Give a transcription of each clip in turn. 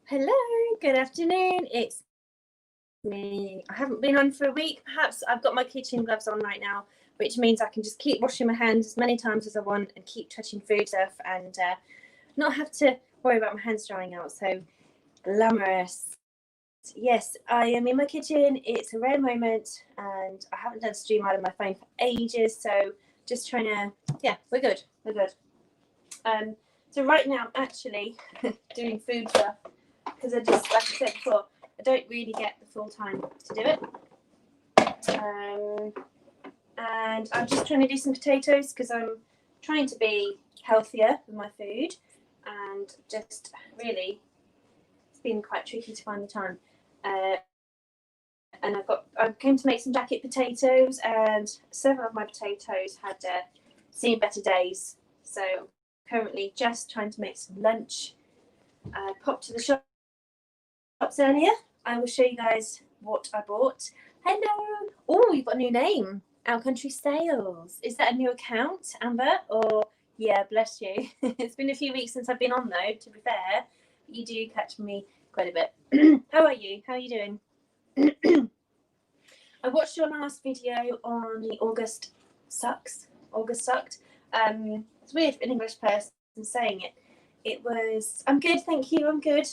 Hello, good afternoon. It's me. I haven't been on for a week. Perhaps I've got my kitchen gloves on right now, which means I can just keep washing my hands as many times as I want and keep touching food stuff and not have to worry about my hands drying out. So glamorous. Yes, I am in my kitchen. It's a rare moment and I haven't done a stream out of my phone for ages. So just trying to, yeah, we're good. We're good. So right now I'm actually doing food stuff because I just, like I said before, I don't really get the full time to do it. And I'm just trying to do some potatoes because I'm trying to be healthier with my food, and just really it's been quite tricky to find the time. And I came to make some jacket potatoes, and several of my potatoes had seen better days. So currently just trying to make some lunch. I popped to the shops earlier. I will show you guys what I bought. Hello. Oh, you've got a new name. Our Country Sales. Is that a new account, Amber? Or yeah, bless you. It's been a few weeks since I've been on though, to be fair. You do catch me quite a bit. How are you? How are you doing? I watched your last video on the August Sucks. August Sucked. It's weird for an English person saying it. It was, I'm good, thank you, I'm good.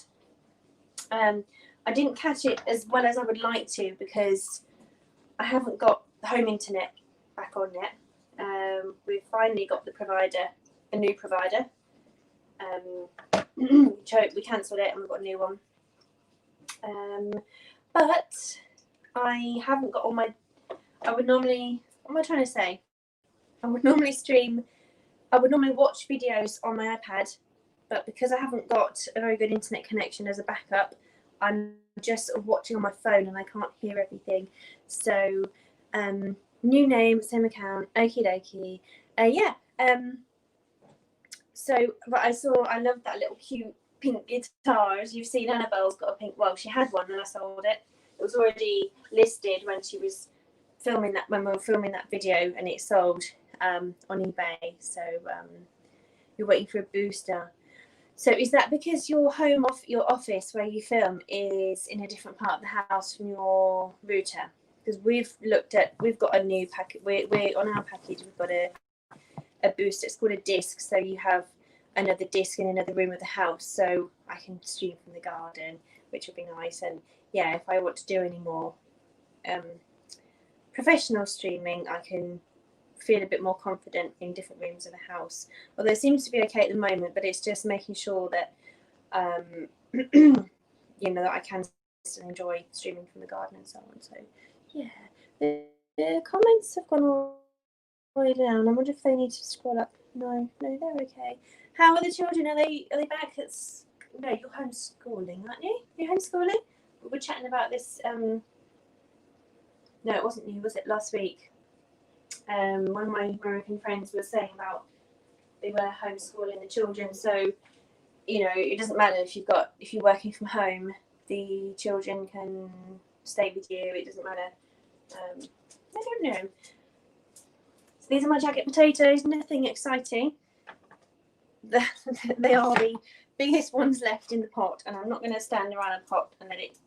I didn't catch it as well as I would like to because I haven't got the home internet back on yet. We've finally got the provider, a new provider. We cancelled it and we've got a new one. But I haven't got all my, I would normally, what am I trying to say? I would normally watch videos on my iPad, but because I haven't got a very good internet connection as a backup, I'm just sort of watching on my phone and I can't hear everything. So, new name, same account, okie dokie. So what I love that little cute pink guitar. As you've seen, Annabelle's got a pink, well, she had one and I sold it. It was already listed when she was filming that, when we were filming that video, and it sold on eBay. So you're waiting for a booster. So is that because your your office where you film is in a different part of the house from your router? Because we've got a new packet. We're on our package. We've got a booster. It's called a disc. So you have another disc in another room of the house. So I can stream from the garden, which would be nice. And yeah, if I want to do any more professional streaming, I can feel a bit more confident in different rooms of the house. Although it seems to be okay at the moment, but it's just making sure that that I can still enjoy streaming from the garden and so on. So yeah, the comments have gone all the way down. I wonder if they need to scroll up. No, they're okay. How are the children? Are they back? No, you're homeschooling, aren't you? You're homeschooling? We were chatting about this. No, it wasn't you, was it? Last week. One of my American friends was saying about they were homeschooling the children. So, it doesn't matter if you're working from home, the children can stay with you. It doesn't matter. I don't know. So these are my jacket potatoes. Nothing exciting. They are the biggest ones left in the pot, and I'm not going to stand around a pot and let it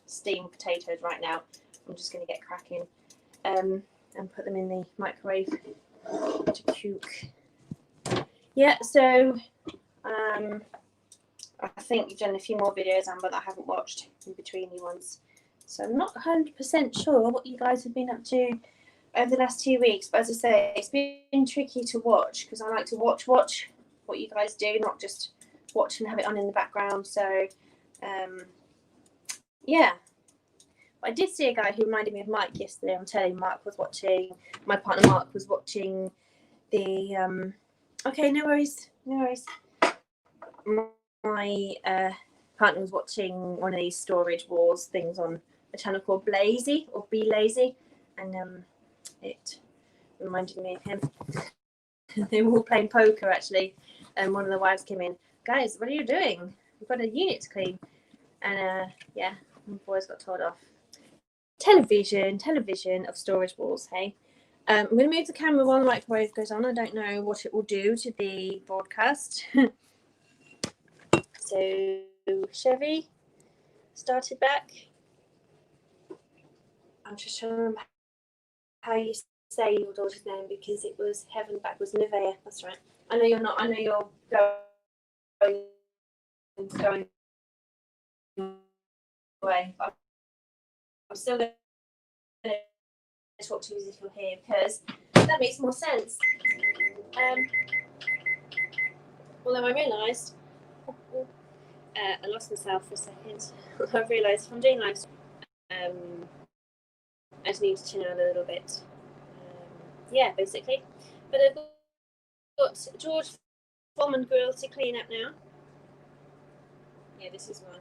steam potatoes right now. I'm just going to get cracking. And put them in the microwave to cook. Yeah, so I think you've done a few more videos, Amber, that I haven't watched in between you ones. So I'm not 100% sure what you guys have been up to over the last 2 weeks. But as I say, it's been tricky to watch because I like to watch what you guys do, not just watch and have it on in the background. So yeah. I did see a guy who reminded me of Mike yesterday. I'm telling my partner Mark was watching the, okay, no worries. My partner was watching one of these storage wars things on a channel called Blazy or Be Lazy. And it reminded me of him. They were all playing poker actually. And one of the wives came in, guys, what are you doing? We've got a unit to clean. And yeah, the boys got told off. Television of storage walls, hey. I'm going to move the camera while the microwave goes on. I don't know what it will do to the broadcast. So Chevy started back. I'm just trying to remember how you say your daughter's name, because it was Heaven Back was Nevaeh. That's right. I know you're not. I know you're going away. But I'm still going to talk to you as if you're here, because that makes more sense. Although I realised I lost myself for a second. I realised if I'm doing live, I just need to tune out a little bit. Yeah, basically. But I've got George Foreman grill to clean up now. Yeah, this is one.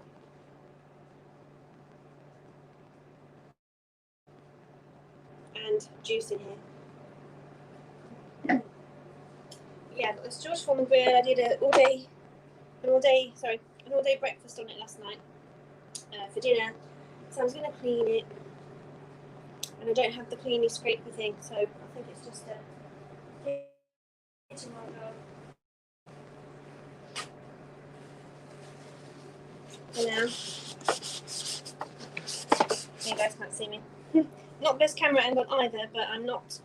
And juice in here. Yeah, I've got this George Foreman grill. I did an all day breakfast on it last night for dinner. So I was going to clean it, and I don't have the cleany scrapey thing, so I think it's just a kitchen marker. For now. You guys can't see me. Not best camera angle either, but I'm not,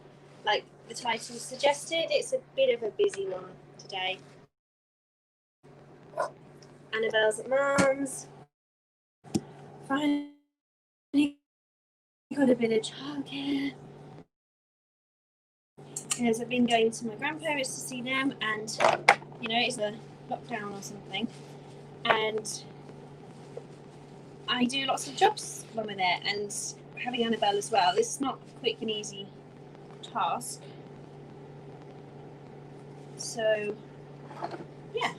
like the title suggested, it's a bit of a busy one today. Annabelle's at Mum's. Finally got a bit of childcare. Because I've been going to my grandparents to see them, and you know, it's a lockdown or something. And I do lots of jobs when we're there, and having Annabelle as well, it's not a quick and easy task. So, yeah.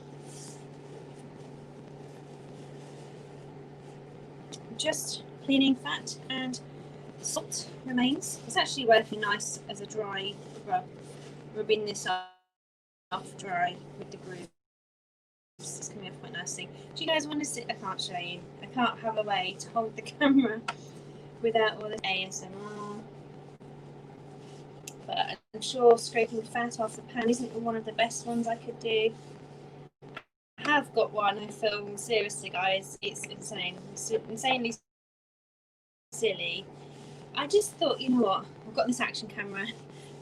Just cleaning fat and salt remains. It's actually working nice as a dry rub. Rubbing this off dry with the grooves. It's coming off quite nicely. Do you guys want to sit? I can't show you. I can't have a way to hold the camera without all the ASMR. But I'm sure scraping fat off the pan isn't one of the best ones I could do. I have got one I filmed. Seriously, guys, it's insane. It's insanely silly. I just thought, you know what? I've got this action camera.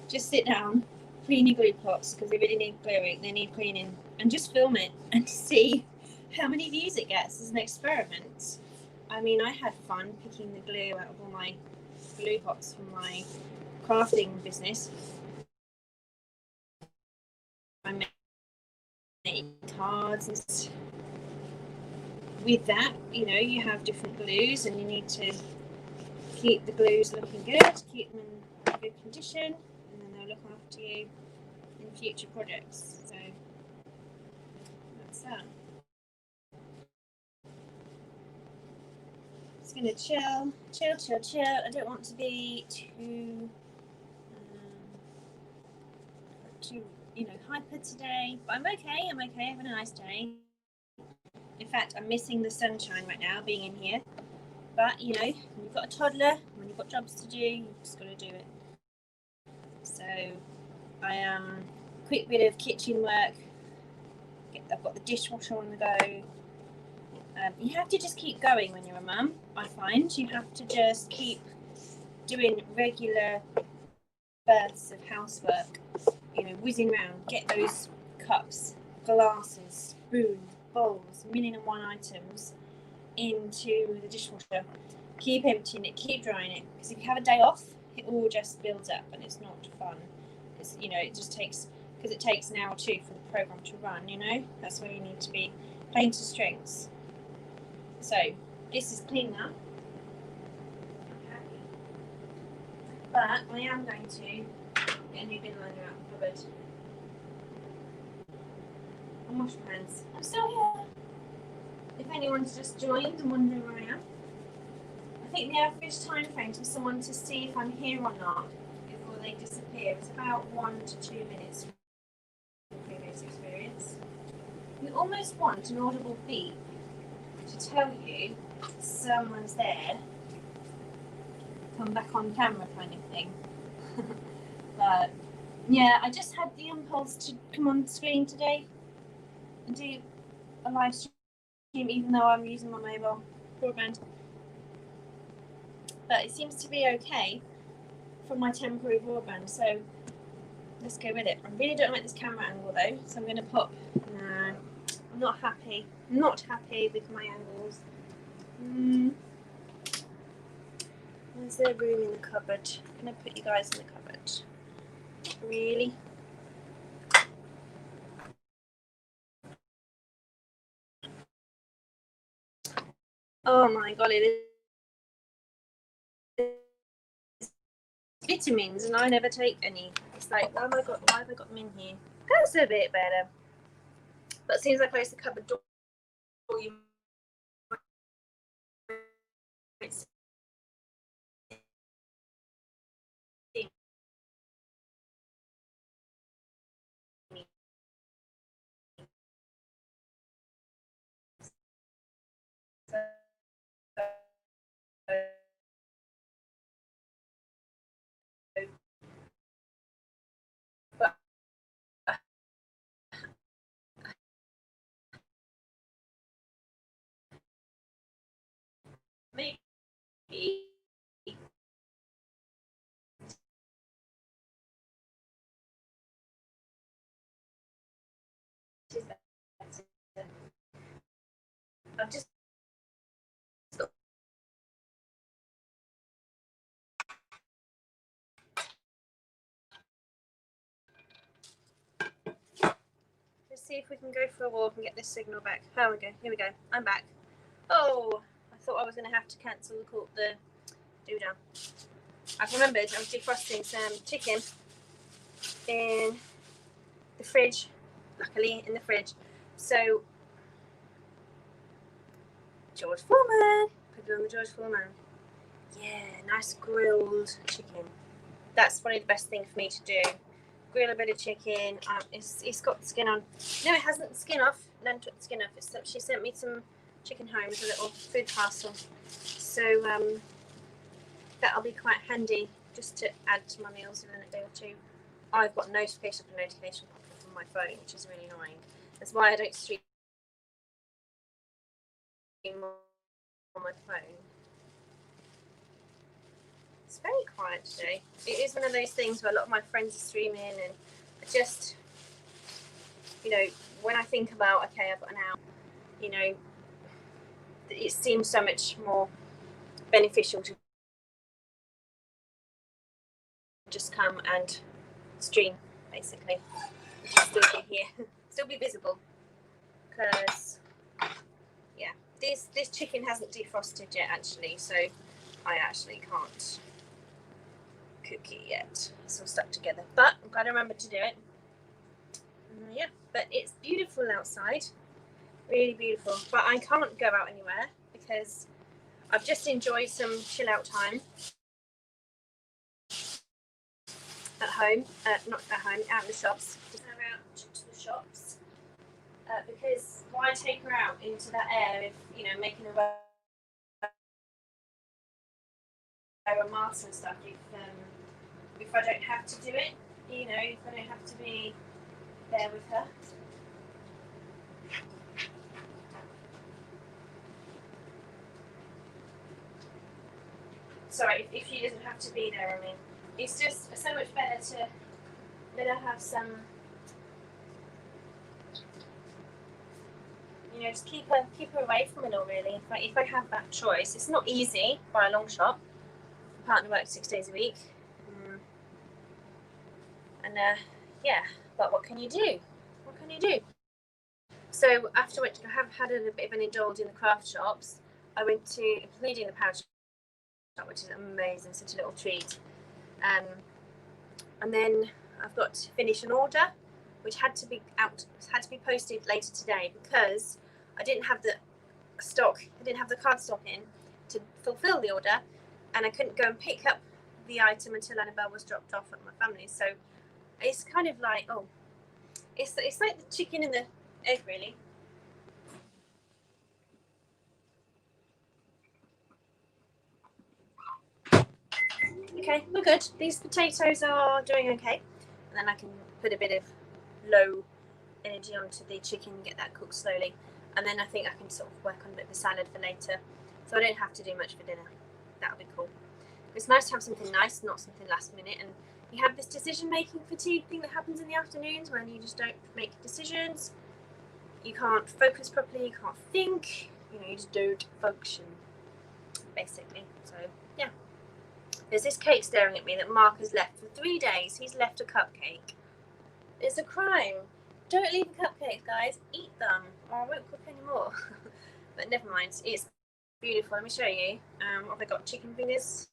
Just sit down, clean your glue pots, because they really need gluing. They need cleaning, and just film it and see how many views it gets as an experiment. I mean, I had fun picking the glue out of all my glue pots from my crafting business. I made cards, and with that, you know, you have different glues, and you need to keep the glues looking good, keep them in good condition, and then they'll look after you in future projects. So that's that. Just gonna chill. I don't want to be too you know, hyper today, but I'm okay. I'm okay. Having a nice day. In fact, I'm missing the sunshine right now, being in here. But you know, when you've got a toddler, when you've got jobs to do, you've just got to do it. So I am quick bit of kitchen work. I've got the dishwasher on the go. You have to just keep going when you're a mum. I find you have to just keep doing regular bursts of housework. You know, whizzing around, get those cups, glasses, spoons, bowls, million and one items into the dishwasher. Keep emptying it, keep drying it, because if you have a day off, it all just builds up and it's not fun. It's, you know, it just takes, because it takes an hour or two for the program to run, you know, that's where you need to be playing to strengths. So this is clean now, but I am going to get a new bin liner out of the cupboard and wash my hands. I'm still here. If anyone's just joined and wondering where I am, I think the average time frame for someone to see if I'm here or not before they disappear is about 1 to 2 minutes from previous experience. You almost want an audible beep to tell you someone's there, come back on camera kind of thing. But yeah, I just had the impulse to come on screen today and do a live stream even though I'm using my mobile broadband. But it seems to be okay for my temporary broadband, so let's go with it. I really don't like this camera angle though, so I'm going to pop. No, I'm not happy. I'm not happy with my angles. Is there room in the cupboard? I'm going to put you guys in the cupboard. Really? Oh my god, it is vitamins and I never take any. It's like, why have I got them in here? That's a bit better. But as soon as I close the cupboard door, you might see me. But maybe I've just let's see if we can go for a walk and get this signal back. Here we go. Here we go. I'm back. Oh, I thought I was going to have to cancel the doodah. I've remembered I was defrosting some chicken in the fridge. Luckily, in the fridge. So, George Foreman. Put it on the George Foreman. Yeah, nice grilled chicken. That's probably the best thing for me to do. Grill a bit of chicken. It's got the skin on. No, it hasn't the skin off. Len took the skin off. She sent me some chicken home as a little food parcel. So that'll be quite handy just to add to my meals in a day or two. I've got notification popping from my phone, which is really annoying. That's why I don't stream on my phone. It's very quiet today. It is one of those things where a lot of my friends are streaming, and I just, when I think about, okay, I've got an hour, it seems so much more beneficial to just come and stream, basically. Still be here, still be visible, because, yeah, this chicken hasn't defrosted yet, actually, so I actually can't cook it yet. It's all stuck together, but I'm glad I remembered to do it. Yeah, but it's beautiful outside, really beautiful, but I can't go out anywhere because I've just enjoyed some chill out time at home, not at home, out in the shops, just out to the shops, because why take her out into that air if, making a mask and stuff if I don't have to do it, if I don't have to be there with her. Sorry, if she doesn't have to be there, I mean, it's just so much better to let her have some, just keep her away from it all, really. If I have that choice, it's not easy by a long shot. My partner works 6 days a week, and yeah, but what can you do? What can you do? So after which I have had a bit of an indulge in the craft shops, I went to including the power shop, which is amazing, such a little treat. And then I've got to finish an order, which had to be posted later today because I didn't have the stock. I didn't have the card stock in to fulfill the order, and I couldn't go and pick up the item until Annabelle was dropped off at my family. So it's kind of like, it's like the chicken and the egg, really. Okay, we're good. These potatoes are doing okay, and then I can put a bit of low energy onto the chicken and get that cooked slowly. And then I think I can sort of work on a bit of a salad for later, so I don't have to do much for dinner. That'll be cool. It's nice to have something nice, not something last minute. And you have this decision-making fatigue thing that happens in the afternoons when you just don't make decisions. You can't focus properly, you can't think, you just don't function, basically. So, yeah. There's this cake staring at me that Mark has left for 3 days. He's left a cupcake. It's a crime. Don't leave cupcakes, guys. Eat them, or I won't cook anymore. But never mind. It's beautiful. Let me show you. What have I got? Chicken fingers.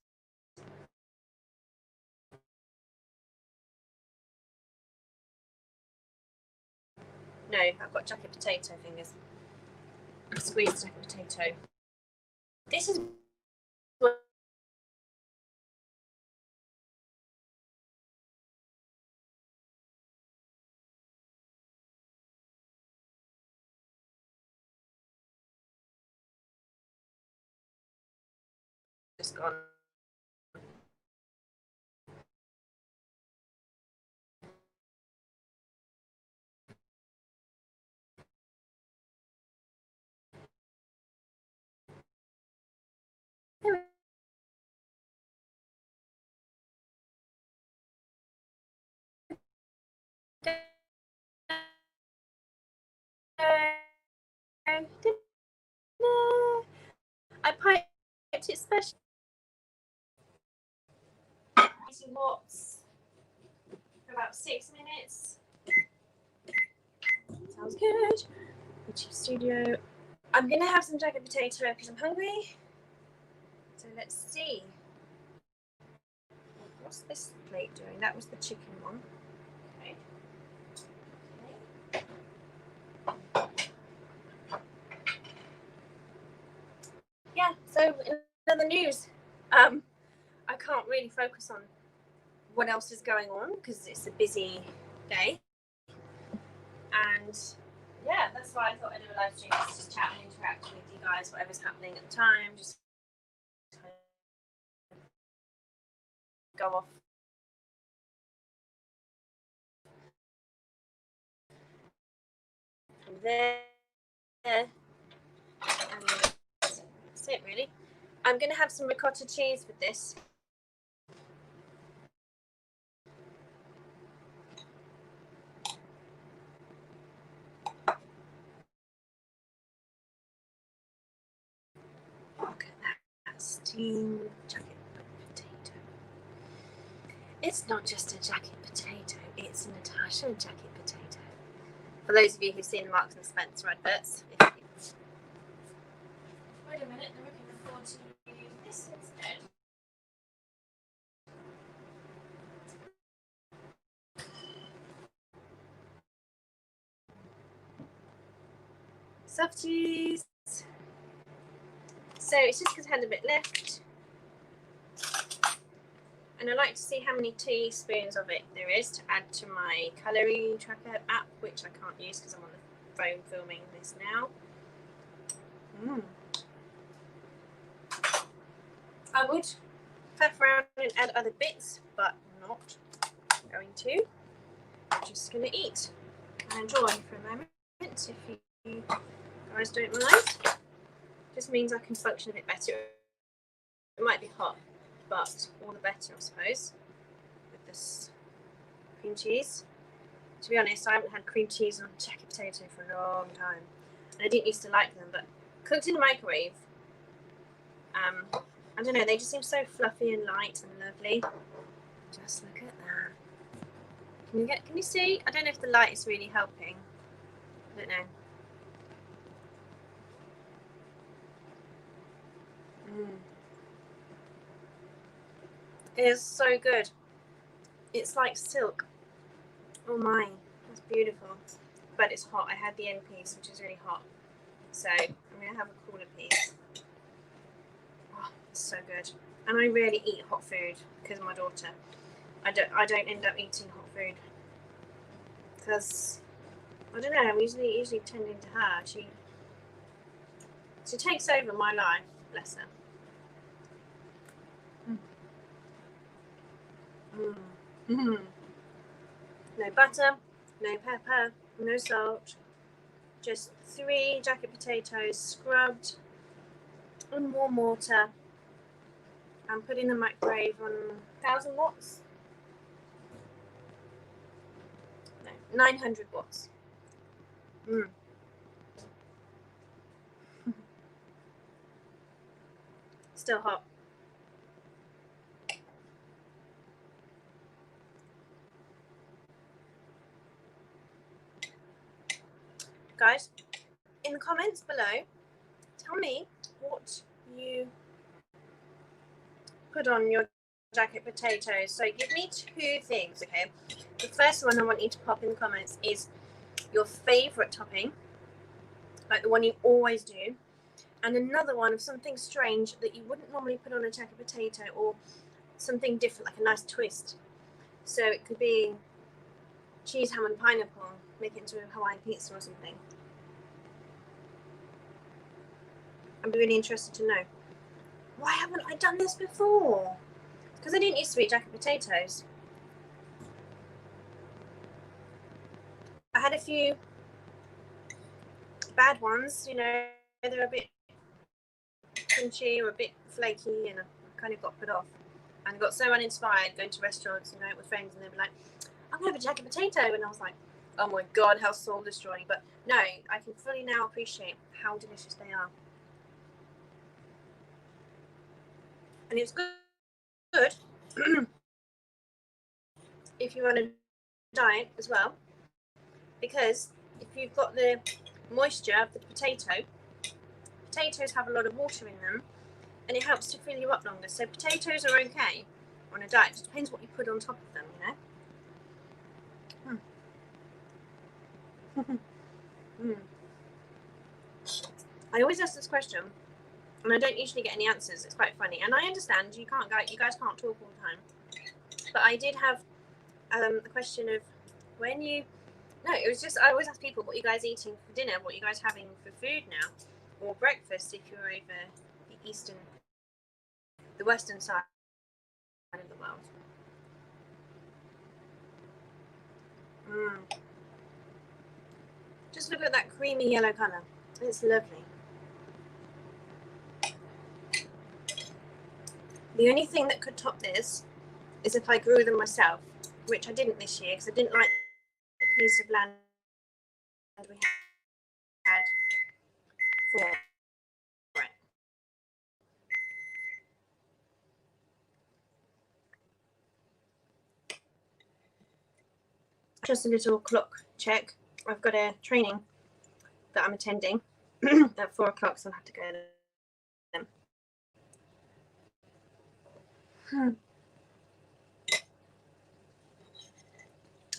No, I've got jacket potato fingers. Squeezed jacket potato. This is what just gone. I piped it special. Watts for about 6 minutes. Sounds good. YouTube studio. I'm gonna have some jacket potato because I'm hungry. So let's see. What's this plate doing? That was the chicken one. Okay. Yeah, so in other news, I can't really focus on what else is going on because it's a busy day. And yeah, that's why I thought I'd do a live stream, just chat and interact with you guys, whatever's happening at the time, just go off. From there, and that's it really. I'm going to have some ricotta cheese with this. Look at that steamed jacket potato. It's not just a jacket potato, it's a Natasha jacket potato. For those of you who've seen the Marks and Spencer adverts. Wait a minute, we can afford to use this instead. Softies. So it's just because I had a bit left. And I like to see how many teaspoons of it there is to add to my calorie tracker app, which I can't use because I'm on the phone filming this now. I would faff around and add other bits, but I'm not going to. I'm just going to eat and enjoy for a moment, if you guys don't mind. Just means I can function a bit better. It might be hot, but all the better, I suppose, with this cream cheese. To be honest, I haven't had cream cheese on jacket potato for a long time. And I didn't used to like them, but cooked in the microwave, I don't know, they just seem so fluffy and light and lovely. Just look at that. Can you see? I don't know if the light is really helping. I don't know. It is so good. It's like silk. Oh my, that's beautiful. But it's hot. I had the end piece, which is really hot. So I'm going to have a cooler piece. Oh, it's so good. And I rarely eat hot food because of my daughter. I don't end up eating hot food because I don't know. I'm usually tending to her. She takes over my life. Bless her. No butter, no pepper, no salt, just 3 jacket potatoes scrubbed in warm water and put in the microwave on 1000 watts. No, 900 watts. Still hot. Guys, in the comments below, tell me what you put on your jacket potatoes. So give me 2 things, okay? The first one I want you to pop in the comments is your favourite topping, like the one you always do, and another one of something strange that you wouldn't normally put on a jacket potato, or something different, like a nice twist. So it could be cheese, ham and pineapple, make it into a Hawaiian pizza or something. I'd be really interested to know. Why haven't I done this before? Because I didn't used to eat jacket potatoes. I had a few bad ones, you know, they're a bit crunchy or a bit flaky, and I kind of got put off. And I got so uninspired going to restaurants and going with friends, and they'd be like, I'm going to have a jacket potato. And I was like, oh my God, how soul destroying. But no, I can fully now appreciate how delicious they are. And it's good if you're on a diet as well, because if you've got the moisture of the potatoes have a lot of water in them, and it helps to fill you up longer. So potatoes are okay on a diet. It just depends what you put on top of them, you know. I always ask this question, and I don't usually get any answers. It's quite funny, and I understand you guys can't talk all the time. But I did have a question of it was just, I always ask people, what you guys eating for dinner, what you guys having for food now, or breakfast if you're over the western side of the world. Just look at that creamy yellow colour. It's lovely. The only thing that could top this is if I grew them myself, which I didn't this year because I didn't like the piece of land we had for it. Just a little clock check. I've got a training that I'm attending at 4 o'clock, so I'll have to go then.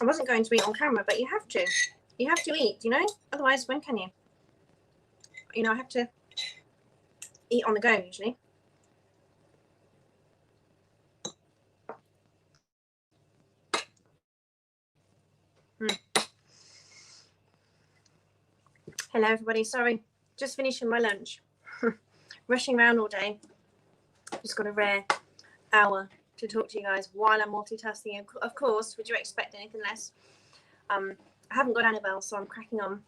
I wasn't going to eat on camera, but you have to. You have to eat, you know? Otherwise, when can you? You know, I have to eat on the go usually. Hello, everybody. Sorry, just finishing my lunch. Rushing around all day. Just got a rare hour to talk to you guys while I'm multitasking. Of course, would you expect anything less? I haven't got Annabelle, so I'm cracking on.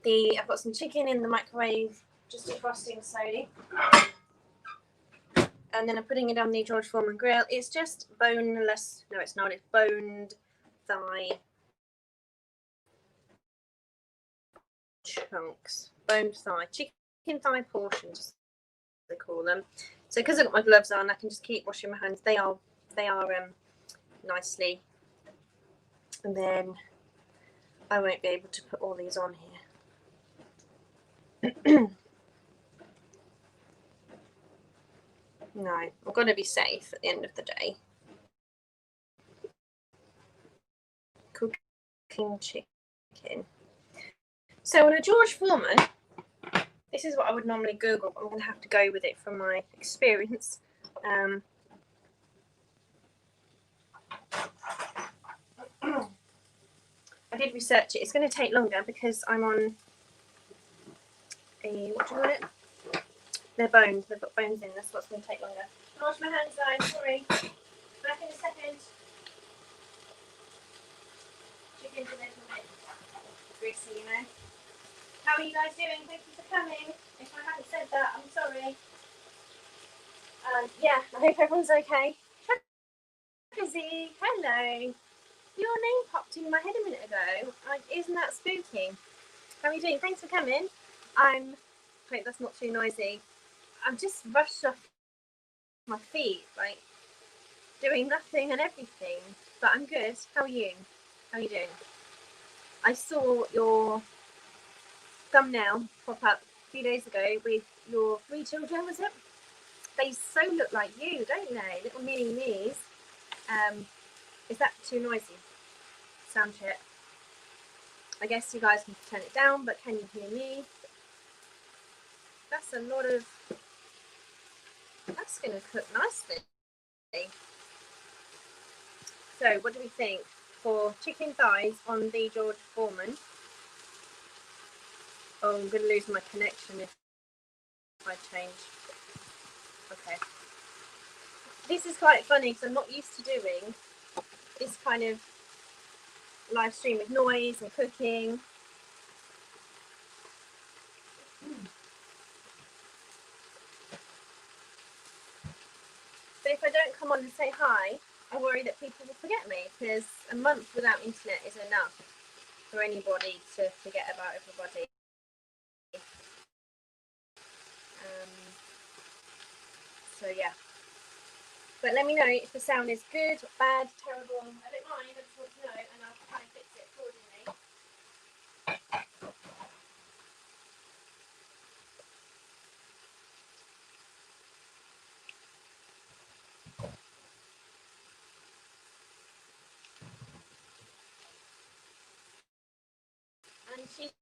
I've got some chicken in the microwave, just defrosting slowly. And then I'm putting it on the George Foreman grill. It's just boneless. No, it's not. It's boned thigh chunks. Boned thigh. Chicken thigh portions, they call them. So because I've got my gloves on, I can just keep washing my hands. They are nicely. And then I won't be able to put all these on here. No, I've got to be safe at the end of the day. Cooking chicken. So on a George Foreman, this is what I would normally Google, but I'm going to have to go with it from my experience. I did research it. It's going to take longer because I'm on a, what do you call it? They're bones. They've got bones in. That's what's going to take longer. I'll wash my hands though. Sorry. Back in a second. Chicken's a little bit greasy, you know. How are you guys doing? Thank you for coming. If I haven't said that, I'm sorry. Yeah, I hope everyone's okay. Tracy, hello. Your name popped in my head a minute ago. Isn't that spooky? How are you doing? Thanks for coming. Hope that's not too noisy. I'm just rushed off my feet, like doing nothing and everything. But I'm good. How are you? How are you doing? I saw your thumbnail pop up a few days ago with your 3 children, was it? They so look like you, don't they? Little mini me's. Is that too noisy? Sound check. I guess you guys can turn it down, but can you hear me? That's a lot of. That's going to cook nicely. So, what do we think for chicken thighs on the George Foreman? Oh, I'm going to lose my connection if I change. Okay. This is quite funny because I'm not used to doing this kind of live stream with noise and cooking. But if I don't come on and say hi, I worry that people will forget me because a month without internet is enough for anybody to forget about everybody. So yeah. But let me know if the sound is good, bad, terrible. I don't mind, I just want to know and I'll try and fix it accordingly. And she's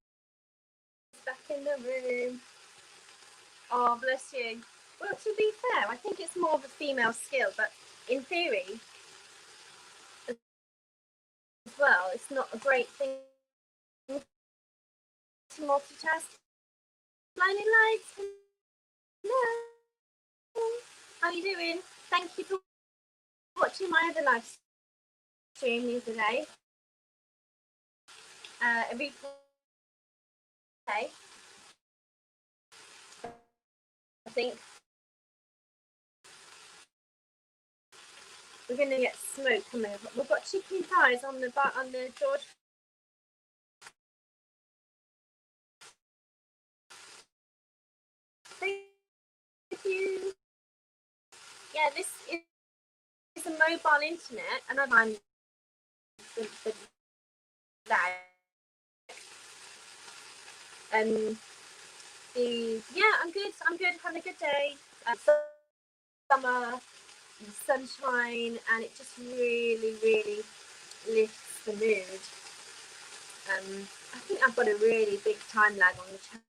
back in the room. Oh, bless you. Well, to be fair, I think it's more of a female skill, but in theory, as well, it's not a great thing to multitask. Blinding lights. Hello. How are you doing? Thank you for watching my other live stream the other day. A replay. I think we're going to get smoke coming. We've got chicken thighs on the George. Thank you. Yeah, this is a mobile internet, and I'm the lag. I'm good. I'm good. Having a good day. Summer, sunshine, and it just really, really lifts the mood. I think I've got a really big time lag on the chat.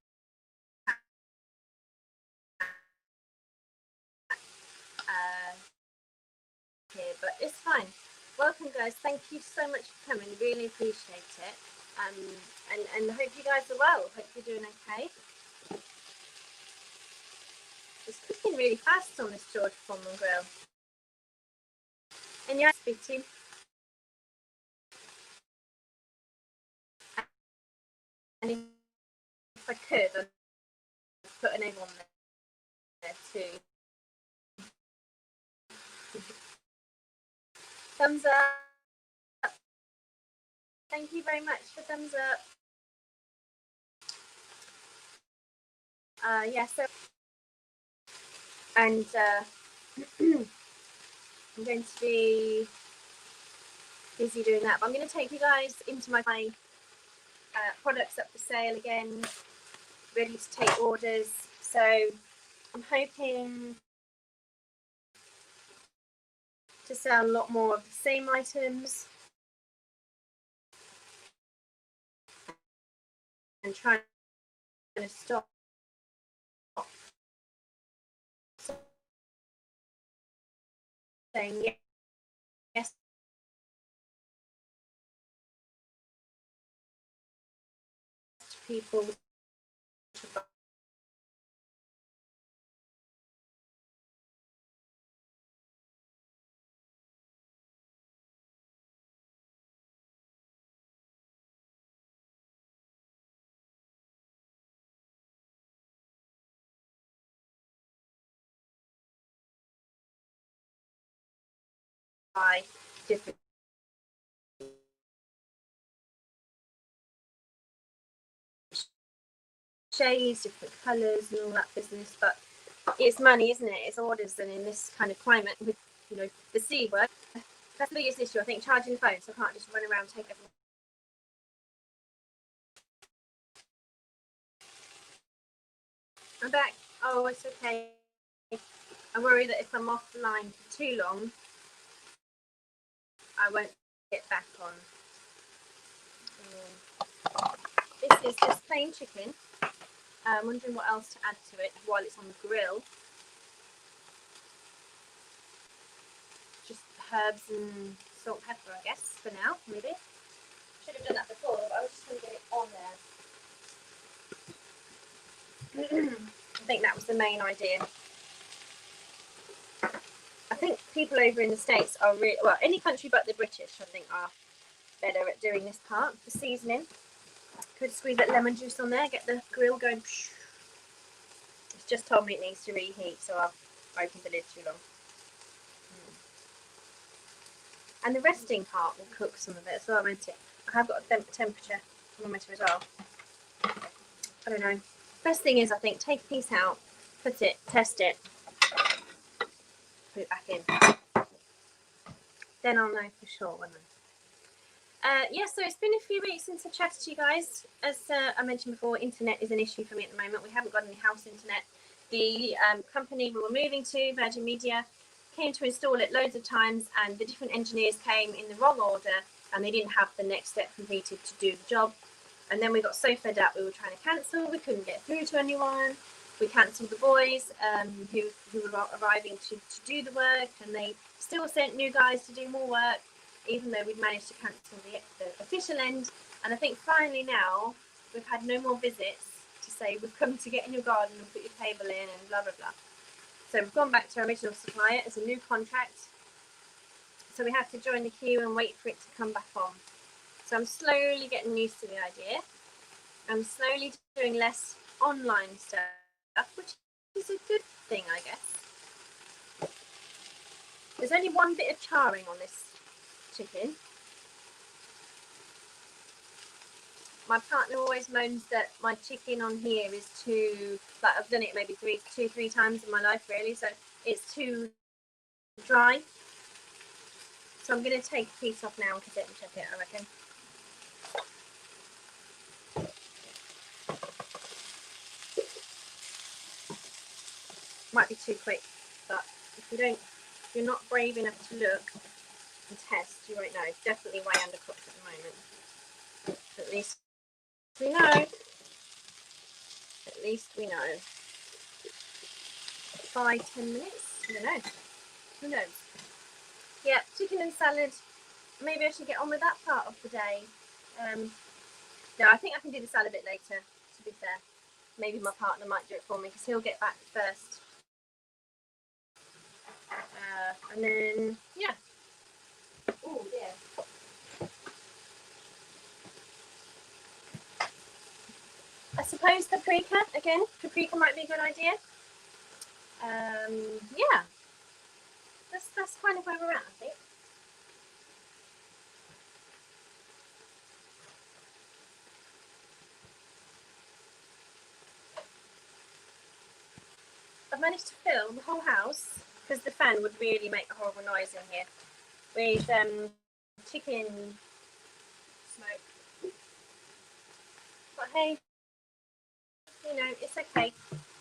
Here, but it's fine. Welcome, guys. Thank you so much for coming. Really appreciate it. And hope you guys are well. Hope you're doing okay. It's cooking really fast on this George Foreman grill. And yeah, speak to you. And if I could, I'd put an egg on there too. Thumbs up. Thank you very much for thumbs up. Yeah, so and I'm going to be busy doing that, but I'm going to take you guys into my products up for sale again, ready to take orders. So I'm hoping to sell a lot more of the same items and try to stop saying yes to people to buy different shades, different colours and all that business, but it's money, isn't it? It's orders, and in this kind of climate with, you know, the C word, that's the biggest issue, I think, charging the phone, so I can't just run around and take everything. I'm back. Oh, it's okay. I worry that if I'm offline for too long, I won't get back on. This is just plain chicken. I'm wondering what else to add to it while it's on the grill. Just herbs and salt and pepper, I guess, for now, maybe. Should have done that before, but I was just going to get it on there. I think that was the main idea. I think people over in the States are really, well, any country but the British, I think, are better at doing this part, the seasoning. Could squeeze that lemon juice on there, get the grill going. It's just told me it needs to reheat, so I've opened the lid too long. And the resting part will cook some of it, so I meant it. I have got a temperature thermometer as well. I don't know. Best thing is, I think, take a piece out, put it, test it, put it back in. Then I'll know for sure, won't I? Yeah, so it's been a few weeks since I chatted to you guys. As I mentioned before, internet is an issue for me at the moment. We haven't got any house internet. The company we were moving to, Virgin Media, came to install it loads of times, and the different engineers came in the wrong order, and they didn't have the next step completed to do the job. And then we got so fed up, we were trying to cancel, we couldn't get through to anyone. We cancelled the boys who were arriving to do the work, and they still sent new guys to do more work, even though we'd managed to cancel the official end. And I think finally now we've had no more visits to say we've come to get in your garden and put your cable in and blah blah blah. So we've gone back to our original supplier as a new contract. So we have to join the queue and wait for it to come back on. So I'm slowly getting used to the idea. I'm slowly doing less online stuff, which is a good thing, I guess. There's only one bit of charring on this chicken. My partner always moans that my chicken on here is too, like I've done it maybe two, three times in my life really, so it's too dry. So I'm going to take a piece off now and cut it and check it, I reckon. Might be too quick, but if you're not brave enough to look and test, you won't know. It's definitely way undercooked at the moment. At least we know. At least we know. 5-10 minutes? I don't know. Who knows? Yeah, chicken and salad. Maybe I should get on with that part of the day. No, I think I can do the salad a bit later, to be fair. Maybe my partner might do it for me because he'll get back first. And then, yeah. Oh, yeah. I suppose paprika, again, paprika might be a good idea. Yeah. That's kind of where we're at, I think. I've managed to fill the whole house, because the fan would really make a horrible noise in here, with chicken smoke. But hey, you know, it's okay.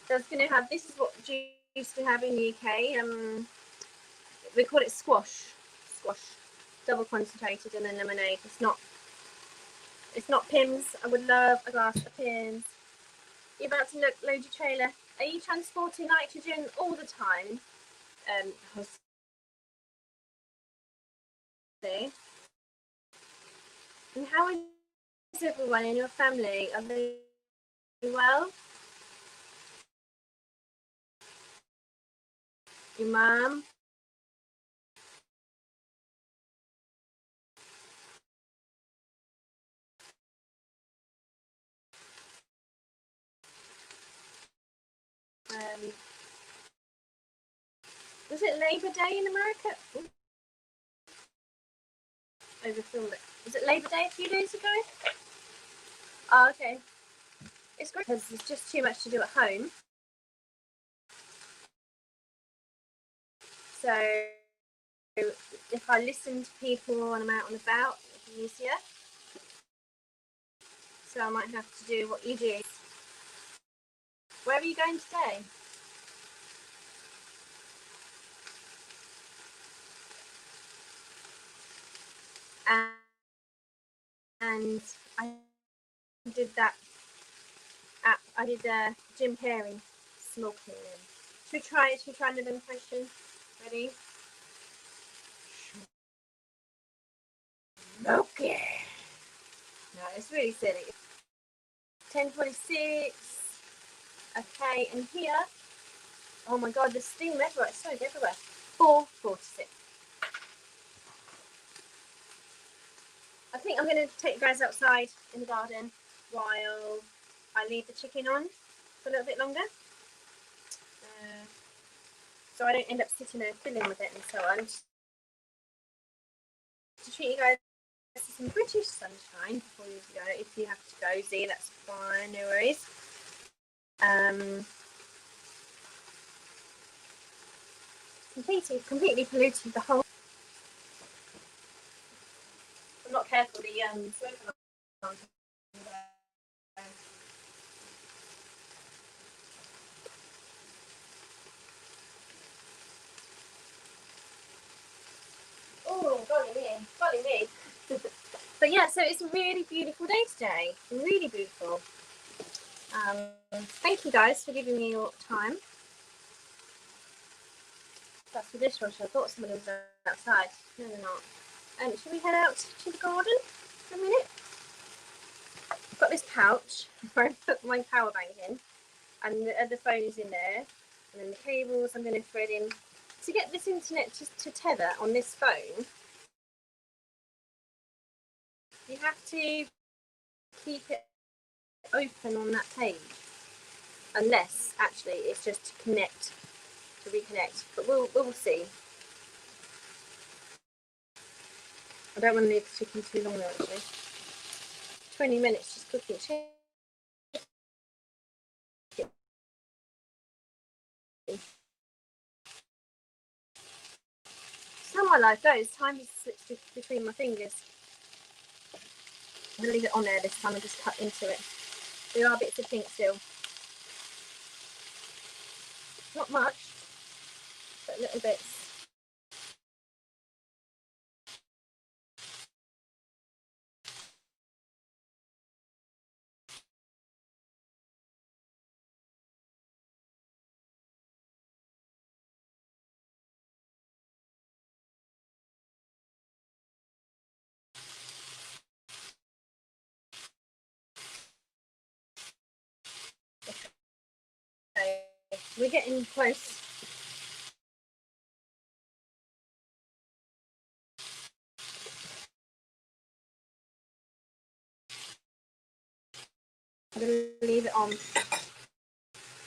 So I was going to have, this is what we used to have in the UK. We call it squash, double concentrated, and then lemonade. It's not Pimm's. I would love a glass of Pimm's. You're about to load your trailer. Are you transporting nitrogen all the time? Jose? And how is everyone in your family? Are they well? Your mum? Was it Labor Day in America? Ooh. overfilled it. Was it Labour Day a few days ago? Oh, okay. It's great because there's just too much to do at home. So if I listen to people when I'm out and about, it'll be easier. So I might have to do what you do. Where are you going today? And I did that. I did Jim Carrey smoking. Should we try it? Should we try another impression? Ready? Smoking. No, it's really silly. 10:46. Okay, and here. Oh my God, there's steam everywhere. It's so everywhere. 4:46. I think I'm going to take you guys outside in the garden while I leave the chicken on for a little bit longer. So I don't end up sitting there fiddling with it and so on. To treat you guys to some British sunshine before you go. If you have to go, Z, that's fine, no worries. Completely polluted the whole. I'm not careful, the smoke alarm. Oh, golly me. But yeah, so it's a really beautiful day today. Really beautiful. Thank you guys for giving me your time. That's the dishwasher. I thought somebody was outside. No, they're not. Should we head out to the garden for a minute? I've got this pouch where I put my power bank in, and the other phone is in there, and then the cables I'm going to thread in. To get this internet to tether on this phone, you have to keep it open on that page, unless actually it's just to connect, to reconnect. But we'll see. I don't want to leave the chicken too long though, actually. 20 minutes just cooking chicken. It's how my life goes. Time just slips between my fingers. I'm going to leave it on there this time and just cut into it. There are bits of pink still. Not much, but little bits. Okay. We're getting close. I'm going to leave it on.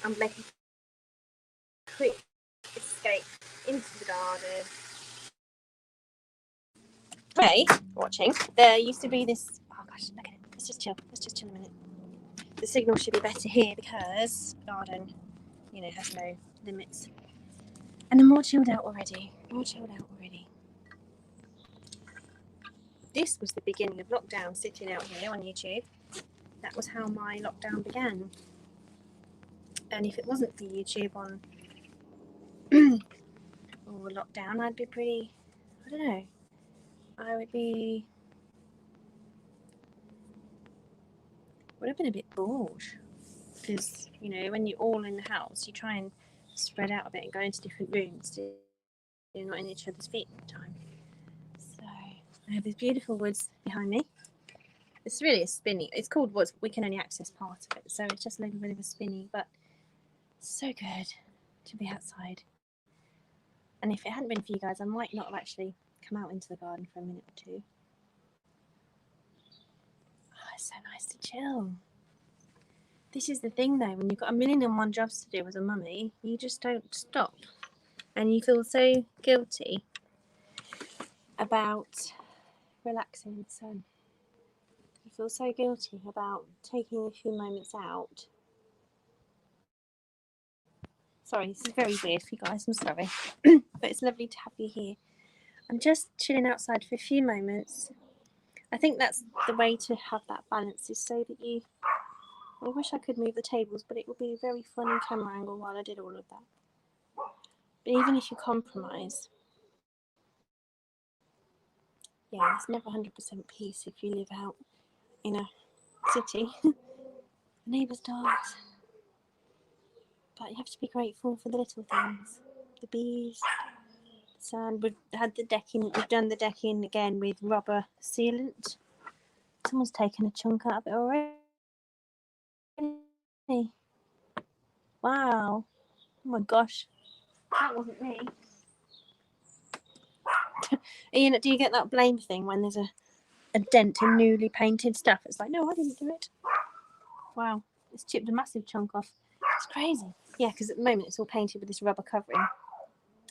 I'm making a quick escape into the garden. Hey, watching. There used to be this. Oh gosh, look at it. Let's just chill a minute. The signal should be better here because the garden, has no limits. And I'm more chilled out already. This was the beginning of lockdown, sitting out here on YouTube. That was how my lockdown began. And if it wasn't for YouTube on or lockdown, I'd be pretty, I don't know, would have been a bit bored. Because, when you're all in the house, you try and spread out a bit and go into different rooms. So you're not in each other's feet all the time. So I have these beautiful woods behind me. It's really a spinny. It's called woods. We can only access part of it, so it's just a little bit of a spinny. But so good to be outside. And if it hadn't been for you guys, I might not have actually come out into the garden for a minute or two. Oh, it's so nice to chill. This is the thing though, when you've got 1,000,001 jobs to do as a mummy, you just don't stop. And you feel so guilty about relaxing in the sun. I feel so guilty about taking a few moments out. Sorry, this is very weird for you guys, I'm sorry. But it's lovely to have you here. I'm just chilling outside for a few moments. I think that's the way to have that balance, is so that you... I wish I could move the tables, but it would be a very funny camera angle while I did all of that. But even if you compromise, yeah, it's never 100% peace if you live out in a city. Neighbours' dogs. But you have to be grateful for the little things. The bees, the sand. We've had the decking, we've done the decking again with rubber sealant. Someone's taken a chunk out of it already. Wow. Oh my gosh. That wasn't me. Ian, do you get that blame thing when there's a dent in newly painted stuff? It's like, no, I didn't do it. Wow. It's chipped a massive chunk off. It's crazy. Yeah, because at the moment it's all painted with this rubber covering.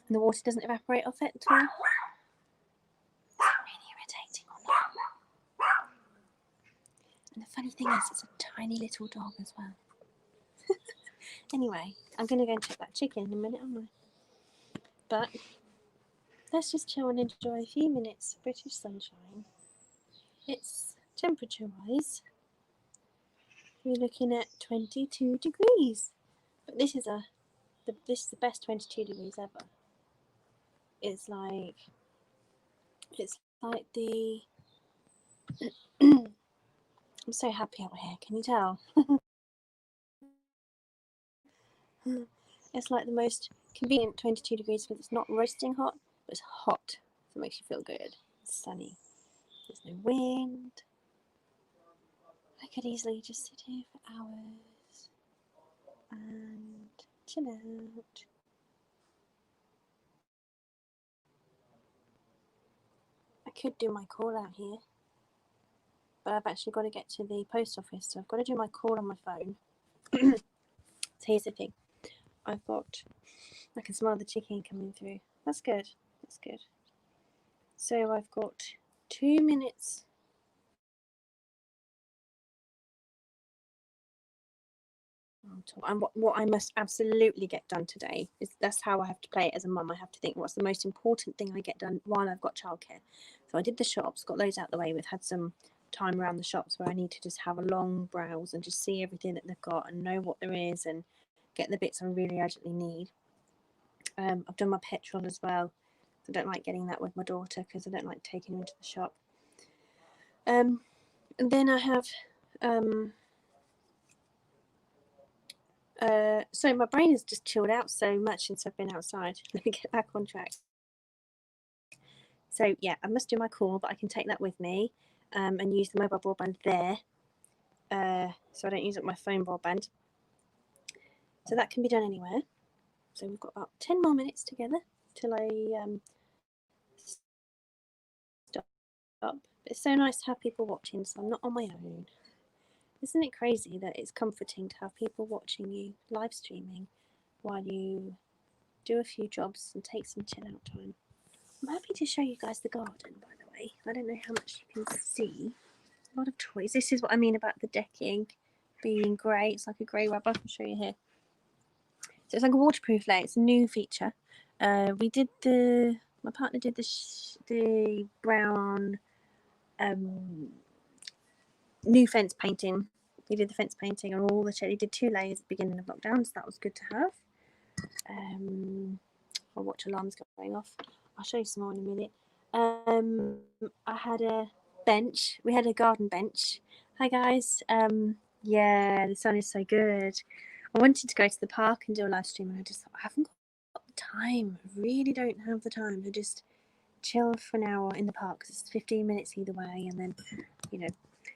And the water doesn't evaporate off it at all. It's really irritating on that. And the funny thing is, it's a tiny little dog as well. Anyway, I'm going to go and check that chicken in a minute, aren't I? But let's just chill and enjoy a few minutes of British sunshine. It's temperature-wise, we're looking at 22 degrees. But this is the best 22 degrees ever. It's like the I'm so happy out here, can you tell? It's like the most convenient 22 degrees because it's not roasting hot, but it's hot, so it makes you feel good. It's sunny. There's no wind. I could easily just sit here for hours and chill out. I could do my call out here, but I've actually got to get to the post office, so I've got to do my call on my phone. So here's the thing. I can smell the chicken coming through. That's good. That's good. So I've got 2 minutes. And what I must absolutely get done today is, that's how I have to play it as a mum. I have to think, what's the most important thing I get done while I've got childcare. So I did the shops, got those out the way. We've had some time around the shops where I need to just have a long browse and just see everything that they've got and know what there is and get the bits I really urgently need. I've done my petrol as well. I don't like getting that with my daughter because I don't like taking her into the shop. And then I have so my brain has just chilled out so much since I've been outside. Let me get back on track. So yeah, I must do my call, but I can take that with me and use the mobile broadband there, so I don't use up my phone broadband. So that can be done anywhere. So we've got about 10 more minutes together till I stop. It's so nice to have people watching, so I'm not on my own. Isn't it crazy that it's comforting to have people watching you live streaming while you do a few jobs and take some chill out time? I'm happy to show you guys the garden, by the way. I don't know how much you can see. A lot of toys. This is what I mean about the decking being grey. It's like a grey rubber. I'll show you here. So it's like a waterproof layer. It's a new feature. My partner did the brown new fence painting. He did the fence painting on all the shed. He did 2 layers at the beginning of lockdown, so that was good to have. I'll watch alarms going off. I'll show you some more in a minute. I had a bench. We had a garden bench. Hi guys. Yeah, the sun is so good. I wanted to go to the park and do a live stream, and I just thought, I haven't got the time. I really don't have the time to just chill for an hour in the park because it's 15 minutes either way, and then, you know.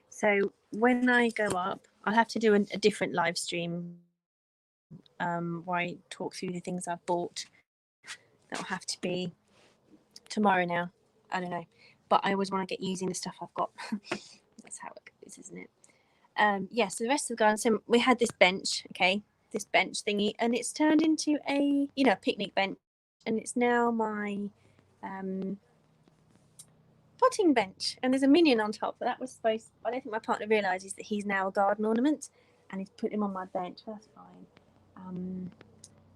So when I go up, I'll have to do a different live stream where I talk through the things I've bought. That'll have to be tomorrow now. I don't know, but I always want to get using the stuff I've got. That's how it goes, isn't it? Yeah, so the rest of the garden, so we had this bench, okay, this bench thingy, and it's turned into a, picnic bench, and it's now my potting bench, and there's a minion on top. But that was supposed. I don't think my partner realizes that he's now a garden ornament, and he's put him on my bench. That's fine.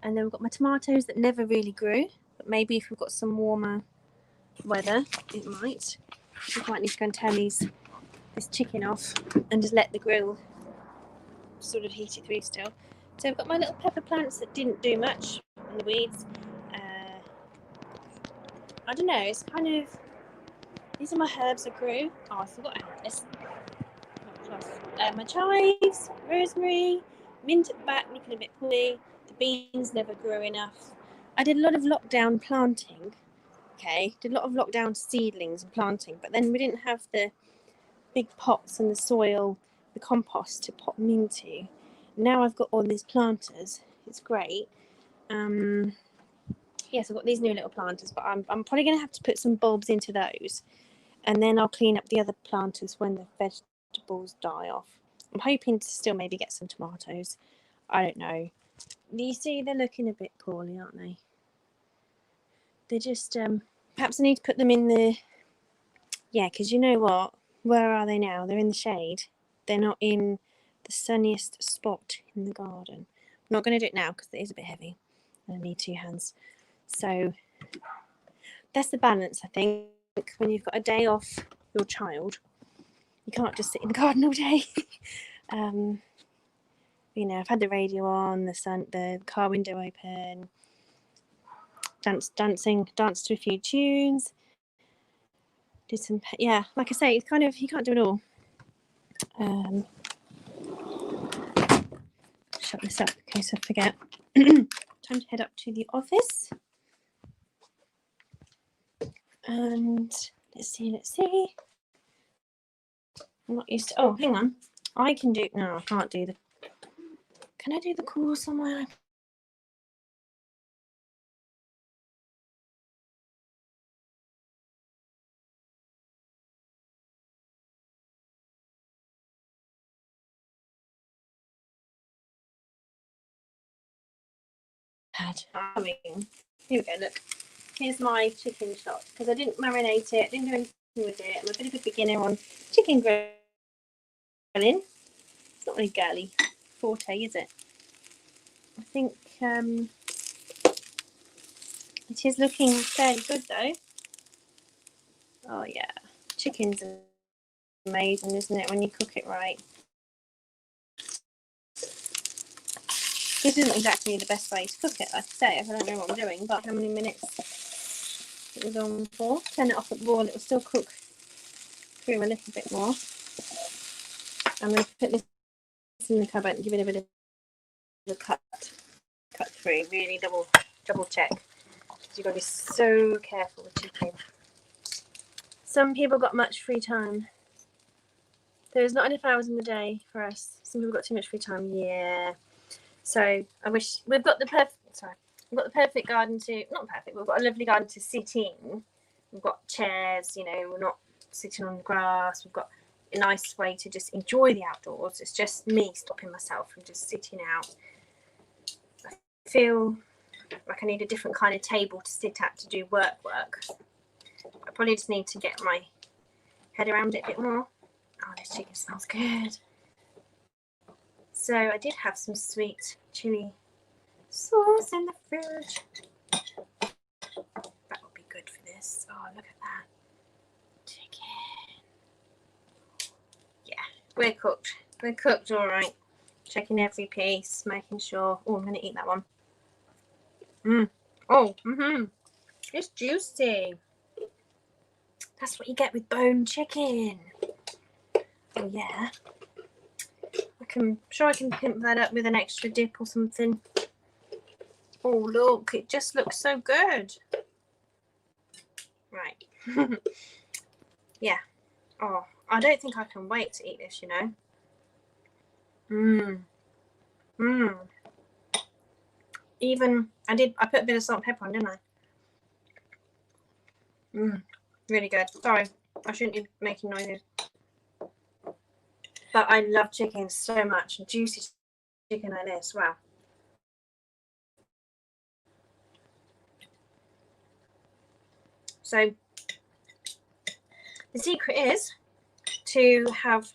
And then we've got my tomatoes that never really grew, but maybe if we've got some warmer weather, it might. We might need to go and turn this chicken off and just let the grill sort of heat it through still. So I've got my little pepper plants that didn't do much in the weeds. I don't know, it's kind of, these are my herbs that grew. Oh, I forgot I had this. My chives, rosemary, mint at the back, looking a bit poorly. The beans never grew enough. I did a lot of lockdown planting. Okay, did a lot of lockdown seedlings and planting, but then we didn't have the big pots and the soil, the compost to pop them into. Now I've got all these planters. It's great. Yes, I've got these new little planters, but I'm probably going to have to put some bulbs into those, and then I'll clean up the other planters when the vegetables die off. I'm hoping to still maybe get some tomatoes. I don't know. You see, they're looking a bit poorly, aren't they? They're just, perhaps I need to put them in the, yeah, because you know what? Where are they now? They're in the shade. They're not in the sunniest spot in the garden. I'm not going to do it now because it is a bit heavy. I need 2 hands. So that's the balance, I think. When you've got a day off your child, you can't just sit in the garden all day. You know, I've had the radio on, the car window open, danced to a few tunes, did some, yeah, like I say, it's kind of, you can't do it all. Shut this up in case I forget. Time to head up to the office. And let's see. I'm not used to, oh, hang on. I can do, no, I can't do the, can I do the course on my iPad? Here we go, look. Here's my chicken shot, because I didn't marinate it, didn't do anything with it. I'm a bit of a beginner on chicken grilling. It's not really girly forte, is it? I think it is looking fairly good though. Oh yeah, chicken's amazing, isn't it, when you cook it right? This isn't exactly the best way to cook it, like I say, if I don't know what I'm doing, but how many minutes it was on for. Turn it off at the boil, it will still cook through a little bit more. I'm going to put this in the cupboard and give it a bit of a cut through, really double check. You've got to be so careful with chicken. Some people got much free time. There's not enough hours in the day for us. Some people got too much free time. Yeah. So I wish we've got the perfect garden to, not perfect, we've got a lovely garden to sit in. We've got chairs, you know, we're not sitting on the grass. We've got a nice way to just enjoy the outdoors. It's just me stopping myself from just sitting out. I feel like I need a different kind of table to sit at to do work. I probably just need to get my head around it a bit more. Oh, this chicken smells good. So I did have some sweet chili sauce in the fridge. That would be good for this. Oh, look at that. Chicken. Yeah, we're cooked. We're cooked all right. Checking every piece, making sure. Oh, I'm going to eat that one. Oh, it's juicy. That's what you get with bone chicken. Oh, yeah. I'm sure I can pimp that up with an extra dip or something. Oh, look, it just looks so good. Right. Yeah. Oh, I don't think I can wait to eat this, you know. Even, I put a bit of salt and pepper on, didn't I? Really good. Sorry, I shouldn't be making noises. But I love chicken so much. Juicy chicken like this. Wow. So The secret is to have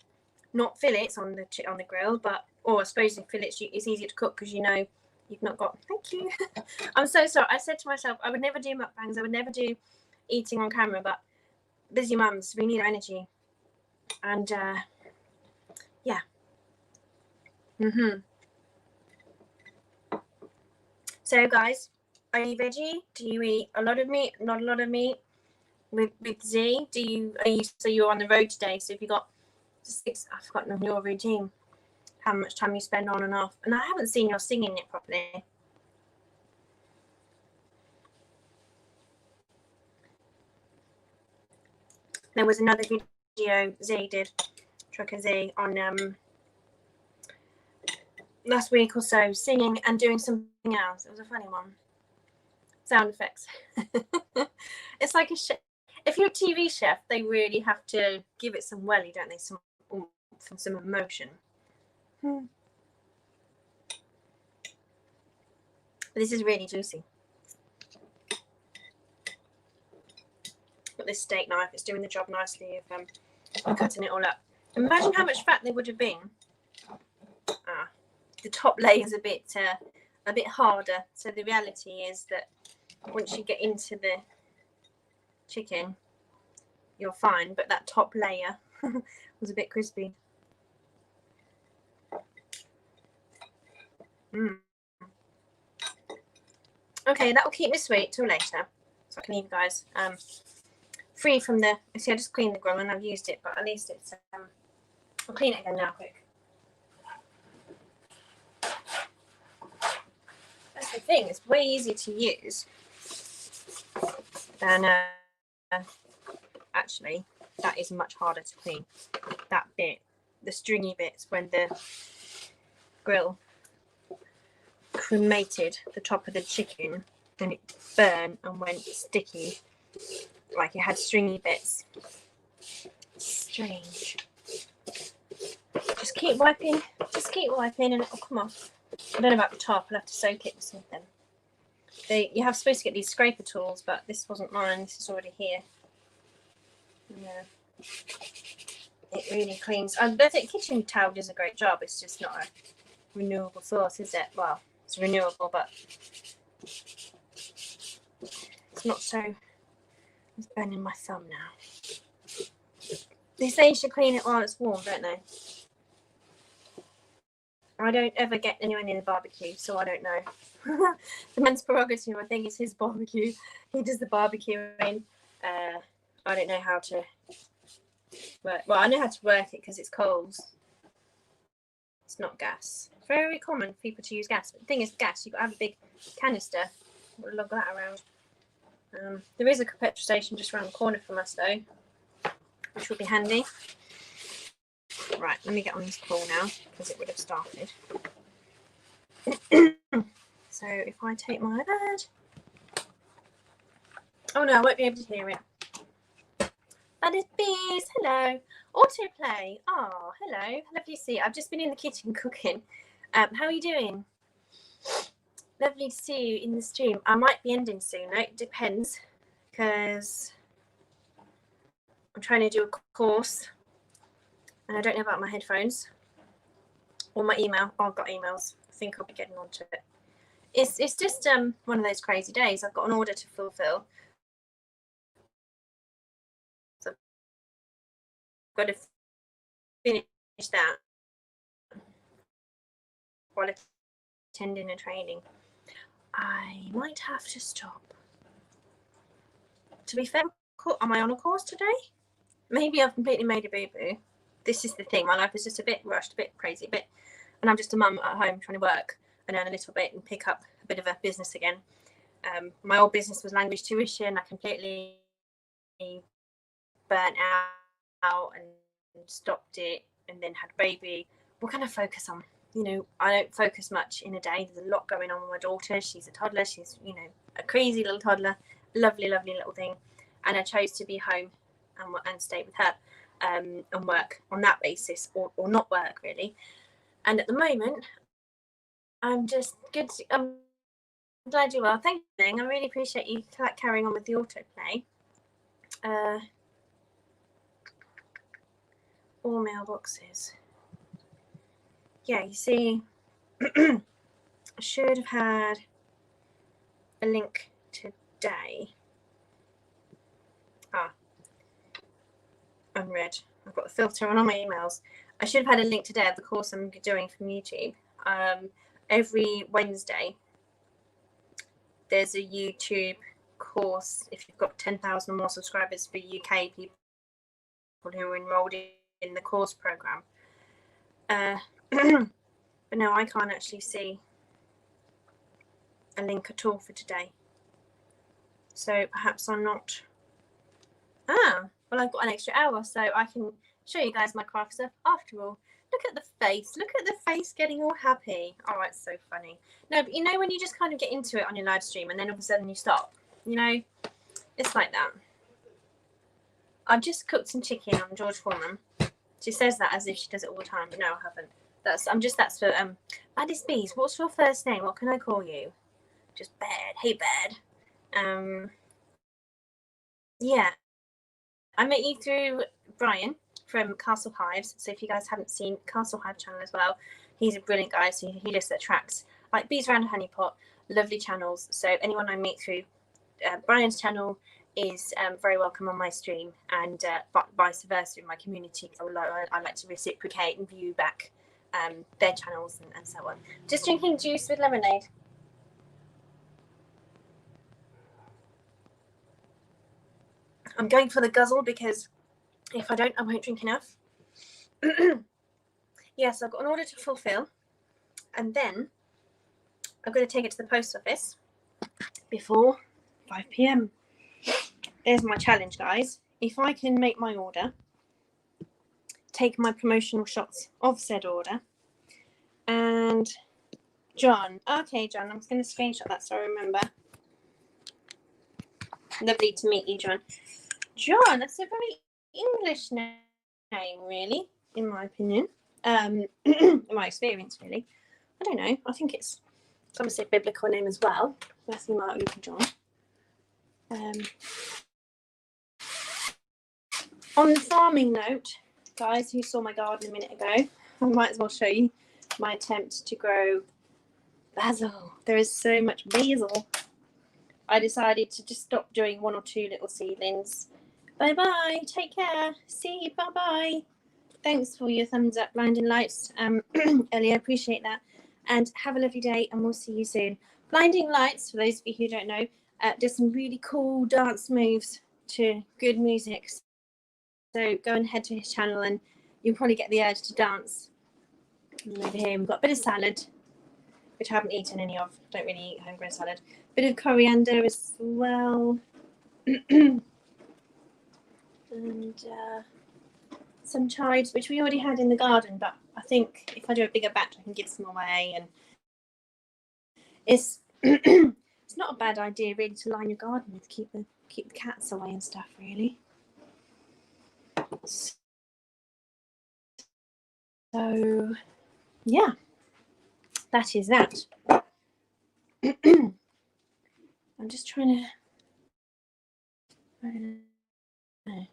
not fillets on the grill, but or I suppose in fillets it's easier to cook because you know you've not got. Thank you. I'm so sorry. I said to myself I would never do mukbangs. I would never do eating on camera, but busy mums, we need our energy, and yeah. So guys, are you veggie? Do you eat a lot of meat? Not a lot of meat? With Z, so you're on the road today? So if you got 6, I've forgotten your routine. How much time you spend on and off? And I haven't seen your singing it properly. There was another video Z did, Trucker Z, on last week or so, singing and doing something else. It was a funny one. Sound effects. It's like a chef. If you're a TV chef, they really have to give it some welly, don't they? Some oomph and some emotion. This is really juicy. Got this steak knife. It's doing the job nicely of cutting it all up. Imagine how much fat there would have been. The top layer is a bit harder. So the reality is that once you get into the chicken, you're fine. But that top layer was a bit crispy. Okay, that will keep me sweet till later, so I can leave you guys free from the. See, I just cleaned the grill and I've used it, but at least it's. I'll clean it again now, quick. That's the thing; it's way easier to use than actually. That is much harder to clean. That bit, the stringy bits, when the grill cremated the top of the chicken and it burned and went sticky, like it had stringy bits. Strange. Just keep wiping and it'll come off. I don't know about the top, I'll have to soak it with something. You have supposed to get these scraper tools, but this wasn't mine, this is already here. Yeah. It really cleans. I think kitchen towel does a great job, it's just not a renewable source, is it? Well, it's renewable, but it's not so. It's burning my thumb now. They say you should clean it while it's warm, don't they? I don't ever get anywhere near the barbecue, so I don't know. The man's prerogative. I think it's his barbecue. He does the barbecuing. I don't know how to work. Well, I know how to work it because it's coals. It's not gas. Very common for people to use gas. But the thing is, gas, you've got to have a big canister. We'll lug that around. There is a petrol station just around the corner from us, though, which will be handy. Right, let me get on this call now because it would have started. So if I take my iPad. Oh no, I won't be able to hear it. That is bees. Hello. Autoplay. Oh, hello. Lovely to see you. I've just been in the kitchen cooking. How are you doing? Lovely to see you in the stream. I might be ending soon. No, it depends because I'm trying to do a course and I don't know about my headphones or my email. Oh, I've got emails. I think I'll be getting onto it. It's just one of those crazy days. I've got an order to fulfill. So I've got to finish that while attending a training. I might have to stop. To be fair, am I on a course today? Maybe I've completely made a boo-boo. This is the thing. My life is just a bit rushed, a bit crazy, and I'm just a mum at home trying to work and earn a little bit and pick up a bit of a business again. My old business was language tuition. I completely burnt out and stopped it and then had a baby. What can I focus on? You know, I don't focus much in a day. There's a lot going on with my daughter. She's a toddler. She's, you know, a crazy little toddler. Lovely, lovely little thing. And I chose to be home and stay with her and work on that basis or not work, really. And at the moment, I'm just good. I'm glad you're well. Thank you. I really appreciate you carrying on with the autoplay. all mailboxes. Yeah, you see, I should have had a link today. Unread. I've got the filter on all my emails. I should have had a link today of the course I'm doing from YouTube. Every Wednesday, there's a YouTube course if you've got 10,000 or more subscribers for UK people who are enrolled in the course program. But no, I can't actually see a link at all for today. So perhaps I'm not. Well, I've got an extra hour, so I can show you guys my craft stuff after all. Look at the face. Look at the face getting all happy. Oh, it's so funny. No, but you know when you just kind of get into it on your live stream and then all of a sudden you stop? You know, it's like that. I've just cooked some chicken on George Foreman. She says that as if she does it all the time, but no, I haven't. That's for Baddest Bees. What's your first name? What can I call you? Just Bad. Hey, Bad. Yeah. I met you through Brian from Castle Hives. So if you guys haven't seen Castle Hive channel as well, he's a brilliant guy. So he just attracts like bees around a honeypot, lovely channels. So anyone I meet through Brian's channel is very welcome on my stream, and vice versa in my community. I like to reciprocate and view back their channels and so on. Just drinking juice with lemonade. I'm going for the guzzle because if I don't, I won't drink enough. Yes, I've got an order to fulfill, and then I'm going to take it to the post office before 5 p.m. There's my challenge, guys. If I can make my order, take my promotional shots of said order, and John. Okay, John, I'm just going to screenshot that so I remember. Lovely to meet you, John. John, that's a very English name, really, in my opinion. In my experience, really. I don't know. I think it's some say biblical name as well. Matthew, Mark, Luke, and John. On the farming note, guys who saw my garden a minute ago, I might as well show you my attempt to grow basil. There is so much basil. I decided to just stop doing 1 or 2 little seedlings. Bye-bye. Take care. See you. Bye-bye. Thanks for your thumbs up, Blinding Lights. Ellie, I appreciate that. And have a lovely day, and we'll see you soon. Blinding Lights, for those of you who don't know, does some really cool dance moves to good music. So go and head to his channel and you'll probably get the urge to dance. And over here we've got a bit of salad, which I haven't eaten any of. Don't really eat homegrown salad. Bit of coriander as well. And some chives, which we already had in the garden, but I think if I do a bigger batch, I can give some away. And it's it's not a bad idea really to line your garden with keep the cats away and stuff, really. So yeah, that is that. I'm just trying to, I don't know.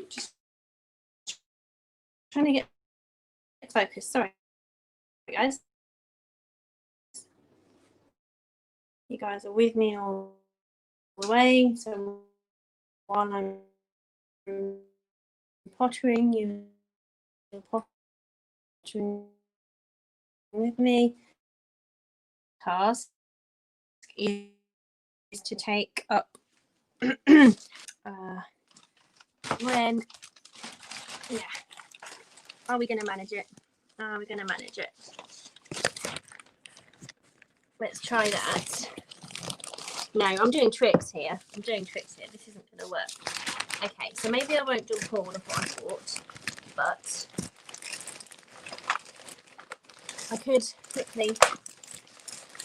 Just trying to get focused. Sorry, guys. You guys are with me all the way. So while I'm pottering, you're pottering with me. Task is to take up when, yeah. Are we going to manage it? Are we going to manage it? Let's try that. No, I'm doing tricks here. This isn't going to work. Okay, so maybe I won't do all of what I thought, but I could quickly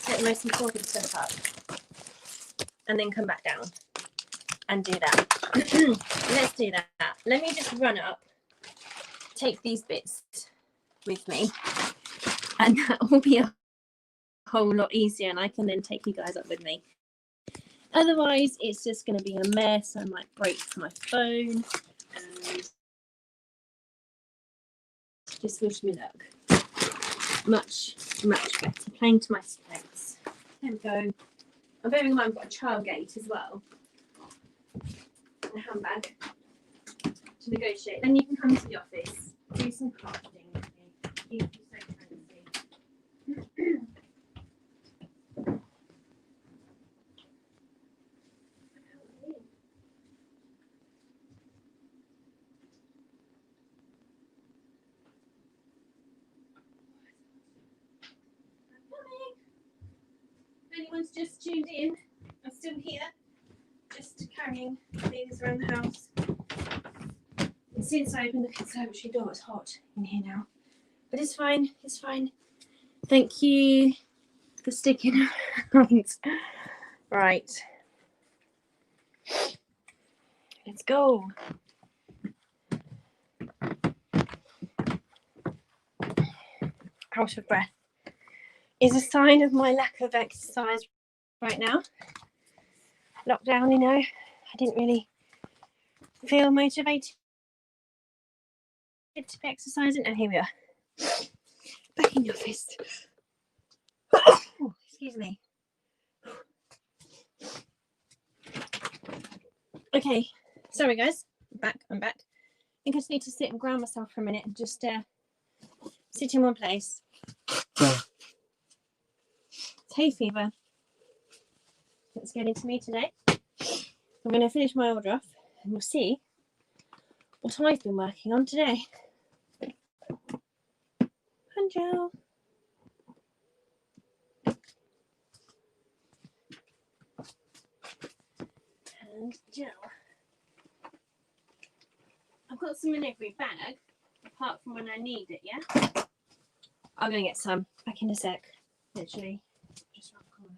take the most important stuff up and then come back down and do that. Let's do that. Let me just run up, take these bits with me, and that will be a whole lot easier, and I can then take you guys up with me. Otherwise, it's just going to be a mess. I might break my phone, and just wish me luck. Much better. Playing to my strengths. There we go. I'm bearing in mind I've got a child gate as well. And a handbag to negotiate. Then you can come to the office, do some crafting with me. You so fancy. If anyone's just tuned in, I'm still here, just carrying things around the house. And since I opened the conservatory door, it's hot in here now. But it's fine, it's fine. Thank you for sticking around. Right. Let's go. Out of breath is a sign of my lack of exercise right now. Lockdown, you know, I didn't really feel motivated to be exercising, and here we are, back in the office. Oh, excuse me. Okay, sorry guys, I'm back. I think I just need to sit and ground myself for a minute and just sit in one place. It's hay fever that's getting to me today. I'm going to finish my order off and we'll see what I've been working on today. Angel. And Jill. I've got some in every bag, apart from when I need it, yeah? I'm going to get some back in a sec, literally. Just around the corner.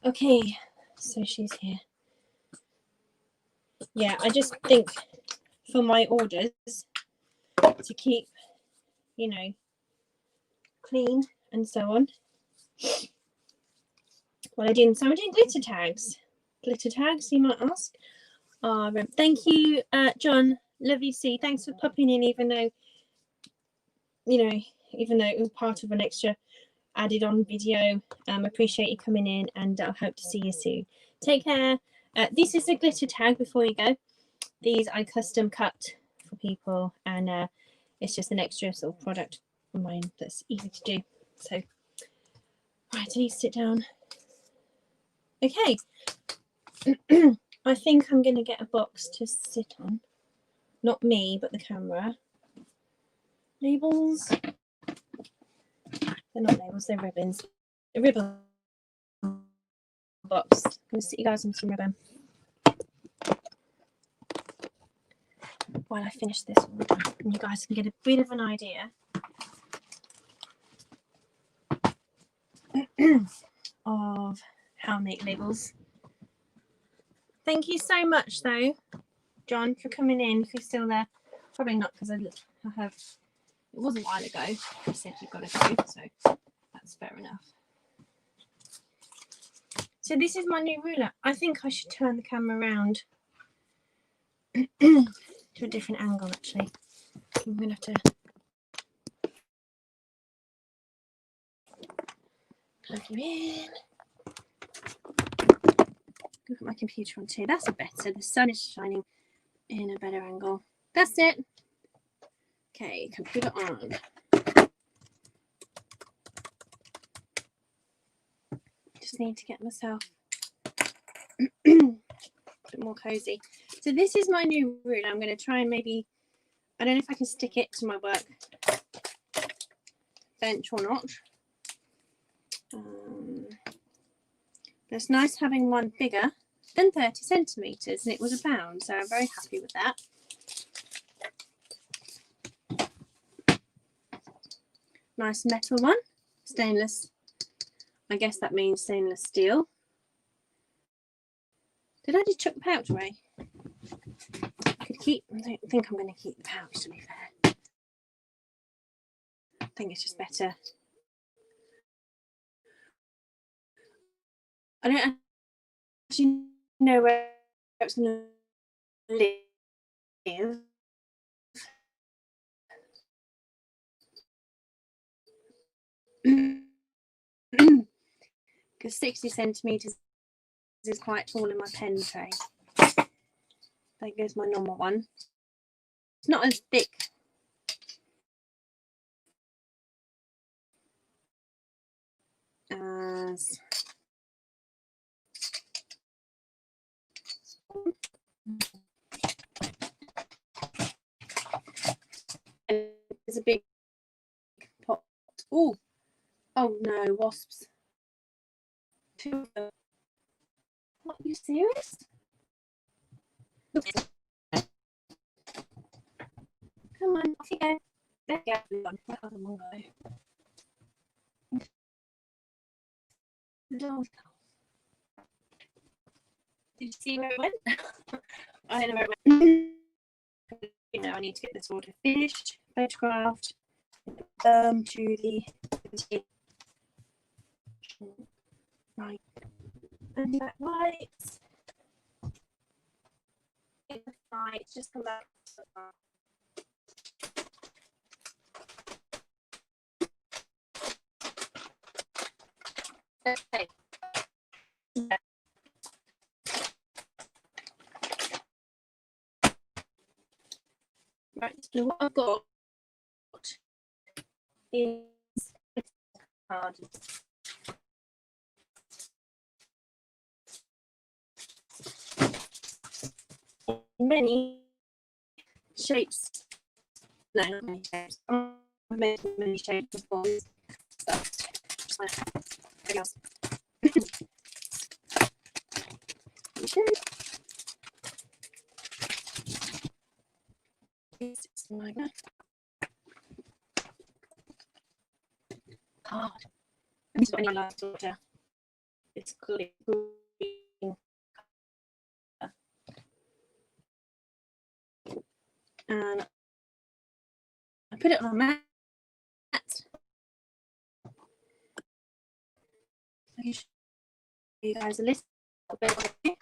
Okay, so she's here. Yeah, I just think for my orders to keep, you know, clean and so on. What I do, so I'm doing glitter tags. Glitter tags, you might ask. Thank you, John. Lovely to see you. Thanks for popping in, even though, you know, even though it was part of an extra added on video. Appreciate you coming in, and I hope to see you soon. Take care. This is a glitter tag before you go. These I custom cut for people, and it's just an extra sort of product of mine that's easy to do. So, right, I need to sit down. Okay. I think I'm going to get a box to sit on. Not me, but the camera. Labels. They're not labels, they're ribbons. A ribbon box. I'm going to sit you guys on some ribbon while I finish this order, and you guys can get a bit of an idea of how I make labels. Thank you so much, though, John, for coming in. If you're still there, probably not, because I have. It was a while ago. I said you've got to go, so that's fair enough. So this is my new ruler. I think I should turn the camera around to a different angle, actually. I'm going to have to plug you in. Look at my computer on too. That's a better. The sun is shining in a better angle. That's it. Okay, computer on. Just need to get myself a bit more cozy. So this is my new ruler. I'm going to try and maybe, I don't know if I can stick it to my work bench or not. But it's nice having one bigger than 30 centimetres, and it was £1, so I'm very happy with that. nice metal one, stainless. I guess that means stainless steel. Did I just chuck the pouch away? I could keep. I don't think I'm going to keep the pouch, to be fair. I think it's just better. I don't actually know where it's going to live. Because 60 centimeters is quite tall in my pen tray. There goes my normal one. It's not as thick. As there's a big pot. Oh no, wasps. Two of them. What, are you serious? Come on, off you go. There you go. That other one go. Did you see where it went? I don't know where it went. You know, I need to get this order finished, photographed, to the right. And that right. Right, just come back. Okay. Right, so what I've got is a card. Many shapes. No, not many shapes. I've made many shapes before. Like that. Card. This is what I last order. It's green. And I put it on a mat. I can show you guys a little bit of it.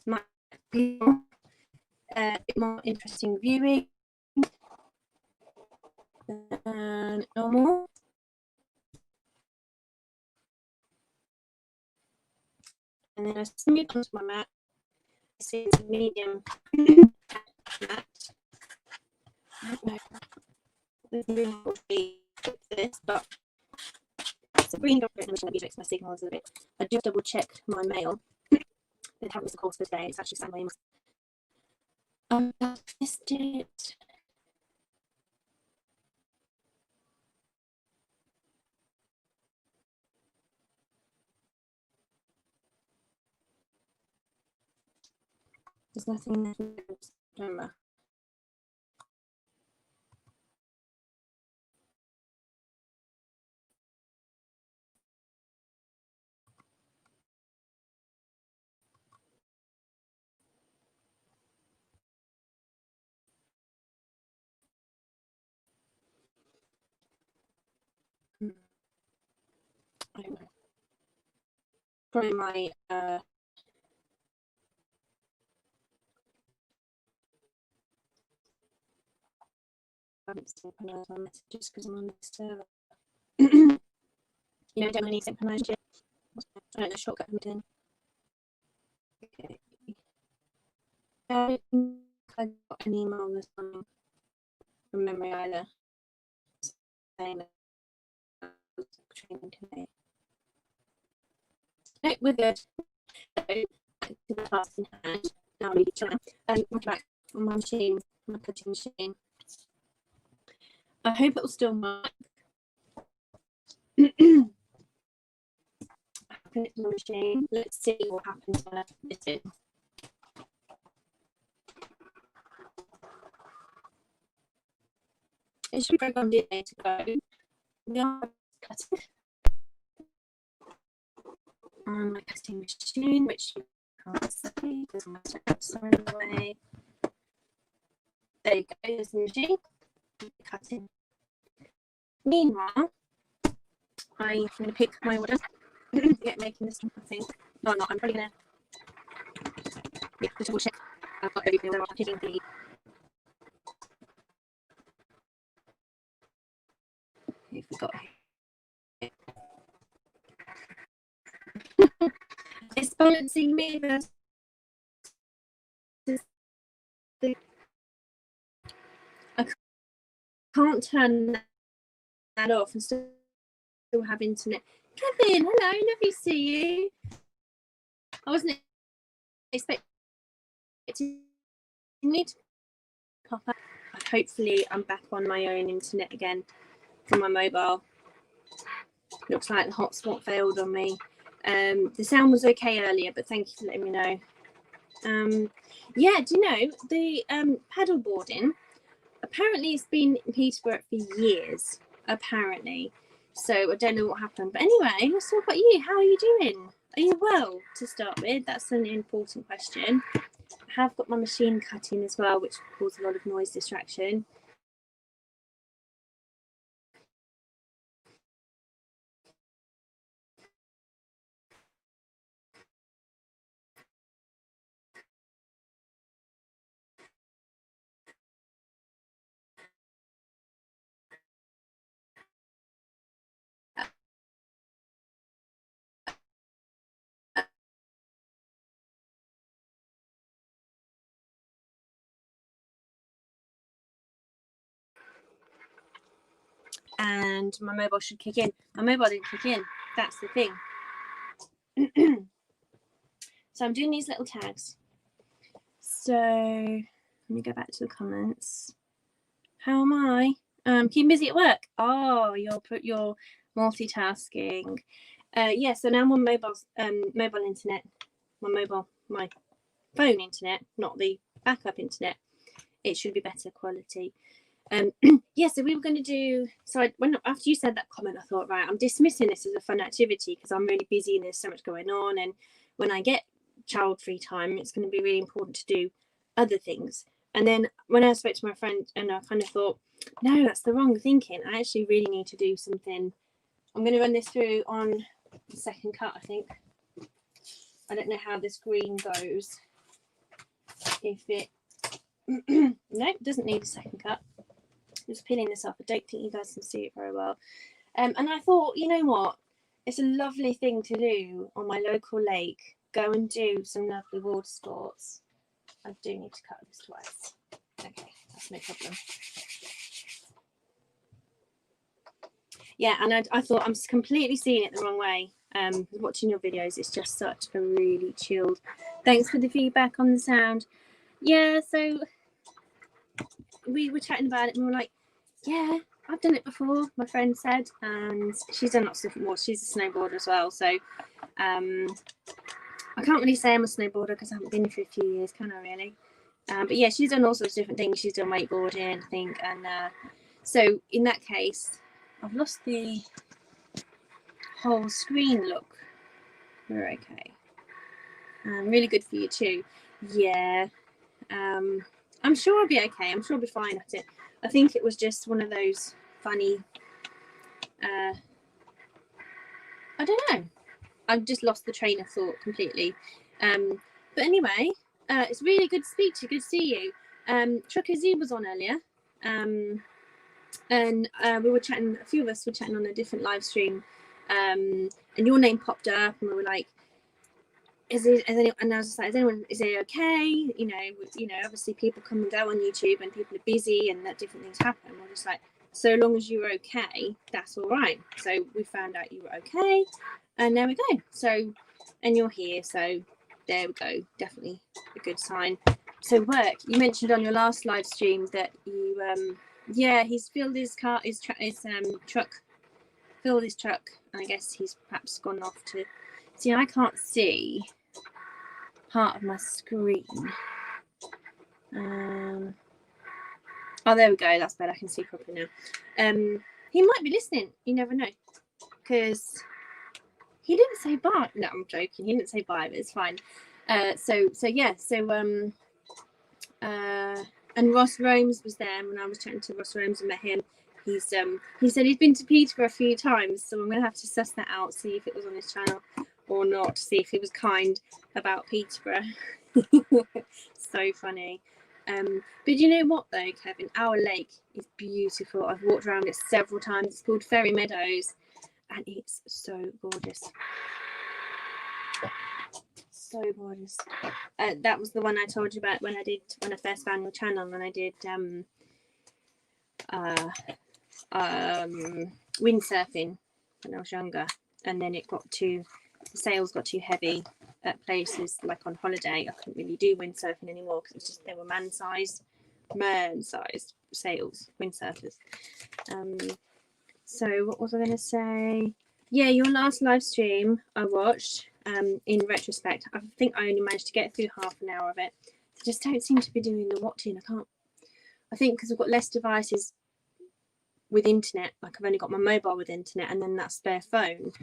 Might be a bit more interesting viewing than normal. And then I smooth onto my mat. I see it's a medium mat. I don't know if the will be this, but it's a green document which rejects my signals a bit. I just double check my mail. They haven't missed a course for today. It's actually San Williams. I missed it. There's nothing in September. I don't know. Probably my I haven't synchronized my messages because I'm on the server. You know, don't need synchronized yet. I don't know, shortcut in. Okay. I don't think I got an email this morning from memory either saying that I was training today. No, we're good. So, to the task in hand. Now we try. We're back on my machine, my cutting machine. I hope it will still work. Put it in the machine. Let's see what happens when I put this in. It should be programmed in there to go. we are cutting on my cutting machine, which you can't see because my steps are in the way. There you go, there's the machine cutting. Meanwhile, I'm going to pick my order. Get making this one, I think. No, I'm not. I'm probably going to just double check. I've got everything there. I'm picking the. We've got it's balancing me versus the. I can't turn that off and still have internet. Kevin, hello, lovely to see you. I wasn't expecting me to pop up. Hopefully, I'm back on my own internet again from my mobile. Looks like the hotspot failed on me. The sound was okay earlier, but thank you for letting me know. Yeah, do you know the paddle boarding? Apparently, it's been in Peterborough for years. Apparently, so I don't know what happened. But anyway, let's talk about you. How are you doing? Are you well? To start with, that's an important question. I have got my machine cutting as well, which causes a lot of noise distraction. And my mobile should kick in. My mobile didn't kick in. That's the thing. So I'm doing these little tags. So let me go back to the comments. How am I? Keep busy at work. Oh, you're multitasking. Yeah. So now I'm on mobile internet. My phone internet, not the backup internet. It should be better quality. Yeah, so we were going to do. So after you said that comment, I thought, right, I'm dismissing this as a fun activity because I'm really busy and there's so much going on. And when I get child-free time, it's going to be really important to do other things. And then when I spoke to my friend, and I kind of thought, no, that's the wrong thinking. I actually really need to do something. I'm going to run this through on the second cut, I think. I don't know how this green goes. If it no, it doesn't need a second cut. Just peeling this off. I don't think you guys can see it very well. And I thought, you know what? It's a lovely thing to do on my local lake. Go and do some lovely water sports. I do need to cut this twice. Okay, that's no problem. Yeah, and I thought I'm completely seeing it the wrong way. Watching your videos, it's just such a really chilled. Thanks for the feedback on the sound. Yeah, so we were chatting about it and we were like, yeah, I've done it before, my friend said, and she's done lots of different water. She's a snowboarder as well, so I can't really say I'm a snowboarder because I haven't been for a few years, can I really? But yeah, she's done all sorts of different things. She's done wakeboarding, I think, and so in that case, I've lost the whole screen look. We're okay. Really good for you too. Yeah. I'm sure I'll be okay. I'm sure I'll be fine at it. I think it was just one of those funny. I don't know. I've just lost the train of thought completely. But anyway, it's really good to speak to you. Good to see you. Trucker Z was on earlier. And we were chatting, a few of us were chatting on a different live stream, and your name popped up and we were like, is anyone, and I was just like, is it okay? You know, obviously people come and go on YouTube and people are busy and that different things happen. We're just like, so long as you're okay, that's all right. So we found out you were okay, and there we go. So, and you're here, so there we go. Definitely a good sign. So work, you mentioned on your last live stream that you yeah, he's filled his truck, filled his truck. I guess he's perhaps gone off to see. I can't see part of my screen. Oh, there we go. That's better. I can see properly now. He might be listening. You never know. Because he didn't say bye. No, I'm joking. He didn't say bye, but it's fine. And Ross Romes was there when I was chatting to Ross Romes and met him. He said he's been to Peterborough a few times, so I'm gonna have to suss that out, see if it was on his channel or not, see if he was kind about Peterborough. So funny. But you know what though, Kevin? Our lake is beautiful. I've walked around it several times. It's called Ferry Meadows, and it's so gorgeous. So gorgeous. That was the one I told you about when I first found your channel, and I did windsurfing when I was younger, and then the sails got too heavy at places like on holiday. I couldn't really do windsurfing anymore because they were man-sized sails, windsurfers. So what was I going to say? Yeah, your last live stream I watched. In retrospect, I think I only managed to get through half an hour of it. I just don't seem to be doing the watching. I think because I've got less devices with internet, like I've only got my mobile with internet and then that spare phone.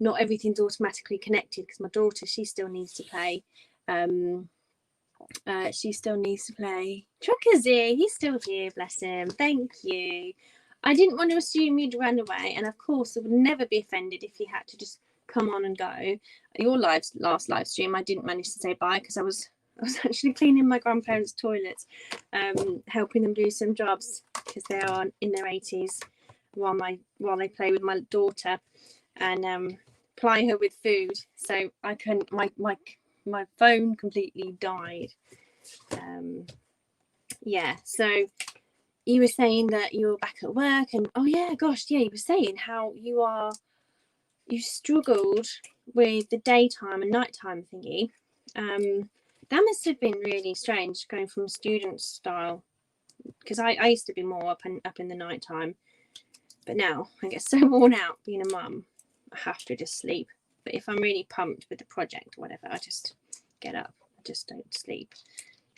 Not everything's automatically connected because my daughter, she still needs to play. Truckersy, he's still here, bless him. Thank you. I didn't want to assume you'd run away, and of course I would never be offended if you had to just come on and go. Your last live stream, I didn't manage to say bye because I was actually cleaning my grandparents' toilets, helping them do some jobs because they are in their 80s while they play with my daughter and ply her with food. So I couldn't. My phone completely died. Yeah. So you were saying that you were back at work, and oh yeah, gosh, yeah, you were saying how you struggled with the daytime and nighttime thingy. That must have been really strange going from student style, because I used to be more up in the nighttime, but now I get so worn out being a mum, I have to just sleep. But if I'm really pumped with the project or whatever, I just get up. I just don't sleep.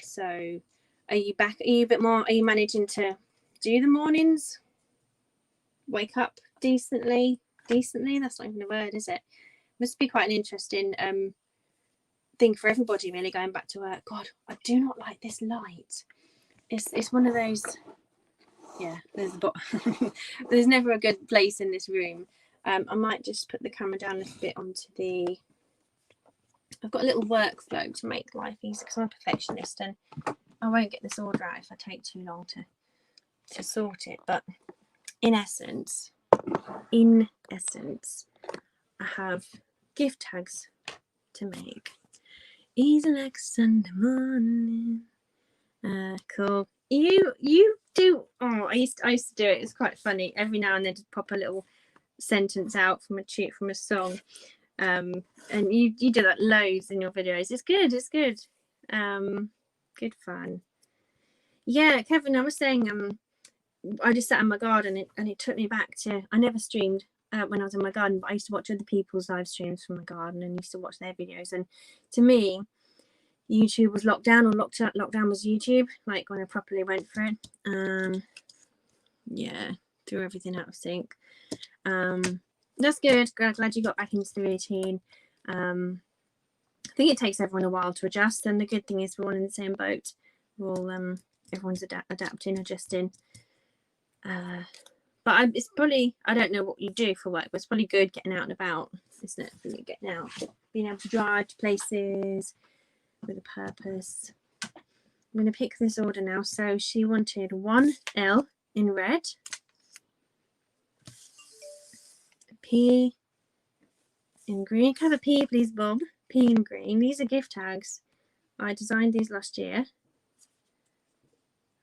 So are you back? Are you a bit more? Are you managing to do the mornings? Wake up decently? That's not even a word, is it? Must be quite an interesting thing for everybody, really, going back to work. God, I do not like this light. It's one of those. Yeah, there's never a good place in this room. I might just put the camera down a little bit onto the. I've got a little workflow to make life easy because I'm a perfectionist and I won't get this order out if I take too long to sort it. But in essence, I have gift tags to make. Easy like Sunday morning. Cool. You do. Oh, I used to do it. It's quite funny. Every now and then, just pop a little sentence out from a song. And you do that loads in your videos. It's good. Good fun. Yeah, Kevin, I was saying I just sat in my garden and it took me back to, I never streamed when I was in my garden, but I used to watch other people's live streams from my garden and used to watch their videos. And to me, YouTube was locked down, or lockdown was YouTube, like when I properly went for it. Yeah, threw everything out of sync. That's good. Glad you got back into the routine. I think it takes everyone a while to adjust, and the good thing is we're all in the same boat. We're all everyone's adapting, adjusting. But it's probably, I don't know what you do for work, but it's probably good getting out and about, isn't it? Getting out, being able to drive to places with a purpose. I'm going to pick this order now. So she wanted 1L in red, P in green. Can I have a P, please, Bob? P in green. These are gift tags. I designed these last year.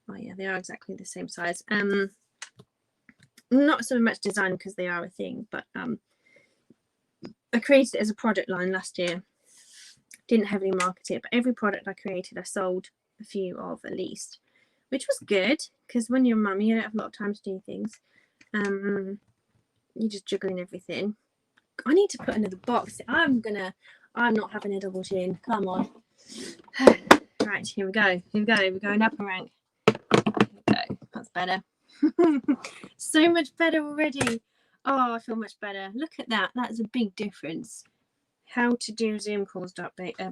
Oh yeah, they are exactly the same size. Not so much design because they are a thing, but I created it as a product line last year. Didn't heavily market it, but every product I created, I sold a few of at least, which was good because when you're a mum, you don't have a lot of time to do things. You're just juggling everything. I need to put another box. I'm not having a double chin. Come on. Right, here we go. We're going up a rank. There we go. That's better. So much better already. Oh, I feel much better. Look at that. That is a big difference. How to do Zoom calls update. I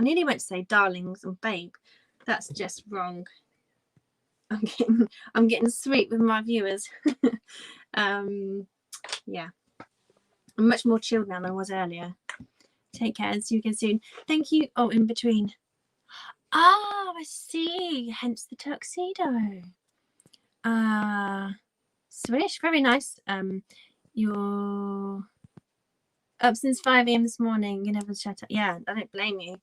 nearly went to say darlings and babe. That's just wrong. I'm getting sweet with my viewers. Yeah. I'm much more chilled now than I was earlier. Take care and see you again soon. Thank you. Oh, in between. Oh, I see. Hence the tuxedo. Swish, very nice. You're up since 5 a.m. this morning. You never shut up. Yeah, I don't blame you.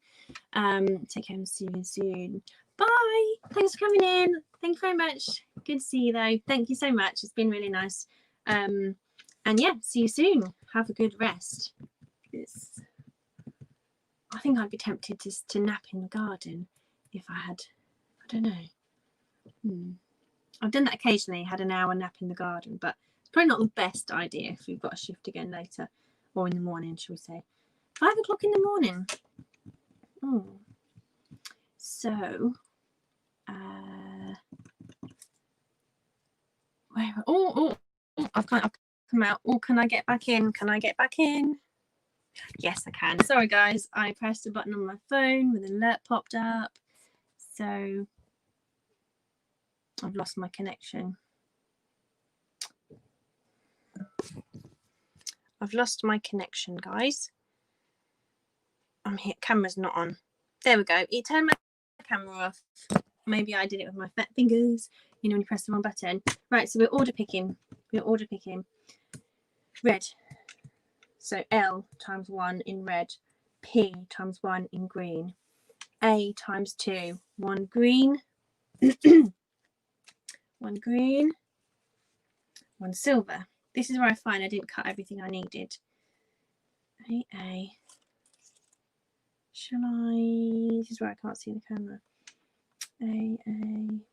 Take care and see you soon. Bye. Thanks for coming in. Thank you very much. Good to see you though. Thank you so much. It's been really nice. And yeah, see you soon. Have a good rest. I think I'd be tempted to nap in the garden if I had, I don't know. I've done that occasionally, had an hour nap in the garden, but it's probably not the best idea if we've got a shift again later, or in the morning, shall we say. 5 o'clock in the morning. Oh. So, I've come out. Oh, can I get back in? Can I get back in? Yes, I can. Sorry, guys. I pressed a button on my phone with an alert popped up. So, I've lost my connection. I've lost my connection, guys. I'm here. Camera's not on. There we go. It turned my camera off. Maybe I did it with my fat fingers. You know, when you press the wrong button. Right, so we're order picking. Red. So L times 1 in red. P times 1 in green. A times 2. 1 green. 1 green. 1 silver. This is where I find I didn't cut everything I needed. A. Shall I? This is where I can't see the camera. A.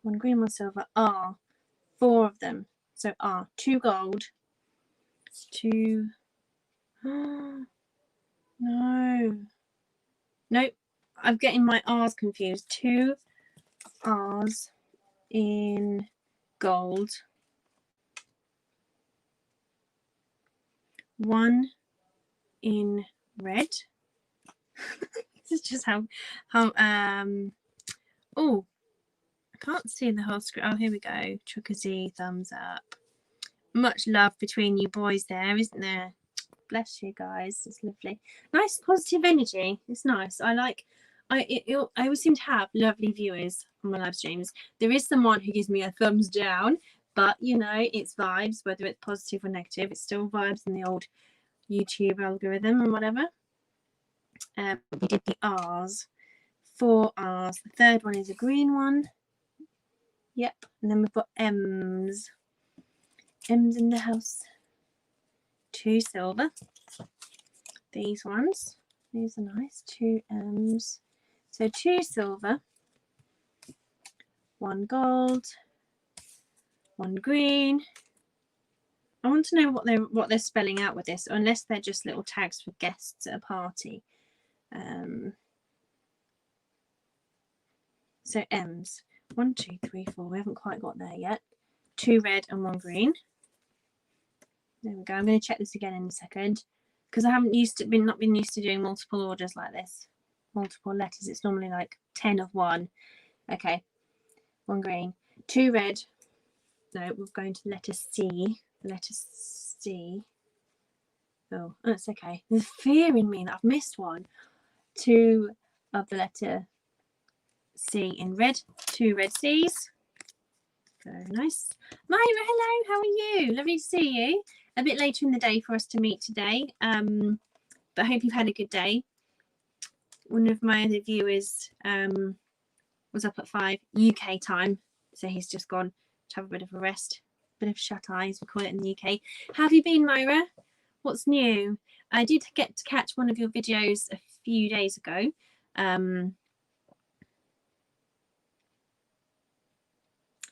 1 green, 1 silver. R. 4 of them. So R. 2 gold. 2. No. Nope. I'm getting my R's confused. 2 R's in gold. 1 in red. This is just how oh, I can't see the whole screen. Oh, here we go. Chuckazee, thumbs up. Much love between you boys there, isn't there? Bless you guys. It's lovely. Nice positive energy. It's nice. I always seem to have lovely viewers on my live streams. There is someone who gives me a thumbs down, but you know, it's vibes, whether it's positive or negative. It's still vibes in the old YouTube algorithm and whatever. We did the R's. 4 R's. The third one is a green one. Yep. And then we've got M's. M's in the house. 2 silver. These ones. These are nice. 2 M's. So 2 silver. 1 gold. 1 green. I want to know what they're spelling out with this, unless they're just little tags for guests at a party. So M's. 1, 2, 3, 4. We haven't quite got there yet. 2 red and 1 green. There we go. I'm going to check this again in a second because I haven't not been used to doing multiple orders like this. Multiple letters. It's normally like 10 of one. Okay. 1 green. 2 red. No, we're going to the letter C. Letter C. Oh, that's okay. There's fear in me that I've missed one. 2 of the letter C in red. 2 red C's. Very nice. Myra, hello. How are you? Lovely to see you. A bit later in the day for us to meet today. But I hope you've had a good day. One of my other viewers was up at 5 UK time. So he's just gone to have a bit of a rest. Bit of shut eye, as we call it in the UK. How have you been, Myra? What's new? I did get to catch one of your videos a few days ago.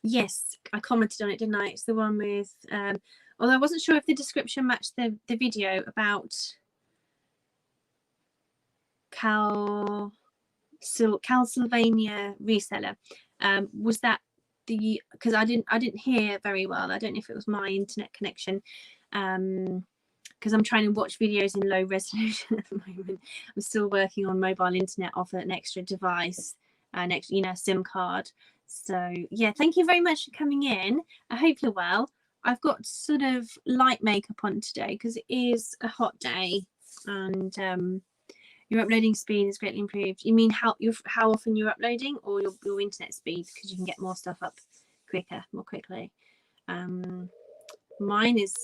Yes, I commented on it, didn't I? It's the one with, although I wasn't sure if the description matched the video about Calsylvania reseller. Was that because I didn't hear very well. I don't know if it was my internet connection, because I'm trying to watch videos in low resolution at the moment. I'm still working on mobile internet off an extra device, an extra, SIM card. So yeah, thank you very much for coming in. I hope you're well. I've got sort of light makeup on today because it is a hot day, and your uploading speed is greatly improved. You mean how often you're uploading, or your internet speed, because you can get more stuff up more quickly. Mine is,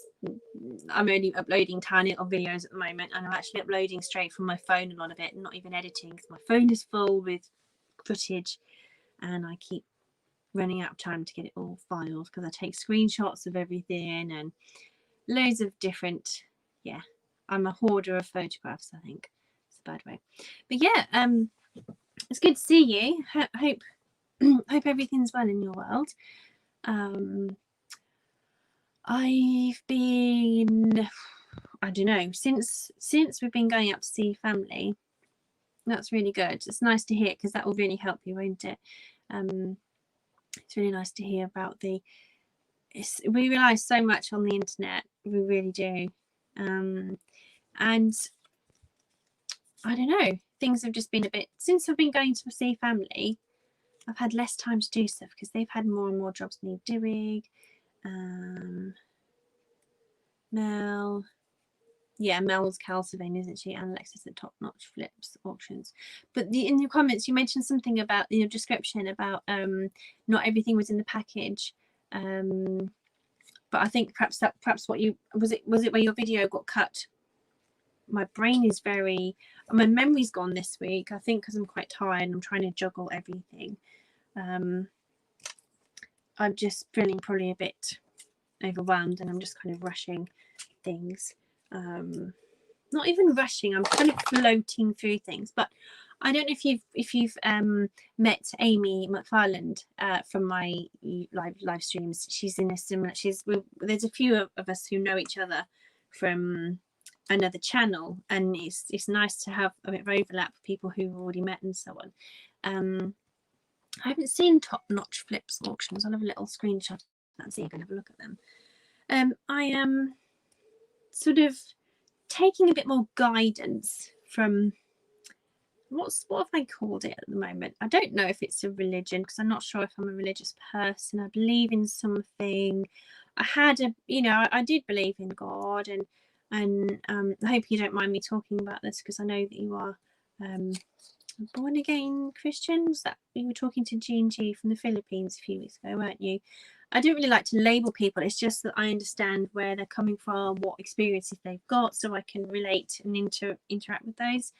I'm only uploading tiny little videos at the moment, and I'm actually uploading straight from my phone a lot of it, and not even editing, because my phone is full with footage and I keep running out of time to get it all filed, because I take screenshots of everything and loads of different, I'm a hoarder of photographs, I think. It's a bad way. But yeah, it's good to see you. Hope everything's well in your world. I've been, I don't know, since we've been going up to see family. That's really good. It's nice to hear, because that will really help you, won't it? It's really nice to hear about we rely so much on the internet, we really do. And I don't know, things have just been a bit, since I've been going to see family, I've had less time to do stuff, because they've had more and more jobs need doing. Mel's Calcivane, isn't she? And Alexis at Top Notch Flips Auctions. But in your comments, you mentioned something about in your description about not everything was in the package. But I think perhaps what you was it where your video got cut. My brain is my memory's gone this week, I think, because I'm quite tired and I'm trying to juggle everything. I'm just feeling probably a bit overwhelmed, and I'm just kind of rushing things. Not even rushing, I'm kind of floating through things. But I don't know if you've met Amy McFarland from my live streams. She's in a similar, there's a few of us who know each other from another channel, and it's nice to have a bit of overlap with people who've already met and so on. I haven't seen Top Notch Flips Auctions. I'll have a little screenshot and see if I can have a look at them. I am sort of taking a bit more guidance from what have I called it at the moment? I don't know if it's a religion, because I'm not sure if I'm a religious person. I believe in something. I did believe in God, and I hope you don't mind me talking about this, because I know that you are born again Christians. That you were talking to G&G from the Philippines a few weeks ago, weren't you? I don't really like to label people. It's just that I understand where they're coming from, what experiences they've got, so I can relate and interact with those.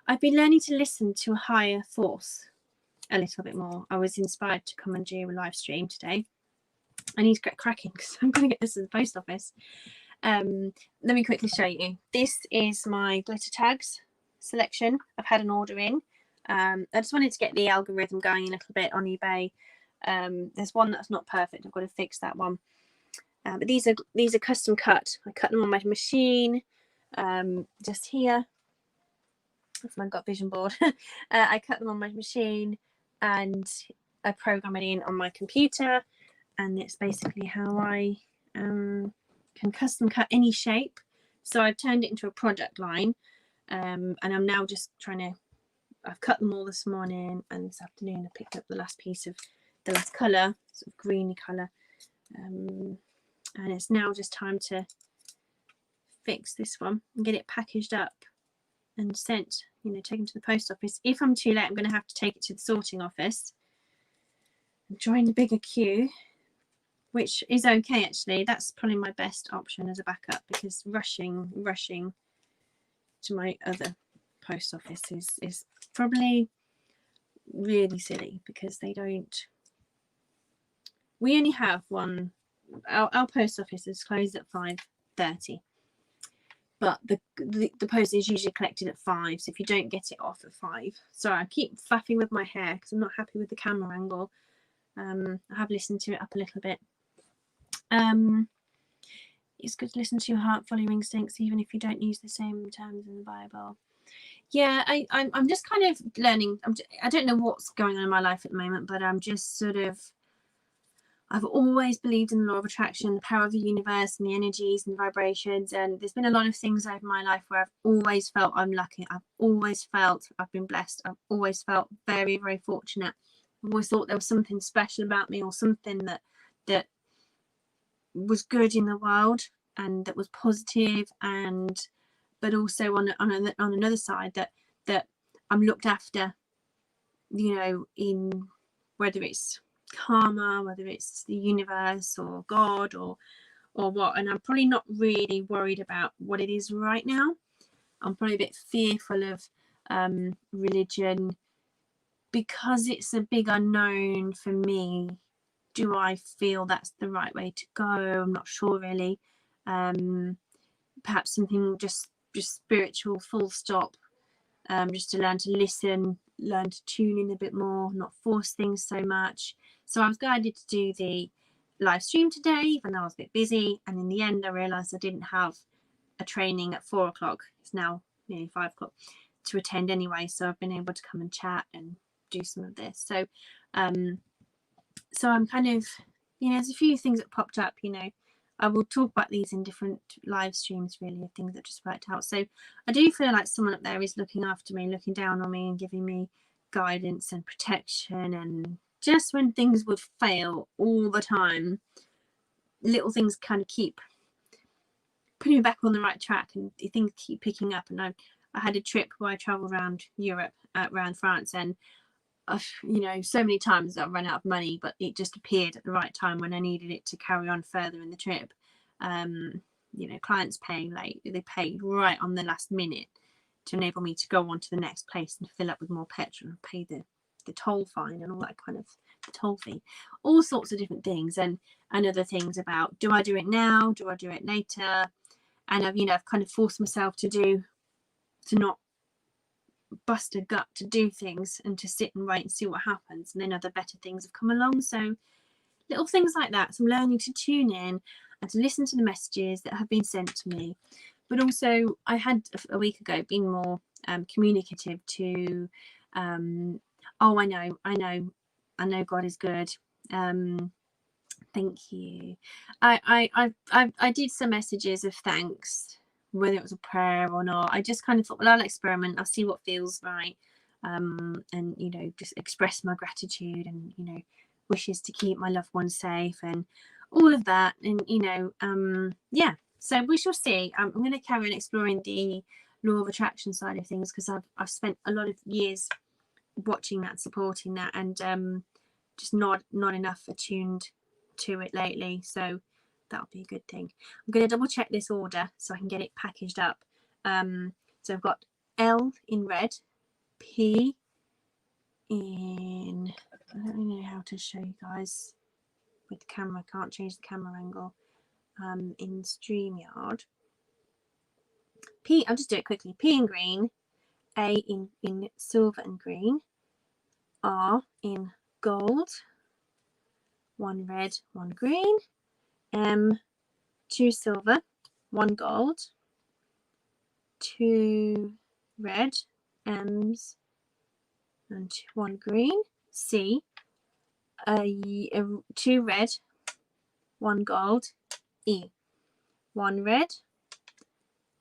I've been learning to listen to a higher force a little bit more. I was inspired to come and do a live stream today. I need to get cracking, because I'm going to get this at the post office. Let me quickly show you. This is my glitter tags selection. I've had an order in. I just wanted to get the algorithm going a little bit on eBay. There's one that's not perfect. I've got to fix that one. But these are custom cut. I cut them on my machine, just here. That's my gut vision board. I cut them on my machine, and I program it in on my computer, and it's basically how I can custom cut any shape. So I've turned it into a product line, and I'm now just I've cut them all this morning, and this afternoon I picked up the last piece of the last colour, sort of greeny colour, and it's now just time to fix this one and get it packaged up and sent, taken to the post office. If I'm too late, I'm going to have to take it to the sorting office and join the bigger queue, which is okay, actually. That's probably my best option as a backup, because rushing to my other post office is probably really silly, because we only have one. Our post office is closed at 5:30, but the post is usually collected at 5, so if you don't get it off at 5. Sorry, I keep faffing with my hair because I'm not happy with the camera angle. I have listened to it up a little bit. It's good to listen to your heart, follow your instincts, even if you don't use the same terms in the Bible. Yeah, I'm just kind of learning. I don't know what's going on in my life at the moment, but I'm just sort of, I've always believed in the law of attraction, the power of the universe and the energies and vibrations. And there's been a lot of things over my life where I've always felt I'm lucky. I've always felt I've been blessed. I've always felt very, very fortunate. I've always thought there was something special about me, or something that was good in the world and that was positive, and but also on another side that I'm looked after, you know, in whether it's karma, whether it's the universe or God or what. And I'm probably not really worried about what it is right now. I'm probably a bit fearful of religion because it's a big unknown for me. Do I feel that's the right way to go? I'm not sure really. Perhaps something just spiritual, full stop. Just to learn to listen, learn to tune in a bit more, not force things so much. So I was guided to do the live stream today, even though I was a bit busy. And in the end, I realised I didn't have a training at 4 o'clock. It's now nearly 5 o'clock to attend anyway. So I've been able to come and chat and do some of this. So, so I'm kind of, you know, there's a few things that popped up, you know. I will talk about these in different live streams, really, of things that just worked out. So I do feel like someone up there is looking after me, looking down on me and giving me guidance and protection. And just when things would fail all the time, little things kind of keep putting me back on the right track, and things keep picking up. And I had a trip where I travelled around Europe, around France, and you know, so many times I've run out of money, but it just appeared at the right time when I needed it to carry on further in the trip. You know, clients paying late, they paid right on the last minute to enable me to go on to the next place and fill up with more petrol and pay the toll fine and all that kind of, the toll fee, all sorts of different things, and other things about, do I do it now, do I do it later? And I've, you know, I've kind of forced myself to not bust a gut to do things and to sit and wait and see what happens, and then other better things have come along. So little things like that. So I'm learning to tune in and to listen to the messages that have been sent to me. But also I had a week ago been more communicative to oh, I know God is good. Thank you. I did some messages of thanks, whether it was a prayer or not. I just kind of thought, well, I'll experiment, I'll see what feels right, and you know, just express my gratitude and, you know, wishes to keep my loved ones safe and all of that. And you know, yeah, so we shall see. I'm going to carry on exploring the law of attraction side of things, because I've spent a lot of years watching that, supporting that, and just not enough attuned to it lately. So that'll be a good thing. I'm going to double check this order so I can get it packaged up. So I've got L in red, P in, I don't really know how to show you guys with the camera, I can't change the camera angle, in StreamYard. P, I'll just do it quickly. P in green, A in silver and green, R in gold, 1 red, 1 green, M, 2 silver, 1 gold, 2 red, M's, and 1 green, C, 2 red, 1 gold, E, 1 red,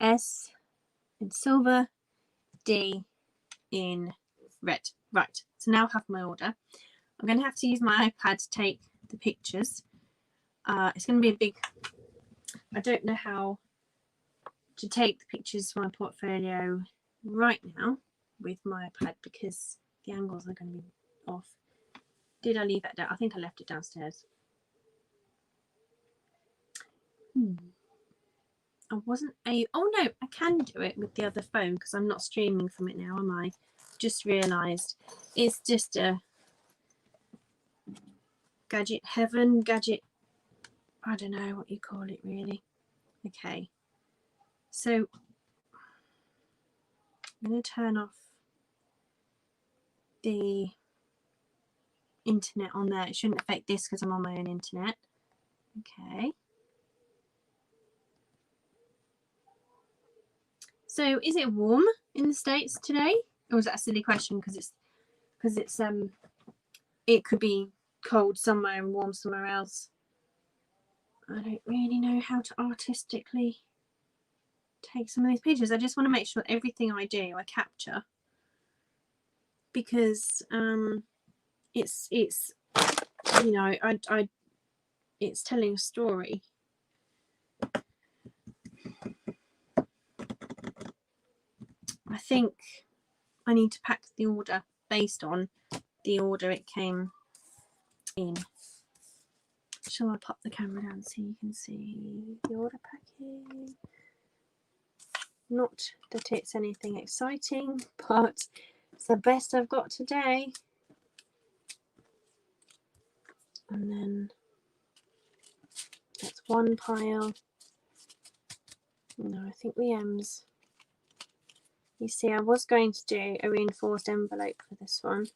S in silver, D in red. Right, so now I have my order. I'm going to have to use my iPad to take the pictures. It's going to be a big, I don't know how to take the pictures for my portfolio right now with my iPad because the angles are going to be off. Did I leave it down? I think I left it downstairs. I wasn't oh no, I can do it with the other phone because I'm not streaming from it now, am I? Just realised it's just a gadget heaven, gadget, I don't know what you call it really. Okay, so I'm going to turn off the internet on there. It shouldn't affect this because I'm on my own internet. Okay, So is it warm in the States today? Or is that a silly question because it's it could be cold somewhere and warm somewhere else. I don't really know how to artistically take some of these pictures. I just want to make sure everything I do I capture, because it's you know, I it's telling a story. I think I need to pack the order based on the order it came in. Shall I pop the camera down so you can see the order packing? Not that it's anything exciting, but it's the best I've got today. And then that's one pile. No, I think the M's. You see, I was going to do a reinforced envelope for this one.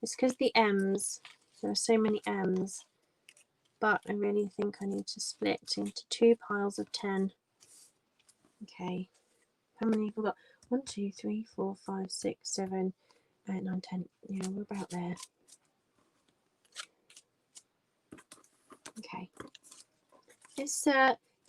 It's because the M's, there are so many M's, but I really think I need to split into 2 piles of 10. Okay, how many have we got? 1, 2, 3, 4, 5, 6, 7, 8, 9, 10. Yeah, we're about there. Okay.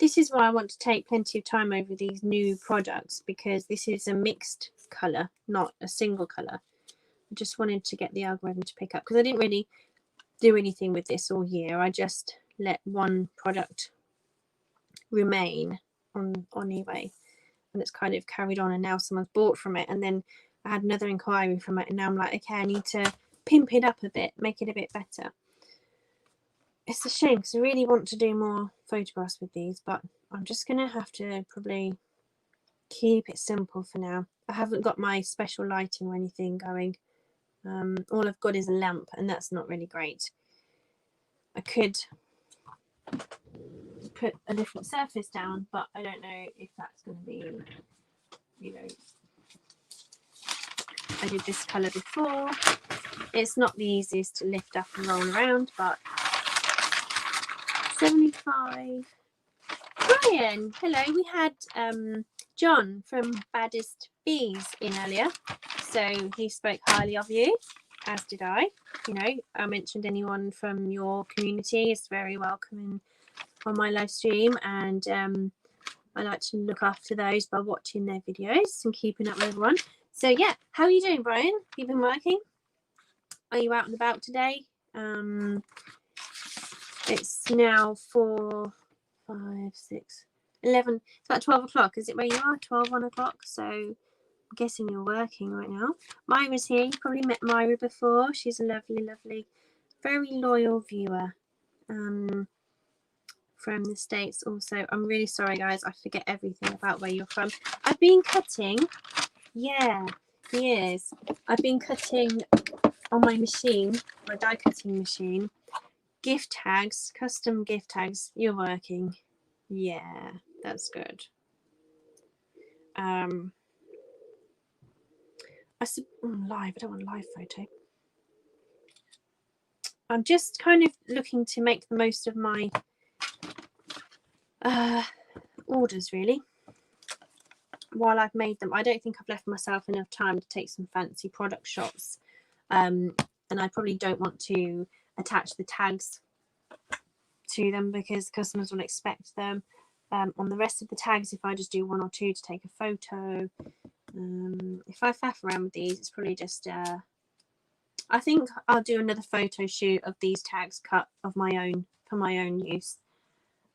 This is why I want to take plenty of time over these new products, because this is a mixed colour, not a single colour. I just wanted to get the algorithm to pick up, because I didn't really do anything with this all year. I just let one product remain on eBay, and it's kind of carried on, and now someone's bought from it, and then I had another inquiry from it, and now I'm like, okay, I need to pimp it up a bit, make it a bit better. It's a shame because I really want to do more photographs with these, but I'm just going to have to probably keep it simple for now. I haven't got my special lighting or anything going. All I've got is a lamp, and that's not really great. I could put a different surface down, but I don't know if that's going to be, you know, I did this colour before. It's not the easiest to lift up and roll around, but 75. Brian, hello. We had John from Baddest Bees in earlier, so he spoke highly of you, as did I. You know, I mentioned anyone from your community is very welcome on my live stream, and I like to look after those by watching their videos and keeping up with everyone. So yeah, how are you doing, Brian? You've been working? Are you out and about today? It's now 4, 5, 6, 11. It's about 12 o'clock. Is it where you are? 12, 1 o'clock. So I'm guessing you're working right now. Myra's here. You probably met Myra before. She's a lovely, lovely, very loyal viewer from the States also. I'm really sorry, guys. I forget everything about where you're from. I've been cutting. Yeah, he is. I've been cutting on my machine, my die cutting machine. Gift tags, custom gift tags. You're working. Yeah, that's good. Live. I don't want a live photo. I'm just kind of looking to make the most of my orders, really, while I've made them. I don't think I've left myself enough time to take some fancy product shots, and I probably don't want to attach the tags to them because customers will expect them. On the rest of the tags, if I just do 1 or 2 to take a photo, if I faff around with these, it's probably just I think I'll do another photo shoot of these tags cut of my own for my own use,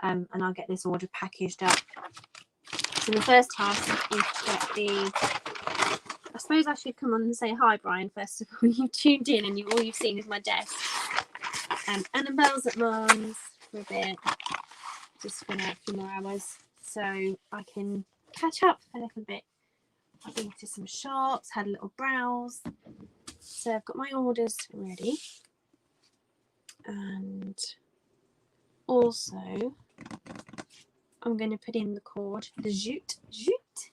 and I'll get this order packaged up. So the first task is to get the, I suppose I should come on and say hi, Brian, first of all. You tuned in and all you've seen is my desk. Annabelle's at Mum's for a bit, just for a few more hours, so I can catch up a little bit. I've been to some shops, had a little browse. So I've got my orders ready. And also, I'm going to put in the cord, the jute. Jute.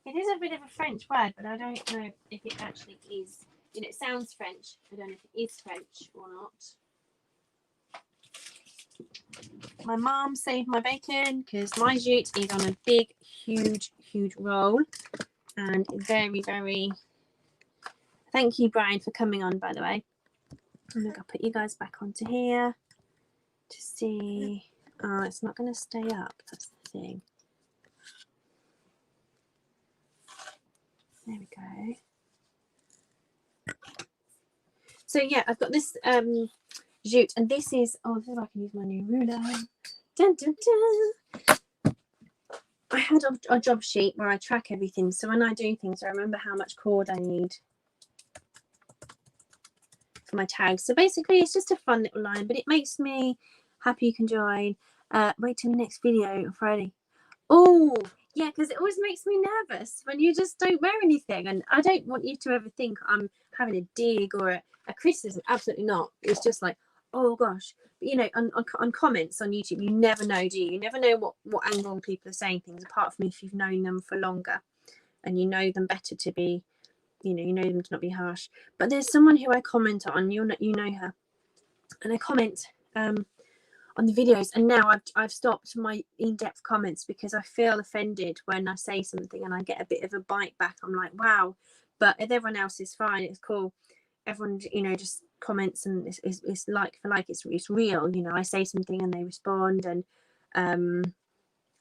It is a bit of a French word, but I don't know if it actually is. You know, it sounds French. I don't know if it is French or not. My mum saved my bacon because my jute is on a big, huge roll, and very, very. Thank you, Brian, for coming on. By the way, I'm gonna put you guys back onto here to see. Oh, it's not going to stay up. That's the thing. There we go. So yeah, I've got this jute, and this is, oh, I feel like I can use my new ruler. Dun, dun, dun. I had a job sheet where I track everything, so when I do things, I remember how much cord I need for my tags. So basically, it's just a fun little line, but it makes me happy. You can join. Wait till the next video on Friday. Oh, yeah, because it always makes me nervous when you just don't wear anything. And I don't want you to ever think I'm having a dig or a criticism. Absolutely not. It's just like, oh gosh. But, you know, on comments on YouTube, you never know, do you? You never know what angle people are saying things, apart from if you've known them for longer and you know them better to be, you know them to not be harsh. But there's someone who I comment on, you know her, and I comment on the videos, and now I've stopped my in-depth comments because I feel offended when I say something and I get a bit of a bite back. I'm like, wow. But if everyone else is fine, it's cool. Everyone, you know, just comments, and it's like for like, it's real. You know, I say something and they respond, and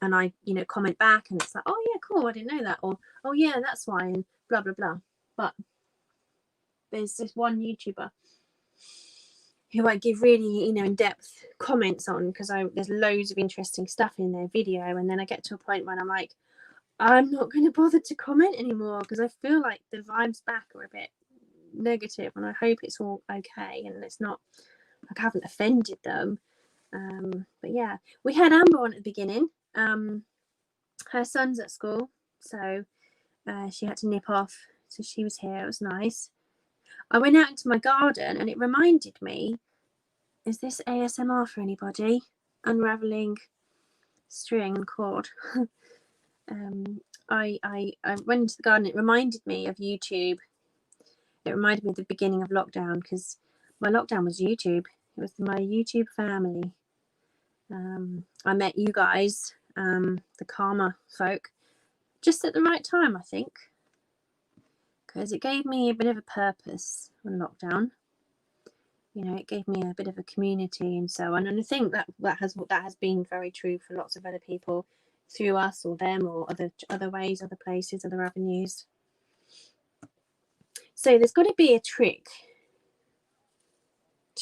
I, you know, comment back, and it's like, oh yeah, cool, I didn't know that, or oh yeah, that's why, and blah blah blah. But there's this one YouTuber who I give really, you know, in-depth comments on, because there's loads of interesting stuff in their video, and then I get to a point when I'm like, I'm not going to bother to comment anymore because I feel like the vibes back are a bit negative, and I hope it's all okay and it's not like I haven't offended them. But yeah, we had Amber on at the beginning. Her son's at school, so she had to nip off, so she was here. It was nice. I went out into my garden, and it reminded me, is this ASMR for anybody? Unraveling string and cord. I went into the garden. It reminded me of YouTube. It reminded me of the beginning of lockdown, because my lockdown was YouTube. It was my YouTube family. I met you guys, the Karma folk, just at the right time, I think, because it gave me a bit of a purpose on lockdown. You know, it gave me a bit of a community and so on. And I think that has been very true for lots of other people through us or them, or other ways, other places, other avenues. So there's got to be a trick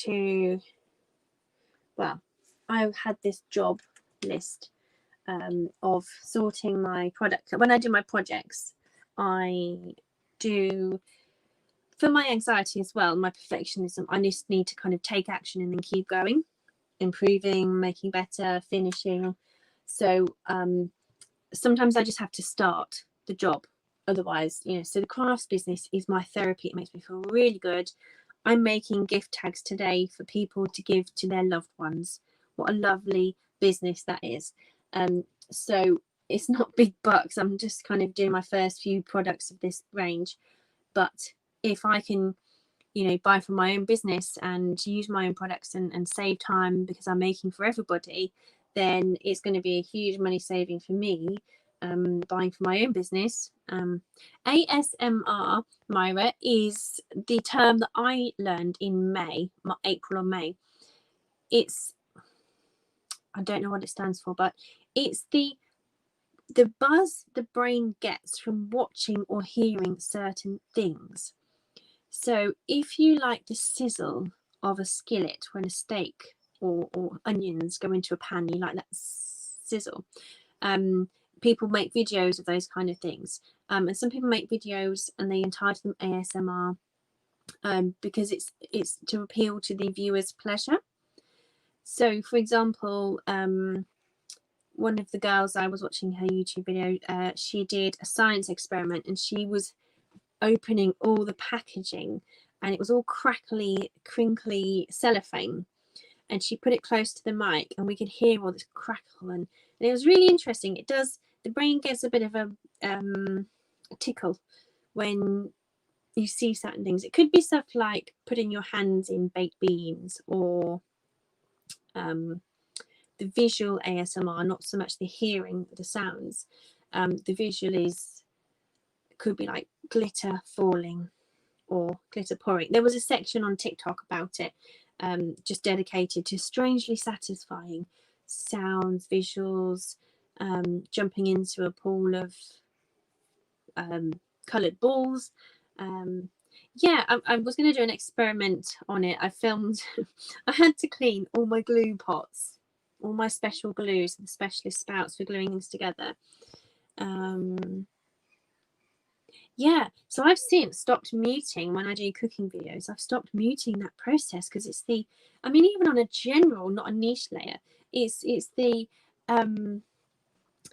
to, well, I've had this job list of sorting my product. When I do my projects, I do, for my anxiety as well, my perfectionism, I just need to kind of take action and then keep going, improving, making better, finishing. So sometimes I just have to start the job. Otherwise, you know, so the crafts business is my therapy. It makes me feel really good. I'm making gift tags today for people to give to their loved ones. What a lovely business that is. So it's not big bucks. I'm just kind of doing my first few products of this range. But if I can, you know, buy from my own business and use my own products and save time because I'm making for everybody, then it's going to be a huge money saving for me, buying for my own business. ASMR, Myra, is the term that I learned in April or May. I don't know what it stands for, but it's the buzz the brain gets from watching or hearing certain things. So if you like the sizzle of a skillet when a steak or onions go into a pan, you like that sizzle. People make videos of those kind of things. And some people make videos and they entitle them ASMR because it's to appeal to the viewer's pleasure. So, for example, one of the girls, I was watching her YouTube video, she did a science experiment and she was opening all the packaging and it was all crackly, crinkly cellophane, and she put it close to the mic and we could hear all this crackle, and it was really interesting. It does, the brain gets a bit of a tickle when you see certain things. It could be stuff like putting your hands in baked beans, or the visual ASMR, not so much the hearing, the sounds. The visual could be like glitter falling or glitter pouring. There was a section on TikTok about it, just dedicated to strangely satisfying sounds, visuals, jumping into a pool of coloured balls. Yeah, I was going to do an experiment on it. I filmed, I had to clean all my glue pots, all my special glues, the specialist spouts for gluing things together. Yeah, so I've since stopped muting when I do cooking videos. I've stopped muting that process because it's the, I mean, even on a general, not a niche layer, it's the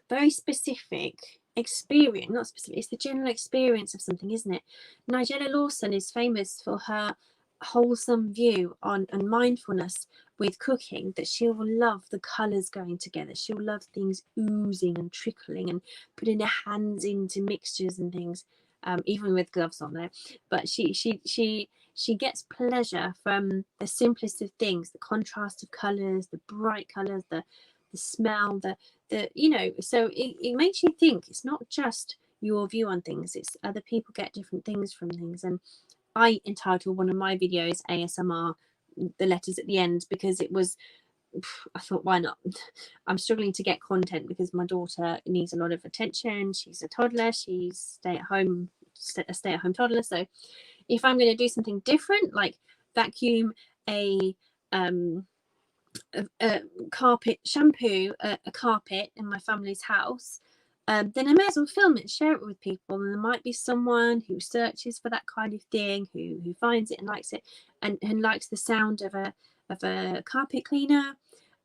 very specific experience, not specific, it's the general experience of something, isn't it? Nigella Lawson is famous for her wholesome view on and mindfulness with cooking, that she'll love the colours going together. She'll love things oozing and trickling and putting her hands into mixtures and things, even with gloves on there. But she gets pleasure from the simplest of things, the contrast of colours, the bright colours, the smell, the you know, so it makes you think. It's not just your view on things, it's other people get different things from things. And I entitled one of my videos ASMR, the letters at the end, because it was, I thought, why not? I'm struggling to get content because my daughter needs a lot of attention. She's a toddler, she's a stay-at-home toddler. So if I'm going to do something different, like vacuum a carpet, shampoo a carpet in my family's house, then I may as well film it, share it with people, and there might be someone who searches for that kind of thing, who finds it and likes it, and likes the sound of a carpet cleaner,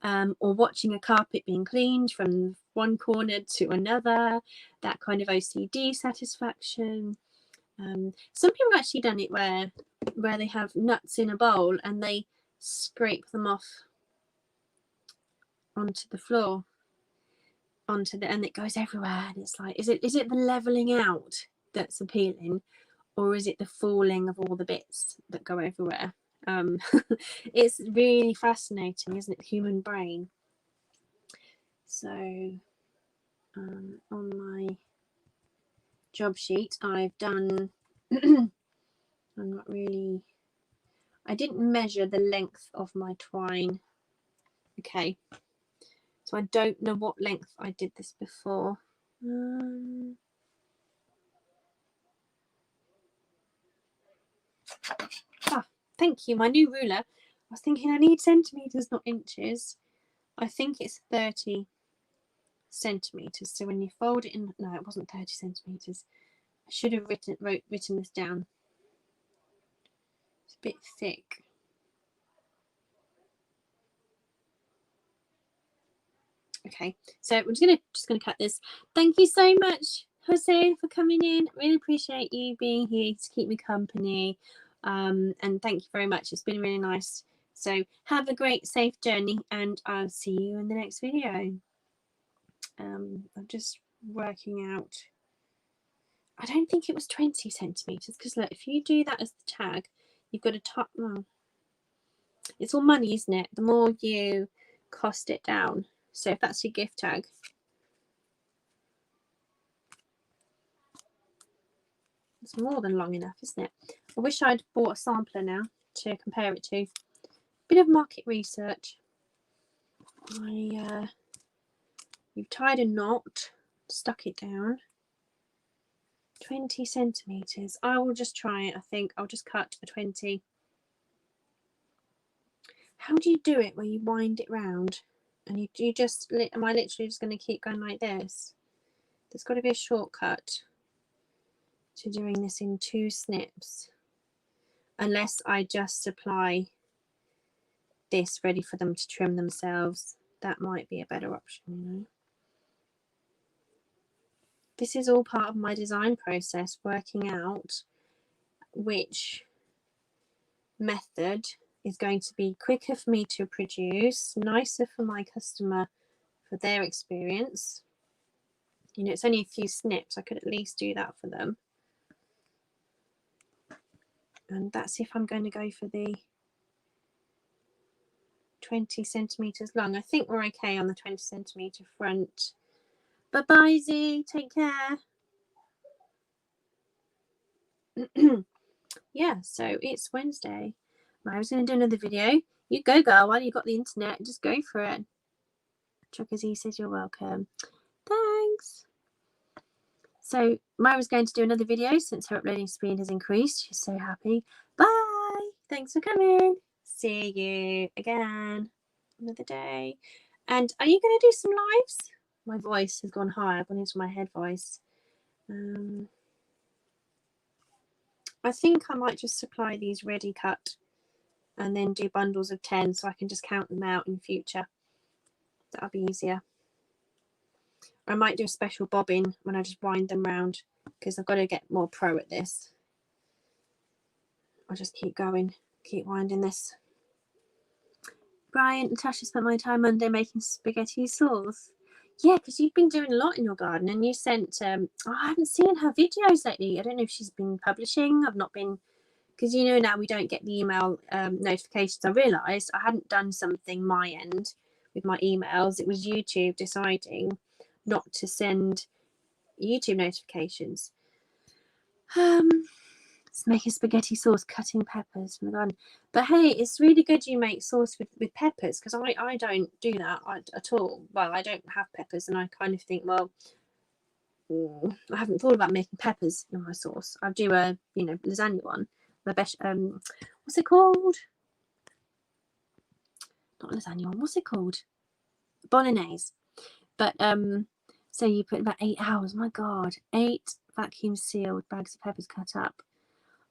or watching a carpet being cleaned from one corner to another, that kind of OCD satisfaction. Some people have actually done it where they have nuts in a bowl and they scrape them off onto the floor, and it goes everywhere, and it's like, is it the leveling out that's appealing, or is it the falling of all the bits that go everywhere? It's really fascinating, isn't it, the human brain? So on my job sheet I've done I didn't measure the length of my twine. Okay, so I don't know what length I did this before. Thank you, my new ruler. I was thinking I need centimetres, not inches. I think it's 30 centimetres. So when you fold it in, no, it wasn't 30 centimetres. I should have written this down. It's a bit thick. Okay, so we're just gonna cut this. Thank you so much, Jose, for coming in. Really appreciate you being here to keep me company. And thank you very much. It's been really nice. So have a great, safe journey, and I'll see you in the next video. I'm just working out. I don't think it was 20 centimeters, because look, if you do that as the tag, you've got to top. Oh, it's all money, isn't it? The more you cost it down. So if that's your gift tag, it's more than long enough, isn't it? I wish I'd bought a sampler now to compare it to. Bit of market research. You've tied a knot, stuck it down. 20 centimeters. I will just try it. I think I'll just cut a 20. How do you do it where you wind it round? And you just, am I literally just going to keep going like this? There's got to be a shortcut to doing this in 2 snips, unless I just supply this ready for them to trim themselves. That might be a better option, you know. This is all part of my design process, working out which method is going to be quicker for me to produce, nicer for my customer for their experience. You know, it's only a few snips. I could at least do that for them. And that's if I'm going to go for the 20 centimeters long. I think we're okay on the 20 centimeter front. Bye bye, Z. Take care. Yeah, so it's Wednesday. I was going to do another video. You go, girl. While you got the internet, just go for it. Trucker Z says you're welcome. Thanks. So Myra's going to do another video since her uploading speed has increased. She's so happy. Bye. Thanks for coming. See you again another day. And are you going to do some lives? My voice has gone high. I've gone into my head voice. I think I might just supply these ready cut and then do bundles of 10 so I can just count them out in future. That'll be easier. I might do a special bobbin when I just wind them round because I've got to get more pro at this. I'll just keep going, keep winding this. Brian, Natasha spent my time Monday making spaghetti sauce. Yeah, because you've been doing a lot in your garden and you sent, I haven't seen her videos lately. I don't know if she's been publishing. I've not been, because you know now we don't get the email notifications. I realised I hadn't done something my end with my emails. It was YouTube deciding not to send YouTube notifications. Let's make a spaghetti sauce, cutting peppers from the garden. But hey, it's really good you make sauce with peppers because I don't do that at all. Well, I don't have peppers and I kind of think, well, I haven't thought about making peppers in my sauce. I do a, lasagna one. The best, what's it called? Not lasagna one. What's it called? Bolognese. But so you put about 8 hours. My God, 8 vacuum sealed bags of peppers cut up.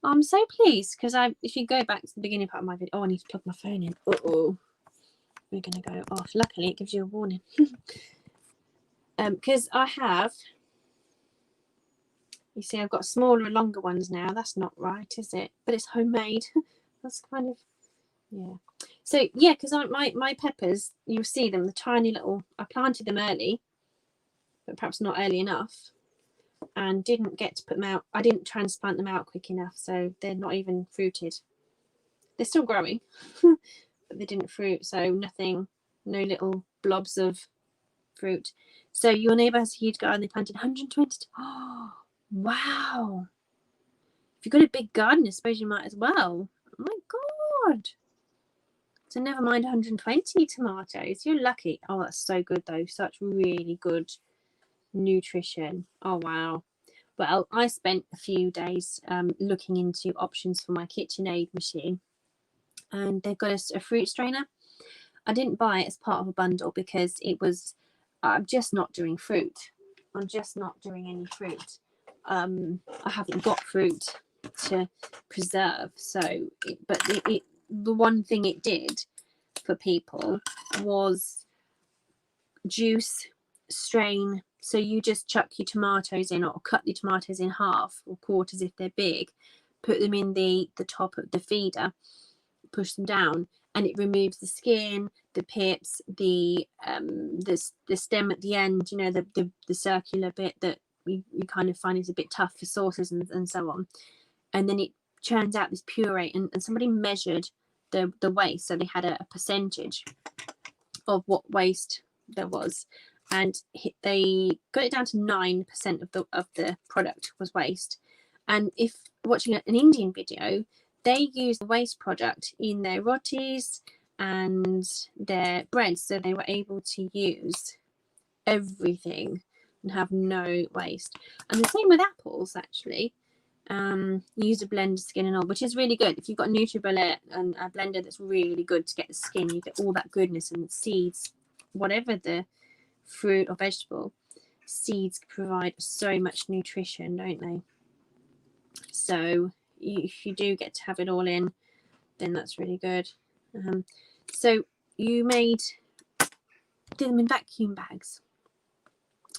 I'm so pleased because if you go back to the beginning part of my video, oh, I need to plug my phone in. We're gonna go off. Luckily, it gives you a warning. Because I have, you see, I've got smaller and longer ones now. That's not right, is it? But it's homemade. That's kind of, yeah. So yeah, because my peppers, you'll see them, the tiny little. I planted them early, but perhaps not early enough. And didn't get to put them out. I didn't transplant them out quick enough, so they're not even fruited. They're still growing, but they didn't fruit, so nothing, no little blobs of fruit. So your neighbour has a huge garden. They planted 120. Oh, wow! If you've got a big garden, I suppose you might as well. Oh my God! So never mind 120 tomatoes. You're lucky. Oh, that's so good though. Such really good nutrition. Oh wow. Well, I spent a few days looking into options for my KitchenAid machine, and they've got a fruit strainer. I didn't buy it as part of a bundle because it was, I'm just not doing fruit. I'm just not doing any fruit. I haven't got fruit to preserve. So, the one thing it did for people was juice, strain. So you just chuck your tomatoes in or cut your tomatoes in half or quarters if they're big, put them in the top of the feeder, push them down, and it removes the skin, the pips, the stem at the end, the circular bit that you kind of find is a bit tough for sauces and so on. And then it churns out this puree, and somebody measured the waste, so they had a percentage of what waste there was, and they got it down to 9% of the product was waste. And if watching an Indian video, they use the waste product in their rotis and their breads, so they were able to use everything and have no waste. And the same with apples, actually. Use a blender skin and all, which is really good. If you've got NutriBullet and a blender that's really good to get the skin, you get all that goodness and seeds, whatever the fruit or vegetable, seeds provide so much nutrition, don't they? So if you do get to have it all in, then that's really good. So you did them in vacuum bags.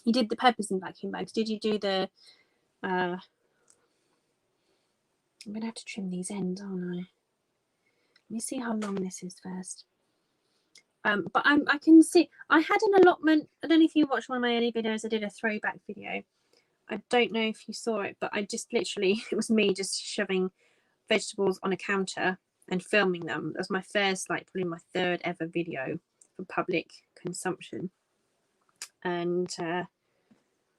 You did the peppers in vacuum bags. Did you do the I'm going to have to trim these ends, aren't I? Let me see how long this is first. But I can see, I had an allotment. I don't know if you watched one of my early videos. I did a throwback video. I don't know if you saw it, but I just literally, it was me just shoving vegetables on a counter and filming them. That's my first, like probably my third ever video for public consumption. And I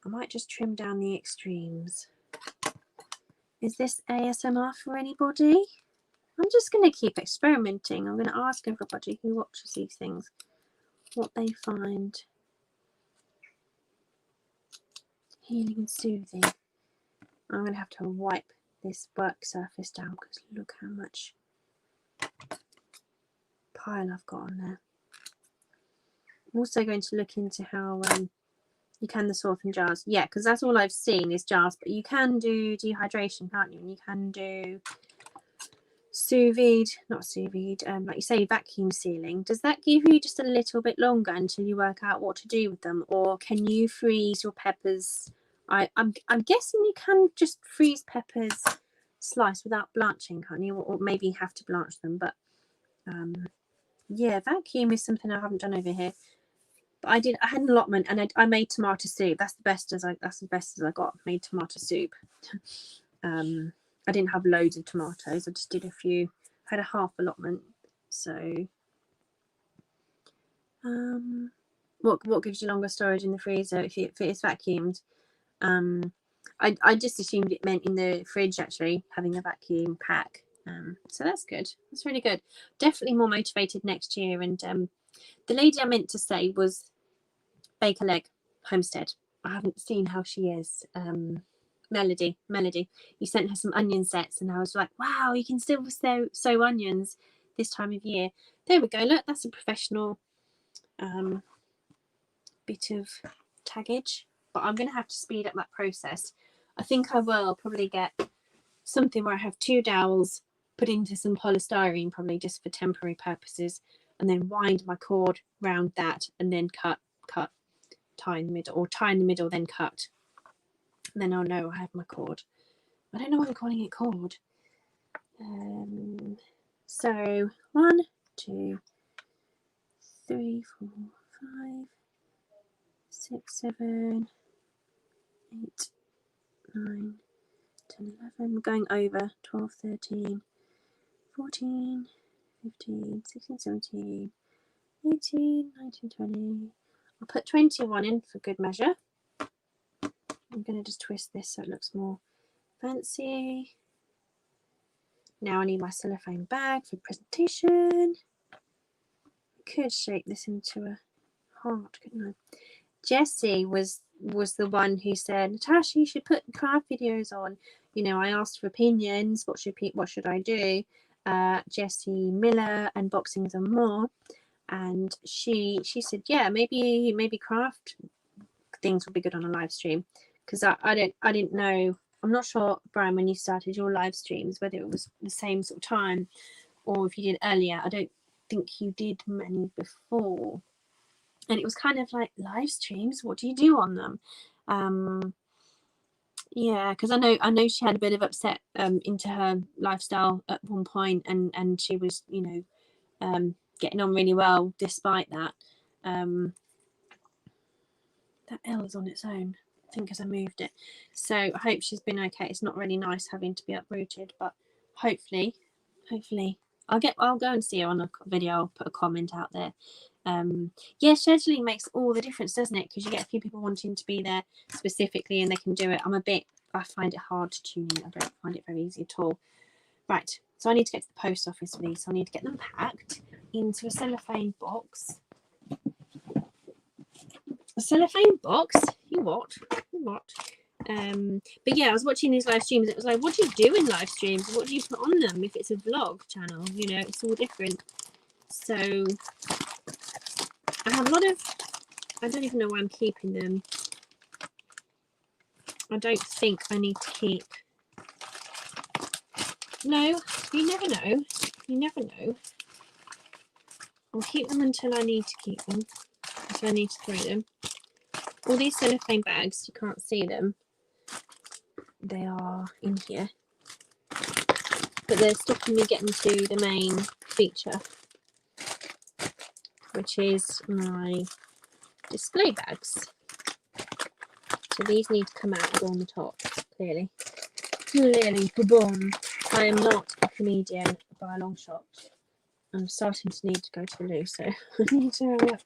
might just trim down the extremes. Is this ASMR for anybody? I'm just going to keep experimenting. I'm going to ask everybody who watches these things what they find healing and soothing. I'm going to have to wipe this work surface down because look how much pile I've got on there. I'm also going to look into how you can the soften jars. Yeah, because that's all I've seen is jars, but you can do dehydration, can't you? And you can do sous vide, not sous vide, like you say, vacuum sealing. Does that give you just a little bit longer until you work out what to do with them, or can you freeze your peppers? I'm guessing you can just freeze peppers sliced without blanching, can't you? Or maybe have to blanch them, but yeah, vacuum is something I haven't done over here. But I had an allotment, and I made tomato soup. That's the best as I got. Made tomato soup. I didn't have loads of tomatoes. I just did a few. I had a half allotment. So, what gives you longer storage in the freezer if it is vacuumed? I just assumed it meant in the fridge actually having a vacuum pack. So that's good. That's really good. Definitely more motivated next year. And the lady I meant to say was Bake a Leg Homestead. I haven't seen how she is. Melody, you sent her some onion sets, and I was like, wow, you can still sow onions this time of year. There we go. Look, that's a professional bit of taggage, but I'm going to have to speed up that process. I think I will probably get something where I have 2 dowels put into some polystyrene, probably just for temporary purposes, and then wind my cord round that, and then cut, tie in the middle, or tie in the middle, then cut. And then I'll know I have my cord. I don't know why I'm calling it cord. So 1, 2, 3, 4, 5, 6, 7, 8, 9, 10, 11. I'm going over 12, 13, 14, 15, 16, 17, 18, 19, 20. I'll put 21 in for good measure. I'm going to just twist this so it looks more fancy. Now I need my cellophane bag for presentation. I could shape this into a heart, couldn't I? Jessie was the one who said, Natasha, you should put craft videos on. You know, I asked for opinions. What should I do? Jessie Miller, Unboxings and More, and she said, yeah, maybe craft things would be good on a live stream, because I didn't know. I'm not sure, Brian, when you started your live streams, whether it was the same sort of time or if you did earlier. I don't think you did many before. And it was kind of like, live streams, what do you do on them? Yeah, because I know she had a bit of upset into her lifestyle at one point, and she was, you know, getting on really well despite that. That L is on its own, I think, as I moved it. So I hope she's been okay. It's not really nice having to be uprooted, but hopefully I'll go and see her on a video. I'll put a comment out there. Yeah, scheduling makes all the difference, doesn't it? Because you get a few people wanting to be there specifically and they can do it. I find it hard to tune in. I don't find it very easy at all. Right, so I need to get to the post office for these. So I need to get them packed into a cellophane box. A cellophane box? You what? But yeah, I was watching these live streams. It was like, what do you do in live streams? What do you put on them? If it's a vlog channel, you know, it's all different. So I have a lot of, I don't even know why I'm keeping them. I don't think I need to keep. No, you never know. You never know. I'll keep them until I need to keep them. Until I need to throw them. All these cellophane bags, you can't see them. They are in here. But they're stopping me getting to the main feature, which is my display bags. So these need to come out and go on the top, clearly. Clearly, boom. I am not a comedian. by a long shot. I'm starting to need to go to the loo, so I need to hurry up.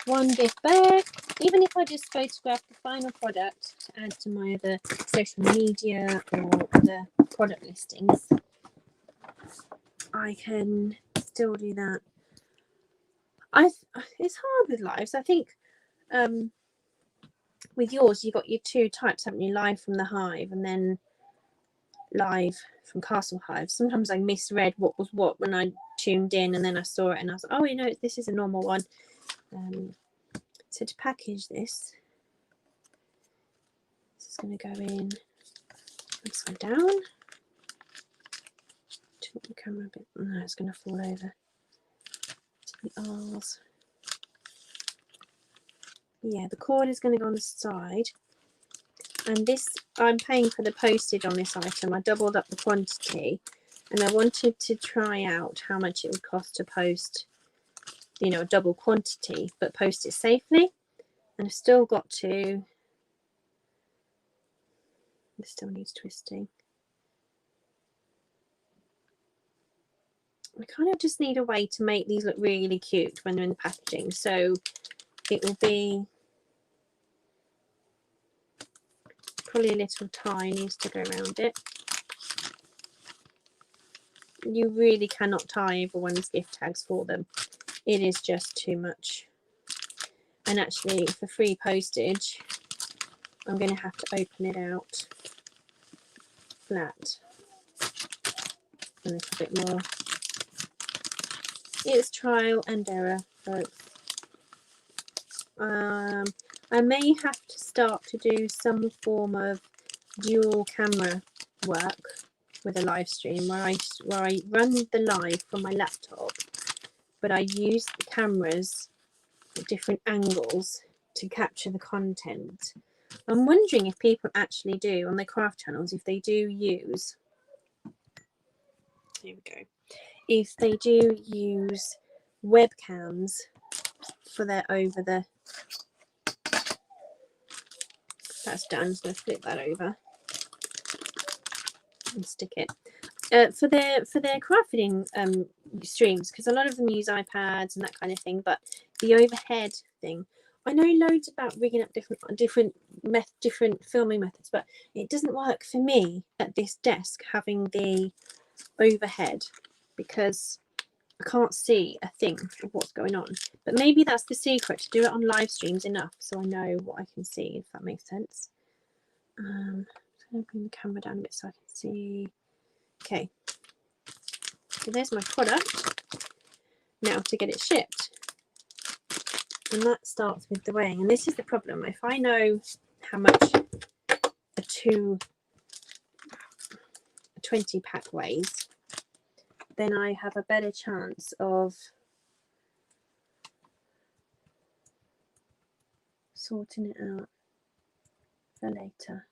One gift bag. Even if I just photograph the final product to add to my other social media or other product listings, I can still do that. It's hard with lives. I think with yours, you've got your two types, haven't you? Live from the hive and then live from Castle Hive. Sometimes I misread what was what when I tuned in, and then I saw it and I was like, oh, you know, this is a normal one. So to package this is going to go in upside down. Tilt the camera a bit. No, it's going to fall over. The R's. Yeah, the cord is going to go on the side. And this, I'm paying for the postage on this item. I doubled up the quantity, and I wanted to try out how much it would cost to post, you know, a double quantity, but post it safely. And I've still got to, this still needs twisting. I kind of just need a way to make these look really cute when they're in the packaging. So it will be probably a little tie needs to go around it. You really cannot tie everyone's gift tags for them. It is just too much. And actually, for free postage, I'm going to have to open it out flat a little bit more. It's trial and error, folks. I may have to start to do some form of dual camera work with a live stream where I run the live from my laptop, but I use the cameras at different angles to capture the content. I'm wondering if people actually do on their craft channels, if they do use, here we go, if they do use webcams for their over the, that's done, so let's flip that over and stick it. For their crafting streams, because a lot of them use iPads and that kind of thing, but the overhead thing, I know loads about rigging up different filming methods, but it doesn't work for me at this desk having the overhead because I can't see a thing of what's going on. But maybe that's the secret, to do it on live streams enough so I know what I can see, if that makes sense. I'm going to bring the camera down a bit so I can see. Okay, so there's my product. Now to get it shipped, and that starts with the weighing. And this is the problem: if I know how much a 20 pack weighs, then I have a better chance of sorting it out for later.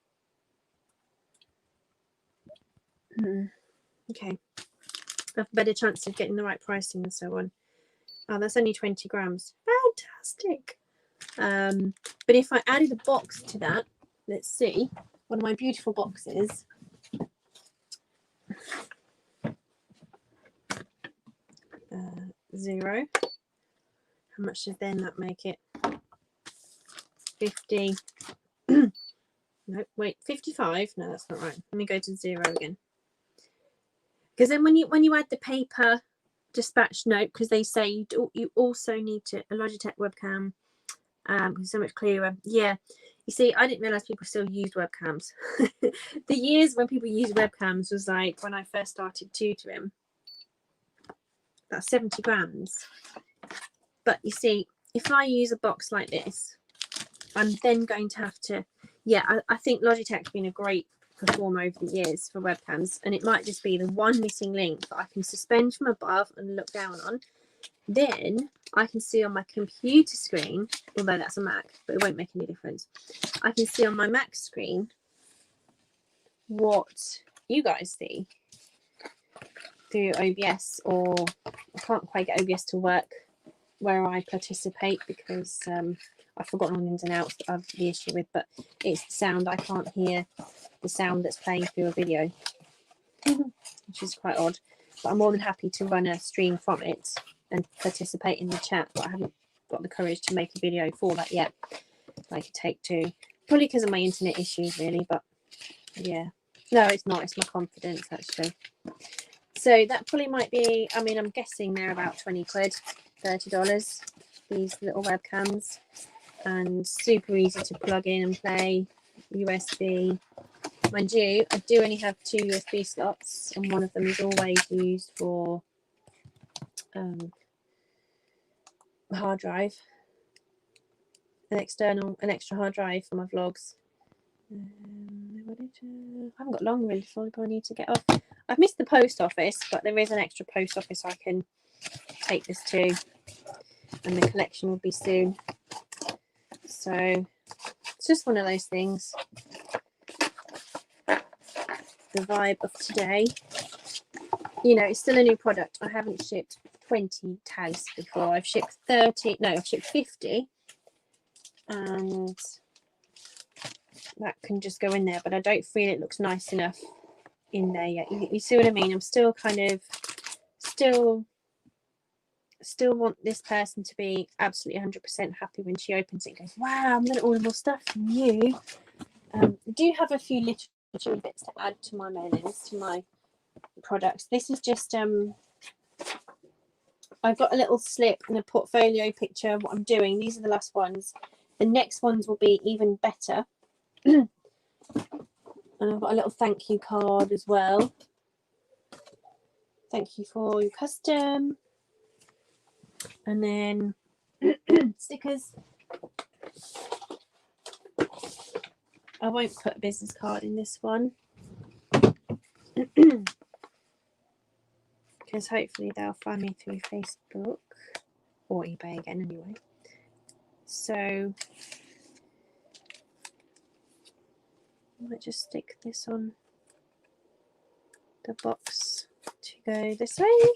Okay, I have a better chance of getting the right pricing and so on. Oh, that's only 20 grams. Fantastic. But if I added a box to that, let's see, one of my beautiful boxes. Zero. How much does then that make it? 50. No, wait, 55. No, that's not right. Let me go to 0 again. Because then when you add the paper dispatch note, because they say you also need to a Logitech webcam, so much clearer. Yeah, you see, I didn't realize people still used webcams. The years when people used webcams was like when I first started tutoring. That's 70 grams. But you see, if I use a box like this, I'm then going to have to, yeah, I think Logitech's been a great performer over the years for webcams, and it might just be the one missing link that I can suspend from above and look down on. Then I can see on my computer screen, although that's a Mac, but it won't make any difference. I can see on my Mac screen what you guys see through OBS, or I can't quite get OBS to work where I participate because I've forgotten all the ins and outs that I've the issue with, but it's the sound. I can't hear the sound that's playing through a video. which is quite odd. But I'm more than happy to run a stream from it and participate in the chat, but I haven't got the courage to make a video for that yet. Like a take two, probably because of my internet issues, really. But yeah, no, it's not. It's my confidence, actually. So that probably might be. I mean, I'm guessing they're about 20 quid, $30. These little webcams, and super easy to plug in and play. USB. Mind you, I do only have 2 USB slots, and one of them is always used for hard drive, an extra hard drive for my vlogs. I haven't got long really before I need to get off. I've missed the post office, but there is an extra post office I can take this to, and the collection will be soon. So it's just one of those things. The vibe of today, you know, it's still a new product. I haven't shipped 20 tags before. I've shipped 30. No, I've shipped 50, and that can just go in there, but I don't feel it looks nice enough in there yet. You see what I mean? I'm still kind of still want this person to be absolutely 100% happy when she opens it and goes, wow, I'm gonna order more stuff from you. I do have a few little bits to add to my mailings, to my products. This is just I've got a little slip and a portfolio picture of what I'm doing. These are the last ones. The next ones will be even better. And I've got a little thank you card as well. Thank you for your custom. And then stickers. I won't put a business card in this one, because hopefully they'll find me through Facebook or eBay again anyway. So I might just stick this on the box to go this way.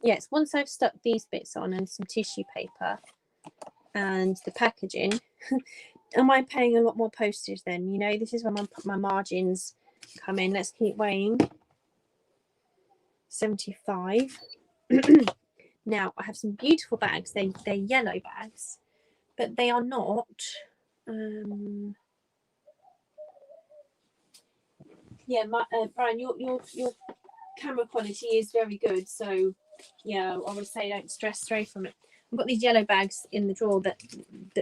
Yes, once I've stuck these bits on and some tissue paper and the packaging, am I paying a lot more postage then? You know, this is when my margins come in. Let's keep weighing. 75. Now I have some beautiful bags. They're yellow bags, but they are not yeah, Brian, your camera quality is very good, so yeah, I would say don't stress away from it. I've got these yellow bags in the drawer that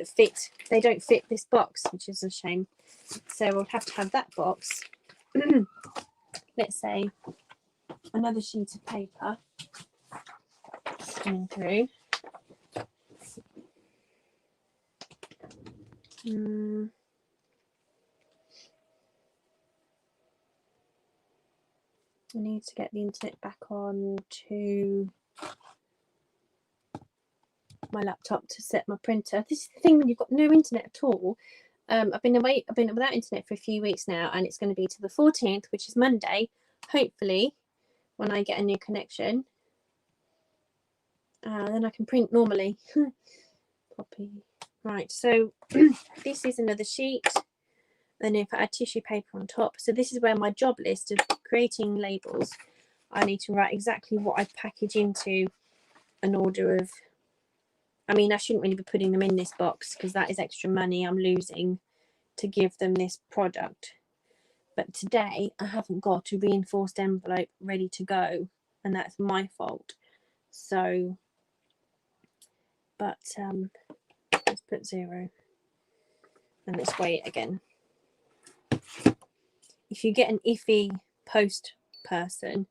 fit. They don't fit this box, which is a shame. So we'll have to have that box. Let's say another sheet of paper coming through. I need to get the internet back on to my laptop to set my printer. This is the thing when you've got no internet at all. I've been without internet for a few weeks now, and it's going to be to the 14th, which is Monday, hopefully, when I get a new connection. Then I can print normally. Copy. Right, so this is another sheet. Then if I add tissue paper on top. So this is where my job list of creating labels, I need to write exactly what I package into an order of. I mean, I shouldn't really be putting them in this box because that is extra money I'm losing to give them this product. But today I haven't got a reinforced envelope ready to go, and that's my fault. So, but let's put 0 and let's weigh it again. If you get an iffy post person,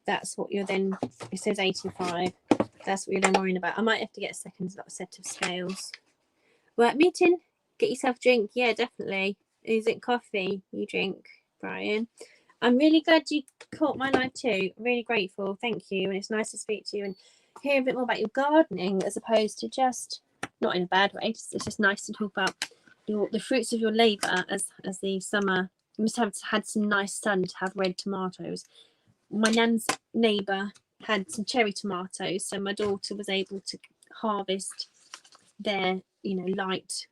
that's what you're then, it says 85. That's what you're then worrying about. I might have to get a second set of scales. Right, Mitten, get yourself a drink. Yeah, definitely. Is it coffee you drink, Brian? I'm really glad you caught my live too. I'm really grateful. Thank you. And it's nice to speak to you and hear a bit more about your gardening, as opposed to just, not in a bad way, it's just nice to talk about the fruits of your labour as the summer. You must have had some nice sun to have red tomatoes. My nan's neighbour had some cherry tomatoes, so my daughter was able to harvest their, light.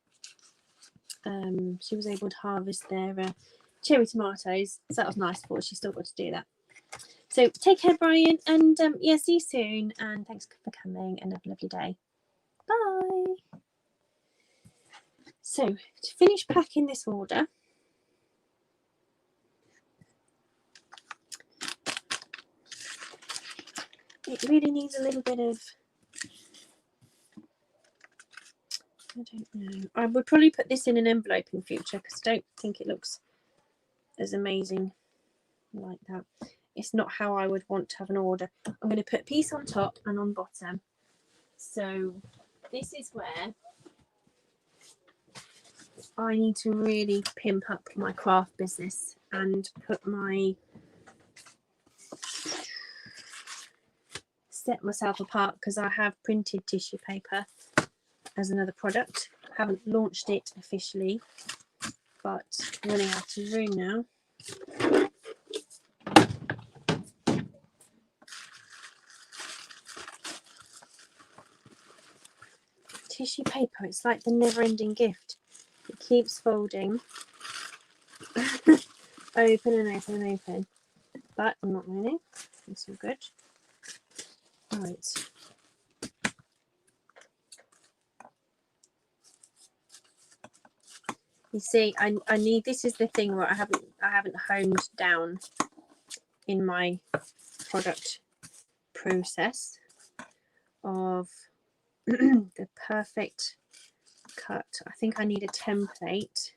She was able to harvest their cherry tomatoes. So that was nice for her. She's still got to do that. So take care, Brian, and yeah, see you soon. And thanks for coming, and have a lovely day. Bye. So to finish packing this order, it really needs a little bit of, I don't know. I would probably put this in an envelope in future because I don't think it looks as amazing like that. It's not how I would want to have an order. I'm going to put a piece on top and on bottom. So this is where I need to really pimp up my craft business and put my, set myself apart, because I have printed tissue paper as another product. I haven't launched it officially, but running out of room now. Tissue paper, it's like the never-ending gift. It keeps folding. Open and open and open. But I'm not moaning. It's all good. Right. You see, I need, this is the thing where I haven't honed down in my product process of the perfect cut. I think I need a template,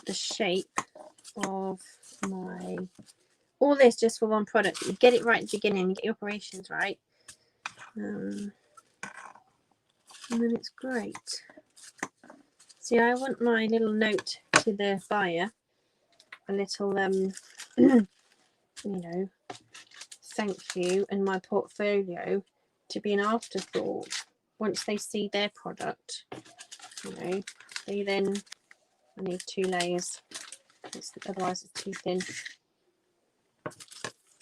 the shape of my, all this just for one product. You get it right at the beginning, you get your operations right, and then it's great. See, I want my little note to the buyer, a little you know, thank you, and my portfolio to be an afterthought once they see their product. You know, they then, I need 2 layers, otherwise it's too thin.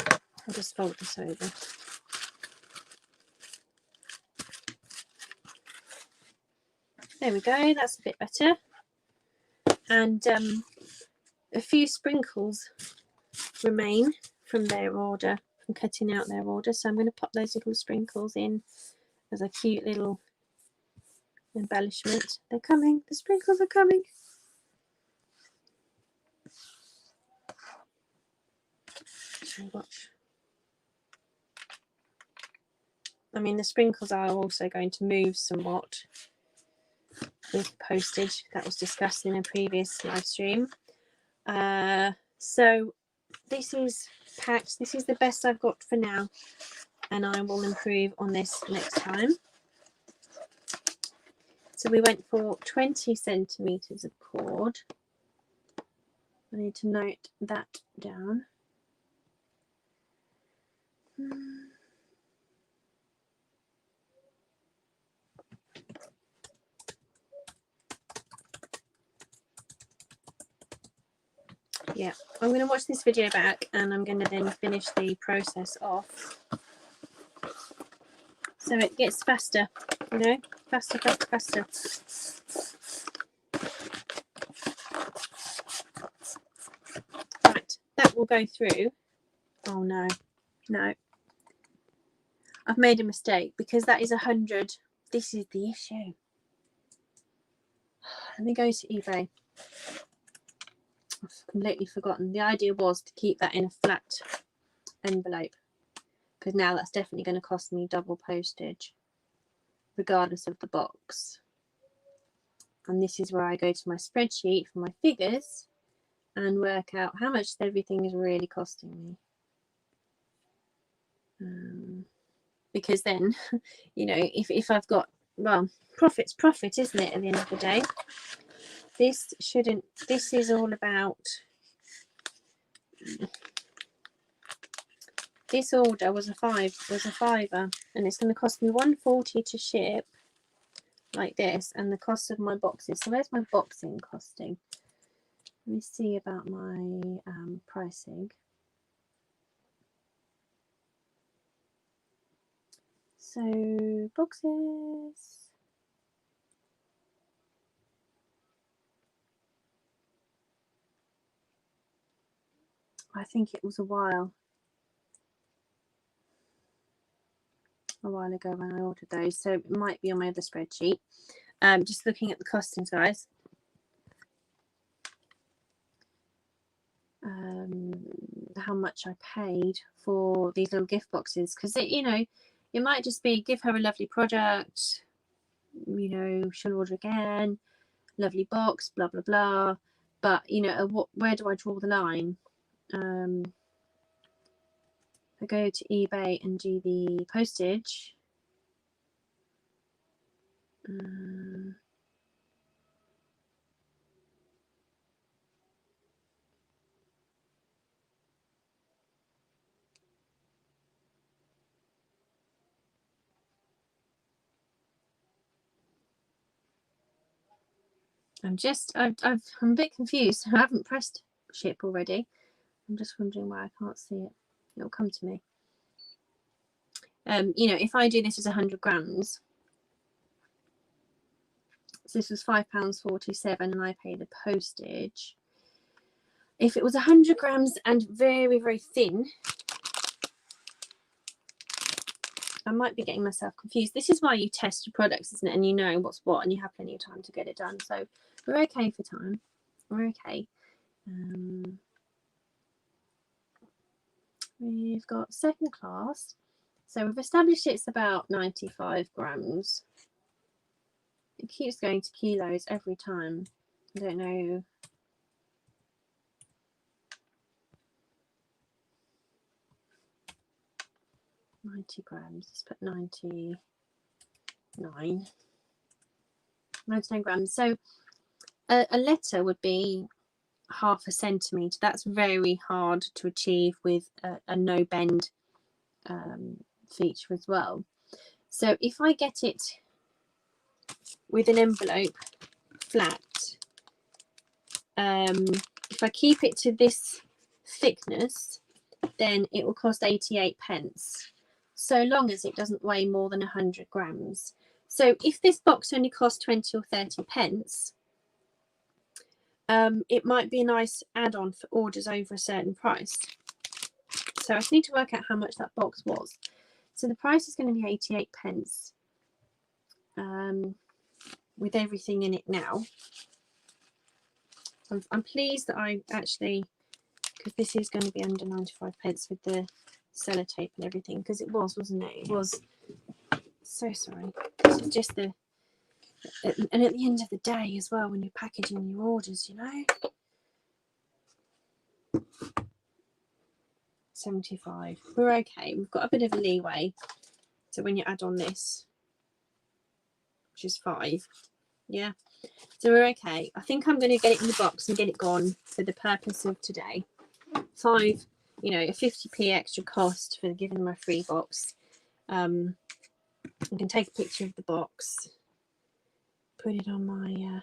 I'll just fold this over. There we go, that's a bit better. And a few sprinkles remain from their order, from cutting out their order, so I'm going to pop those little sprinkles in as a cute little embellishment. They're coming, the sprinkles are coming. Watch. I mean, the sprinkles are also going to move somewhat with postage. That was discussed in a previous live stream. So this is packed. This is the best I've got for now, and I will improve on this next time. So we went for 20 centimeters of cord. I need to note that down. Yeah, I'm going to watch this video back and I'm going to then finish the process off so it gets faster, you know, faster. Right, that will go through. Oh no, I've made a mistake because that is 100. This is the issue. Let me go to eBay. I've completely forgotten. The idea was to keep that in a flat envelope, because now that's definitely going to cost me double postage regardless of the box. And this is where I go to my spreadsheet for my figures and work out how much everything is really costing me. Because then, you know, if I've got, well, profit's profit, isn't it, at the end of the day? This is all about, this order was a fiver, and it's going to cost me £1.40 to ship like this, and the cost of my boxes. So where's my boxing costing? Let me see about my pricing. So boxes. I think it was a while ago when I ordered those, so it might be on my other spreadsheet. Just looking at the costings, guys. How much I paid for these little gift boxes, because you know, it might just be give her a lovely product, you know, she'll order again, lovely box, blah blah blah. But you know, where do I draw the line? I go to eBay and do the postage. I'm a bit confused. I haven't pressed ship already. I'm just wondering why I can't see it. It'll come to me. You know, if I do this as 100 grams, so this was £5.47 and I paid the postage. If it was 100 grams and very, very thin, I might be getting myself confused. This is why you test your products, isn't it? And you know what's what, and you have plenty of time to get it done. So we're okay for time. We're okay. We've got second class. So we've established it's about 95 grams. It keeps going to kilos every time. I don't know. £90. Let's put 99 grams. So a letter would be half a centimetre. That's very hard to achieve with a no bend feature as well. So if I get it with an envelope flat, if I keep it to this thickness, then it will cost 88p, so long as it doesn't weigh more than 100 grams. So if this box only costs 20 or 30p, it might be a nice add-on for orders over a certain price. So I just need to work out how much that box was. So the price is going to be 88p with everything in it now. I'm pleased that I actually, because this is going to be under 95p with the sellotape and everything, because it was, wasn't it? It was. So sorry. It's just and at the end of the day as well, when you're packaging your orders, you know. 75. We're okay. We've got a bit of a leeway. So when you add on this, which is 5, yeah. So we're okay. I think I'm going to get it in the box and get it gone for the purpose of today. 5, you know, a 50p extra cost for giving my free box. I can take a picture of the box, put it on my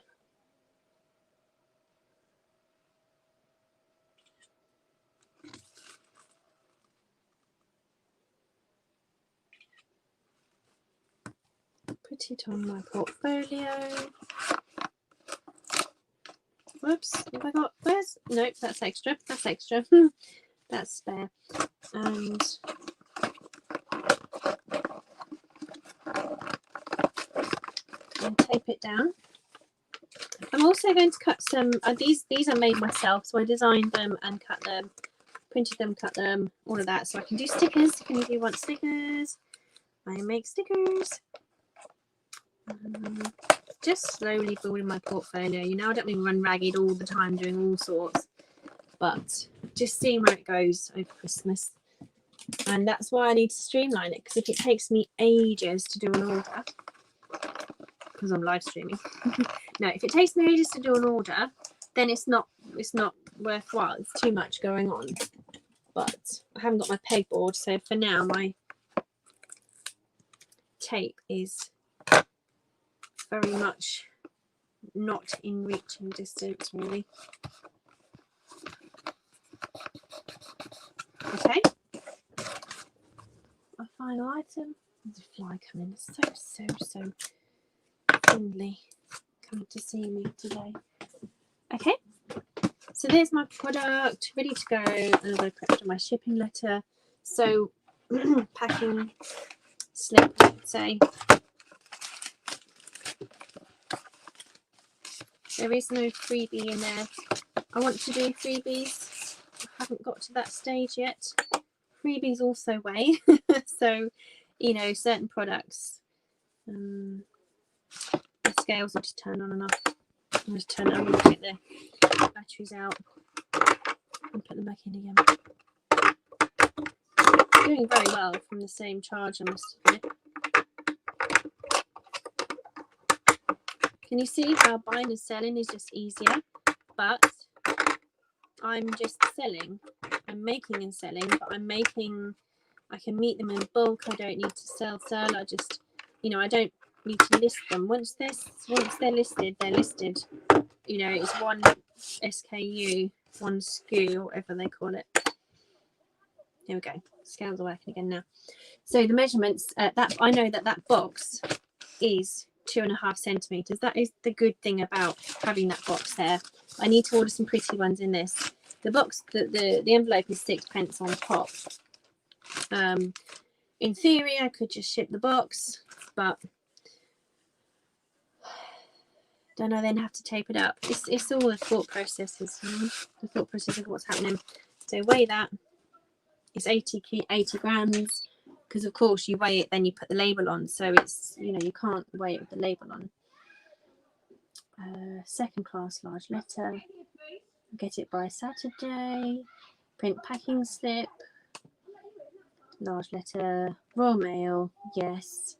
put it on my portfolio. Whoops, have I got, nope, that's extra, that's spare. And tape it down. I'm also going to cut some, these are made myself, so I designed them and cut them, printed them, cut them, all of that, so I can do stickers. If any of you want stickers, I make stickers. Just slowly building my portfolio. You know, I don't mean run ragged all the time doing all sorts, but just seeing where it goes over Christmas. And that's why I need to streamline it, because if it takes me ages to do an order, because I'm live streaming, no, if it takes me ages to do an order, then it's not worthwhile. It's too much going on. But I haven't got my pegboard, so for now my tape is very much not in reaching distance, really. Okay, my final item. There's a fly coming. It's so friendly coming to see me today. Okay, So there's my product ready to go, and I'm going to put it on my shipping letter. So packing slip, I should say. There is no freebie in there. I want to do freebies. I haven't got to that stage yet. Freebies also weigh. So, you know, certain products, the scales will just turn on and off. I'm just turn it on and get the batteries out and put them back in again. Doing very well from the same charge, I must admit. Can you see how buying and selling is just easier? But I'm just selling. I'm making and selling, but I'm making, I can meet them in bulk. I don't need to sell. I just, you know, I don't need to list them. Once they're listed, they're listed. You know, it's one SKU, one SKU, whatever they call it. Here we go. Scales are working again now. So the measurements, that I know that box is 2.5 centimeters. That is the good thing about having that box there. I need to order some pretty ones in this. The box, the envelope is 6p on top. In theory, I could just ship the box, but don't I then have to tape it up? It's all the thought processes, you know, the thought process of what's happening. So weigh that. It's 80 grams, because of course you weigh it, then you put the label on. So it's, you know, you can't weigh it with the label on. Second class large letter. Get it by Saturday. Print packing slip. Large letter. Royal Mail. Yes.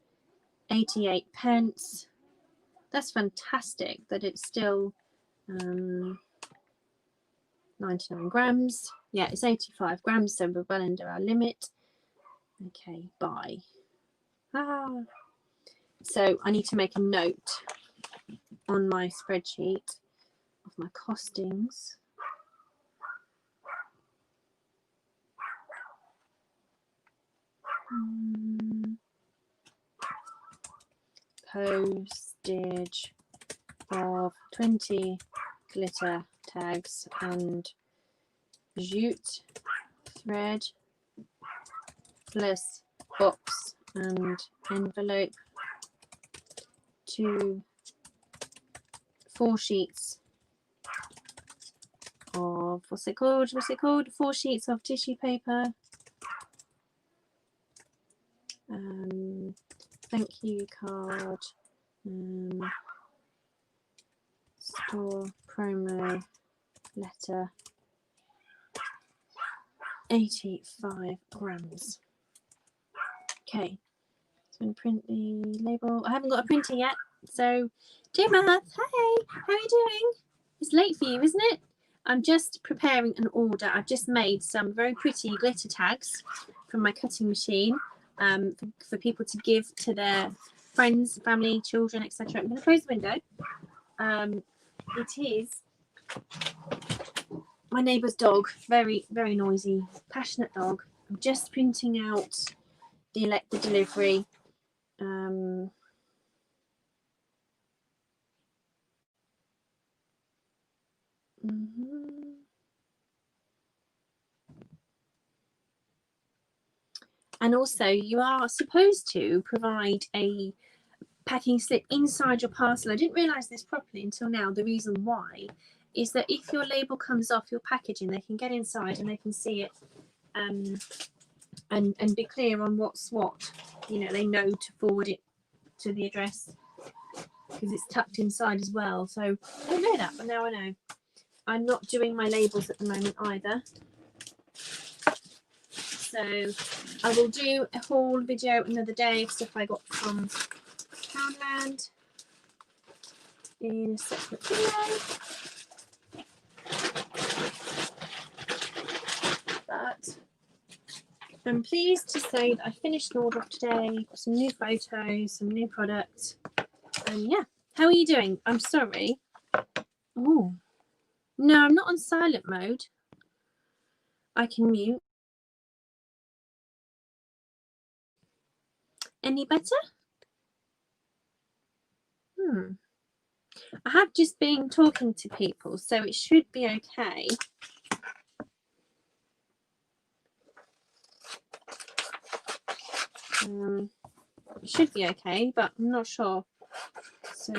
88p. That's fantastic that it's still 99 grams. Yeah, it's 85 grams, so we're well under our limit. Okay, buy. So I need to make a note on my spreadsheet of my costings. Postage of 20 glitter tags and jute thread plus box and envelope to 4 sheets of what's it called 4 sheets of tissue paper. Thank you card, store promo letter, 85 grams. Okay, so I'm going to print the label. I haven't got a printer yet, so do math. Hey, how are you doing? It's late for you, isn't it? I'm just preparing an order. I've just made some very pretty glitter tags from my cutting machine for people to give to their friends, family, children, etc. I'm going to close the window. It is my neighbour's dog, very, very noisy, passionate dog. I'm just printing out the delivery. And also, you are supposed to provide a packing slip inside your parcel. I didn't realise this properly until now. The reason why is that if your label comes off your packaging, they can get inside and they can see it and be clear on what's what. You know, they know to forward it to the address because it's tucked inside as well. So I didn't know that, but now I know. I'm not doing my labels at the moment either. So I will do a haul video another day of stuff I got from Poundland in a separate video. But I'm pleased to say that I finished an order of today. Got some new photos, some new products. And yeah, how are you doing? I'm sorry. Oh, no, I'm not on silent mode. I can mute. Any better? I have just been talking to people, so it should be okay. It should be okay, but I'm not sure. So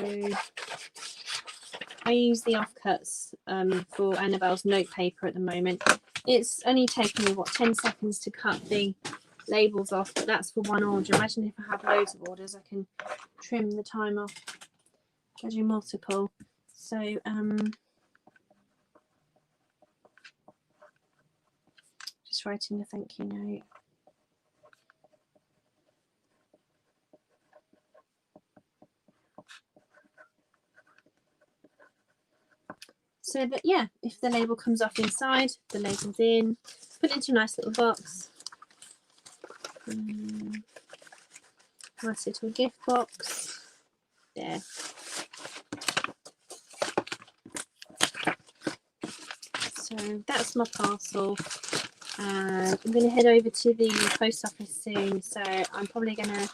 I use the offcuts for Annabelle's notepaper at the moment. It's only taken me, what, 10 seconds to cut the labels off, but that's for one order. Imagine if I have loads of orders, I can trim the time off. I do multiple. So just writing a thank you note. So that, yeah, if the label comes off inside, the label's in, put it into a nice little box. Nice little gift box. There. So that's my parcel. And I'm going to head over to the post office soon. So I'm probably going to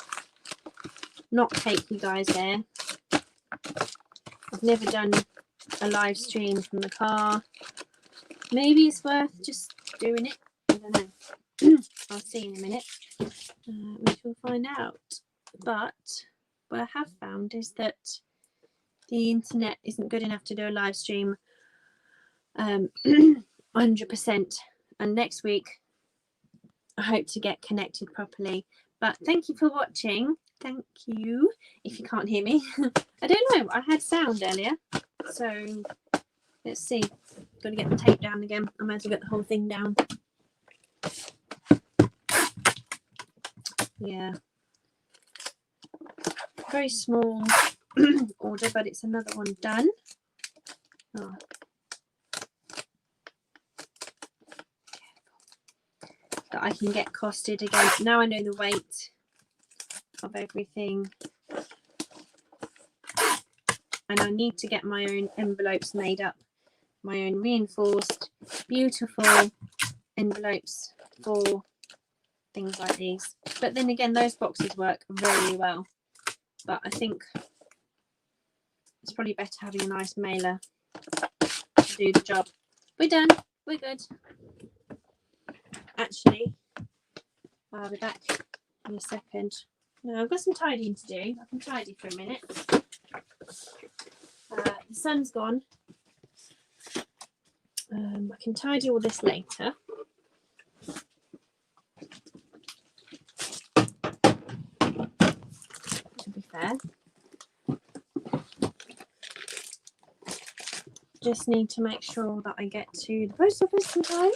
not take you guys there. I've never done a live stream from the car. Maybe it's worth just doing it. I don't know. I'll see in a minute. We shall find out. But what I have found is that the internet isn't good enough to do a live stream 100%. And next week, I hope to get connected properly. But thank you for watching. Thank you. If you can't hear me, I don't know. I had sound earlier. So let's see. Got to get the tape down again. I might as well get the whole thing down. Yeah. Very small order, but it's another one done. Oh. That I can get costed again. Now I know the weight of everything. And I need to get my own envelopes made up. My own reinforced, beautiful envelopes for things like these. But then again, those boxes work very well. But I think it's probably better having a nice mailer to do the job. We're done. We're good. Actually, I'll be back in a second. No, I've got some tidying to do. I can tidy for a minute. The sun's gone. I can tidy all this later. To be fair. Just need to make sure that I get to the post office in time.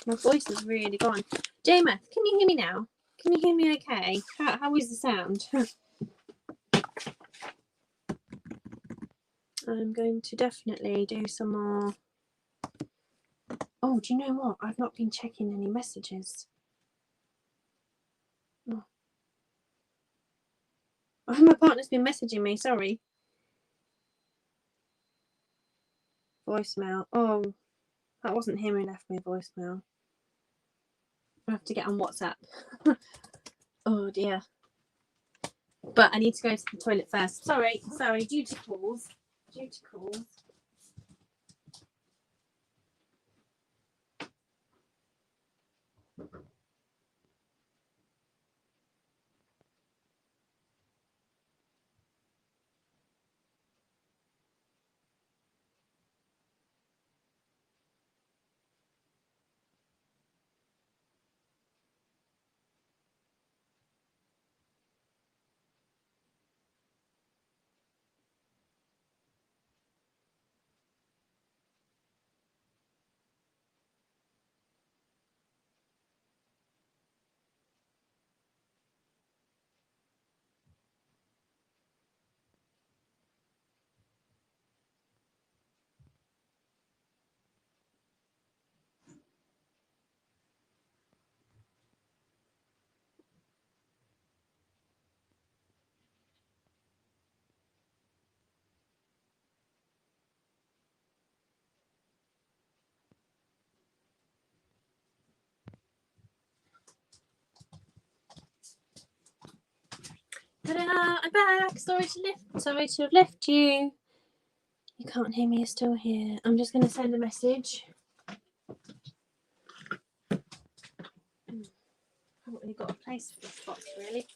My voice is really gone. J-Math, can you hear me now? Can you hear me okay? How is the sound? I'm going to definitely do some more. Oh, do you know what? I've not been checking any messages. Oh. Oh, my partner's been messaging me, sorry. Voicemail. Oh, that wasn't him who left me a voicemail. I have to get on WhatsApp. Oh dear. But I need to go to the toilet first. Sorry, due to calls. Ta-da! I'm back. Sorry to have left you. You can't hear me. You're still here. I'm just going to send a message. Haven't really got a place for this box, really.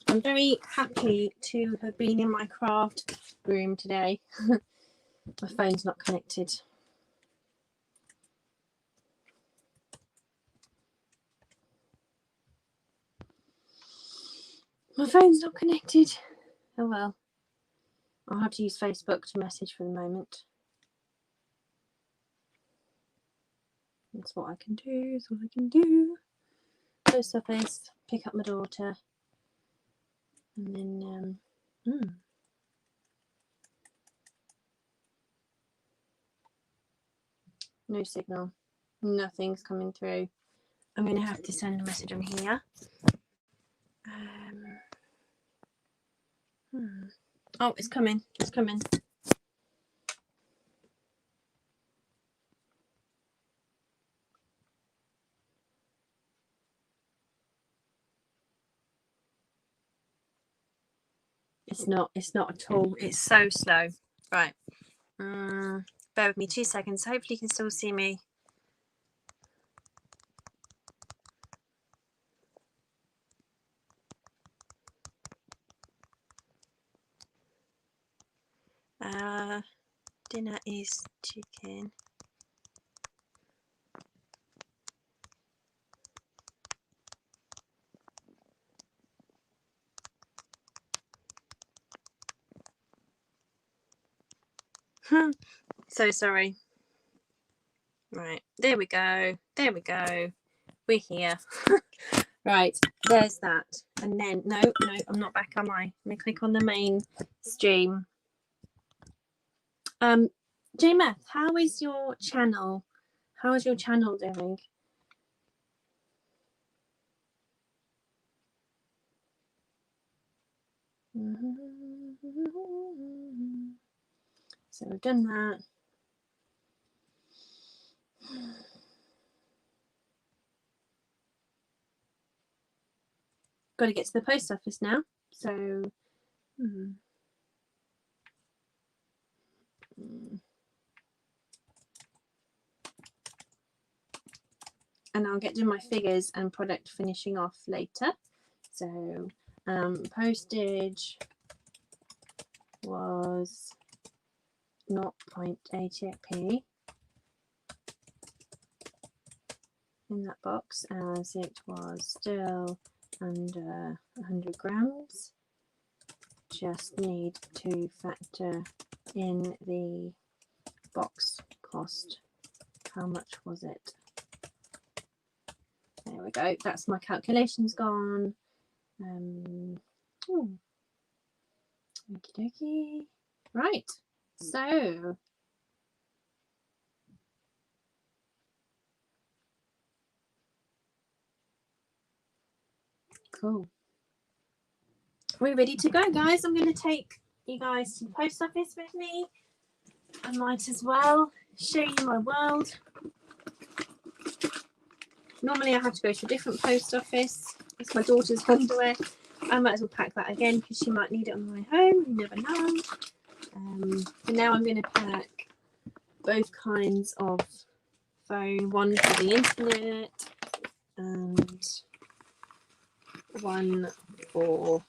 I'm very happy to have been in my craft room today. My phone's not connected. My phone's not connected. Oh well. I'll have to use Facebook to message for the moment. That's what I can do. That's what I can do. Post office, pick up my daughter, and then no signal. Nothing's coming through. I'm going to have to send a message on here. Oh, it's coming. It's coming. It's not at all. It's so slow. Right. Bear with me 2 seconds. Hopefully you can still see me. Dinner is chicken. So sorry. Right, there we go. There we go. We're here. Right, there's that. And then, no, I'm not back, am I? Let me click on the main stream. JMF, how is your channel? How is your channel doing? So we've done that. Got to get to the post office now. So and I'll get to my figures and product finishing off later. So postage was 0.88p in that box, as it was still under 100 grams. Just need to factor in the box cost. How much was it? There we go. That's my calculations gone. Okie dokie. Right. So cool. We're ready to go, guys. I'm going to take you guys to the post office with me. I might as well show you my world. Normally I have to go to a different post office. It's my daughter's underwear. I might as well pack that again because she might need it on the way home. You never know. And now I'm going to pack both kinds of phone. One for the internet and one for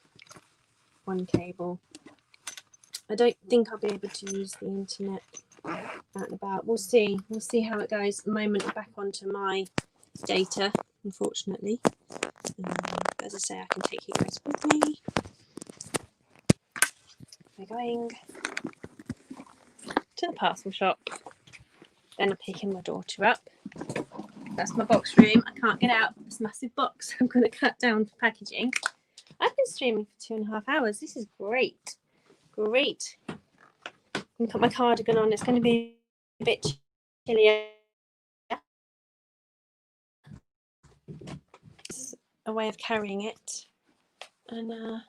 one cable. I don't think I'll be able to use the internet out and about. We'll see. We'll see how it goes. At the moment, I'm back onto my data, unfortunately. As I say, I can take you guys with me. We're going to the parcel shop. Then I'm picking my daughter up. That's my box room. I can't get out of this massive box. I'm going to cut down for packaging. I've been streaming for 2.5 hours. This is great. Great. I'm going to put my cardigan on. It's going to be a bit chillier. This is a way of carrying it. And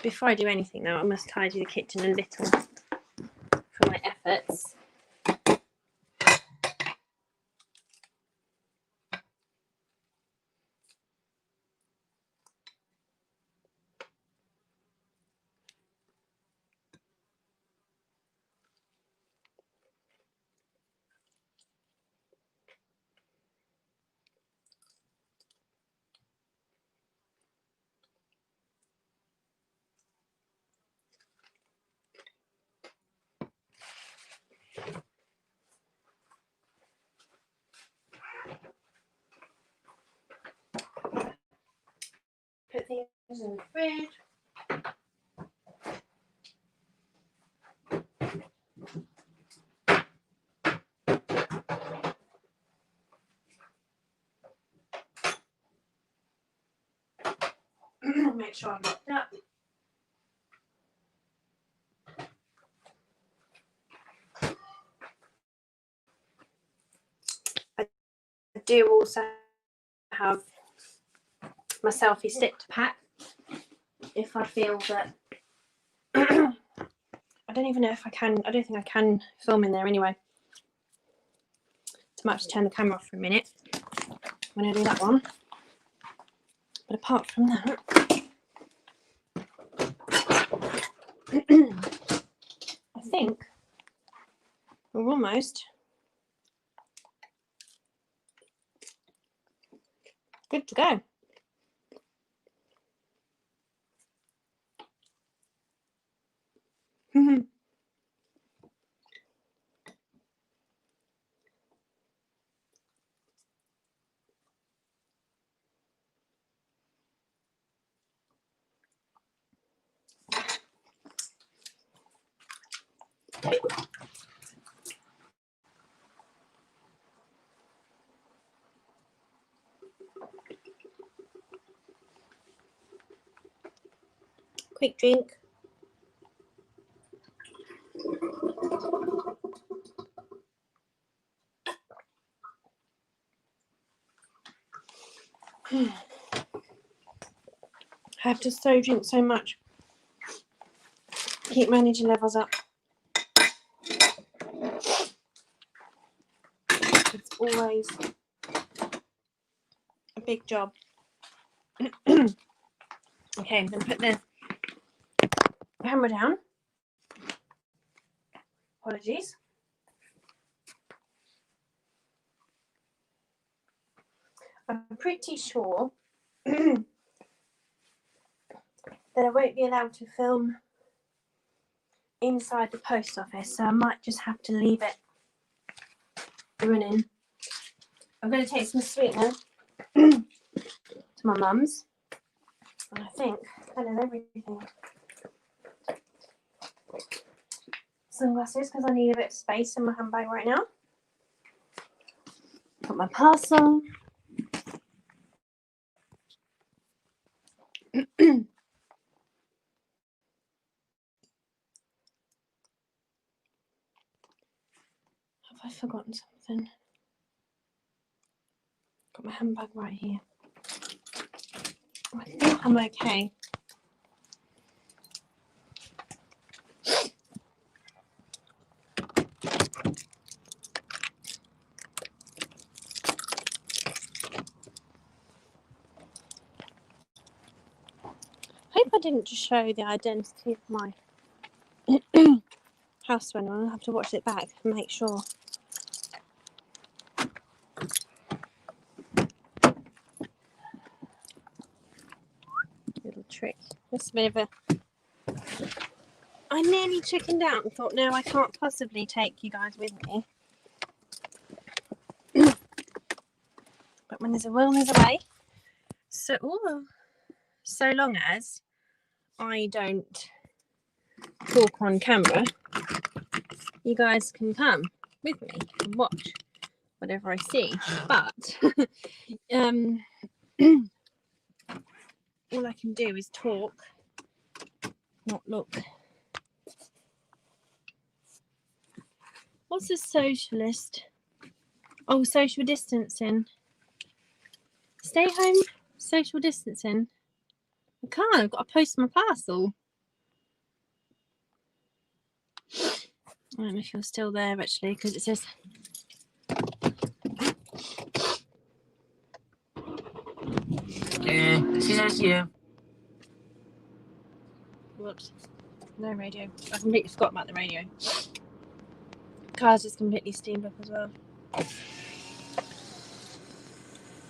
before I do anything now, I must tidy the kitchen a little for my efforts. is in the fridge. Make sure I'm locked up. I do also have my selfie stick to pack if I feel that I don't even know if I can. I don't think I can film in there anyway. So I might have to turn the camera off for a minute when I do that one. But apart from that, I think we're almost good to go. Quick drink. I have to drink so much. Keep my energy levels up. It's always a big job. Okay, I'm going to put the camera down. Apologies. I'm pretty sure that I won't be allowed to film inside the post office, so I might just have to leave it running. I'm going to take some sweetener to my mum's, and I think that is everything. Sunglasses, because I need a bit of space in my handbag right now. Got my parcel. Have I forgotten something? Got my handbag right here. I think I'm okay. Hope I didn't just show the identity of my house when I'll have to watch it back and make sure. Little trick. Just a bit of a. I nearly chickened out and thought, no, I can't possibly take you guys with me. But when there's a will, there's a way. So, so long as I don't talk on camera, you guys can come with me and watch whatever I see. But all I can do is talk, not look. What's a socialist? Oh, social distancing. Stay home, social distancing. I can't. I've got to post my parcel. I don't know if you're still there actually, because it says. She says you. Whoops. No radio. I completely forgot about the radio. Car's just completely steamed up as well.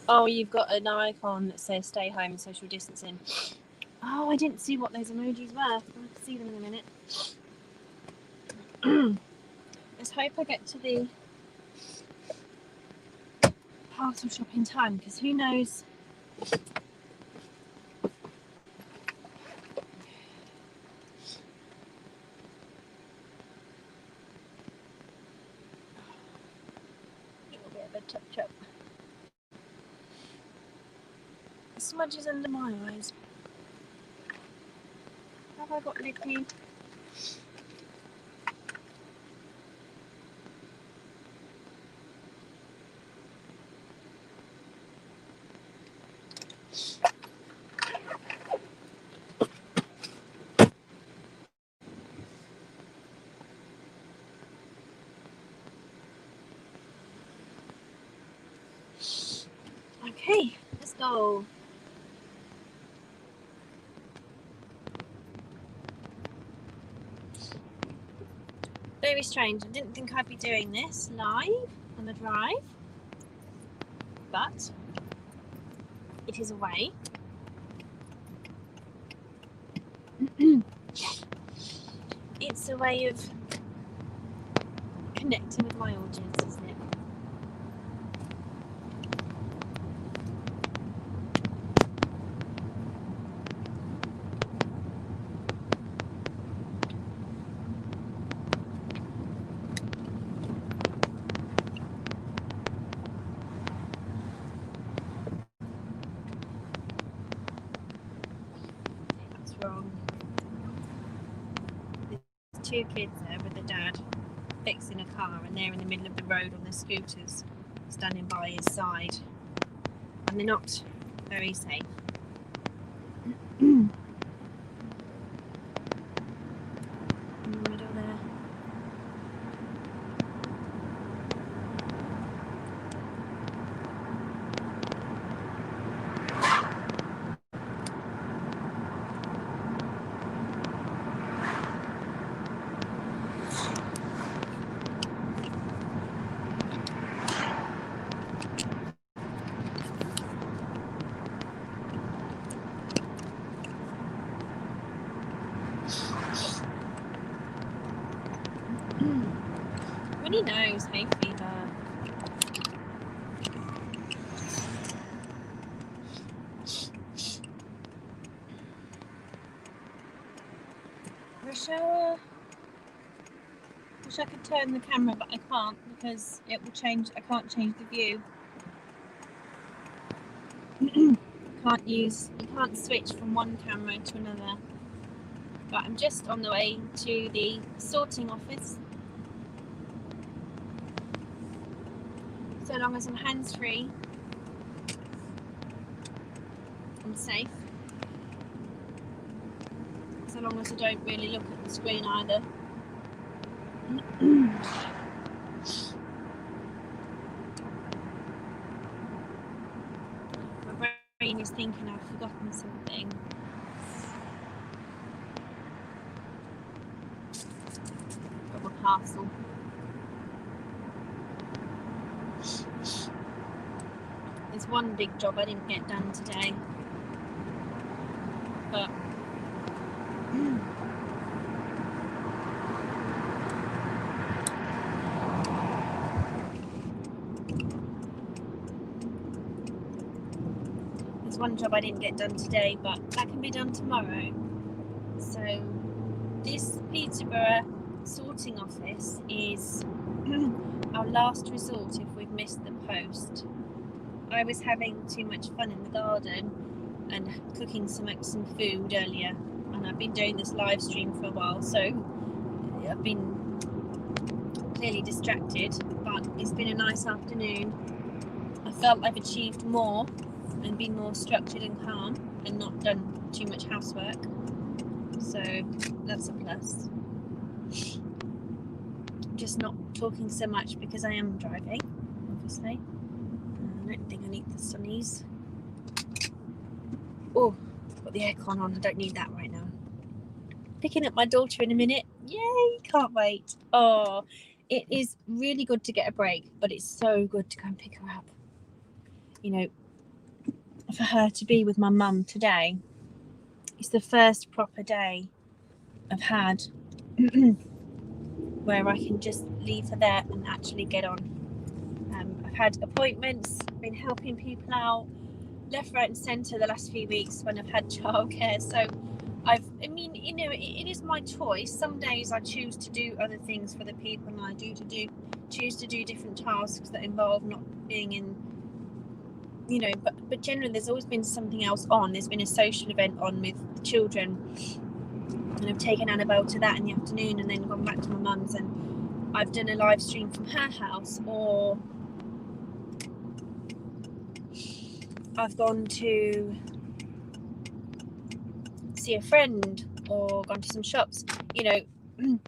Oh, you've got an icon that says stay home and social distancing. Oh, I didn't see what those emojis were. I'll see them in a minute. Let's hope I get to the parcel shop in time, because who knows Chop, chop. Smudges under my eyes. Have I got lippy? Okay, let's go. Very strange. I didn't think I'd be doing this live on the drive, but it is a way. It's a way of connecting with my audience, isn't it? That's wrong. There's two kids there with the dad fixing a car, and they're in the middle of the road on their scooters, standing by his side, and they're not very safe. In the middle there. Runny nose, hay fever. Wish I could turn the camera, but I can't because it will change. I can't change the view. You can't switch from one camera to another. But I'm just on the way to the sorting office. So long as I'm hands-free, I'm safe. So long as I don't really look at the screen either. My brain is thinking I've forgotten something. Got my parcel. There's one big job I didn't get done today, but there's one job I didn't get done today, but that can be done tomorrow. So this Peterborough sorting office is our last resort if we've missed the post. I was having too much fun in the garden and cooking some food earlier, and I've been doing this live stream for a while, so I've been clearly distracted, but it's been a nice afternoon. I felt I've achieved more and been more structured and calm and not done too much housework, so that's a plus. Just not talking so much because I am driving, obviously. I don't think I need the sunnies. Oh, got the aircon on. I don't need that right now. Picking up my daughter in a minute. Yay, can't wait. Oh, it is really good to get a break, but it's so good to go and pick her up. You know, for her to be with my mum today, it's the first proper day I've had where I can just leave her there and actually get on. I've had appointments, been helping people out, left, right and centre the last few weeks when I've had childcare. So it is my choice. Some days I choose to do other things for the people I choose to do different tasks that involve not being in, you know, but generally there's always been something else on. There's been a social event on with the children, and I've taken Annabelle to that in the afternoon and then gone back to my mum's, and I've done a live stream from her house, or I've gone to see a friend or gone to some shops. You know,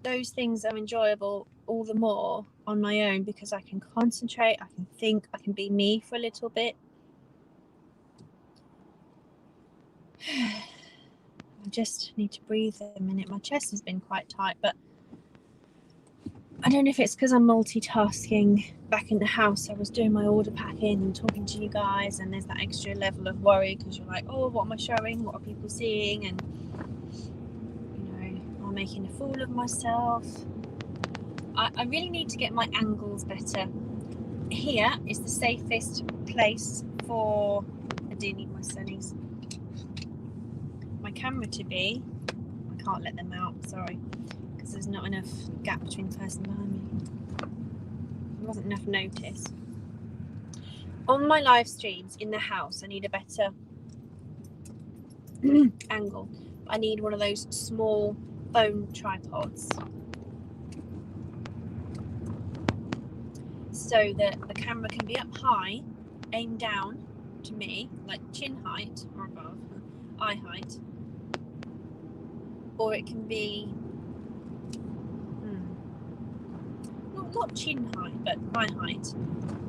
those things are enjoyable all the more on my own because I can concentrate, I can think, I can be me for a little bit. I just need to breathe a minute. My chest has been quite tight, but I don't know if it's because I'm multitasking. Back in the house, I was doing my order packing and talking to you guys, and there's that extra level of worry because you're like, oh, what am I showing? What are people seeing? And, you know, am I making a fool of myself? I really need to get my angles better. Here is the safest place for, I do need my sunnies, my camera to be. I can't let them out, sorry, because there's not enough gap between the person behind me. There wasn't enough notice. On my live streams in the house, I need a better angle. I need one of those small phone tripods so that the camera can be up high, aimed down to me, like chin height or above, eye height, or it can be not chin height but eye height,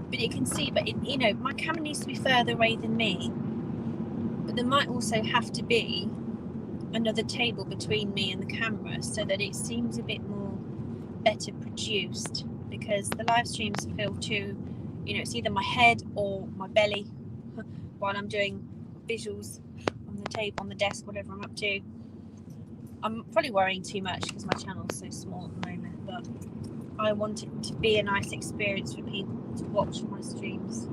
but you can see, but it, you know, my camera needs to be further away than me, but there might also have to be another table between me and the camera so that it seems a bit more better produced, because the live streams feel too, you know, it's either my head or my belly while I'm doing visuals on the table, on the desk, whatever I'm up to. I'm probably worrying too much because my channel's so small at the moment, but I want it to be a nice experience for people to watch my streams.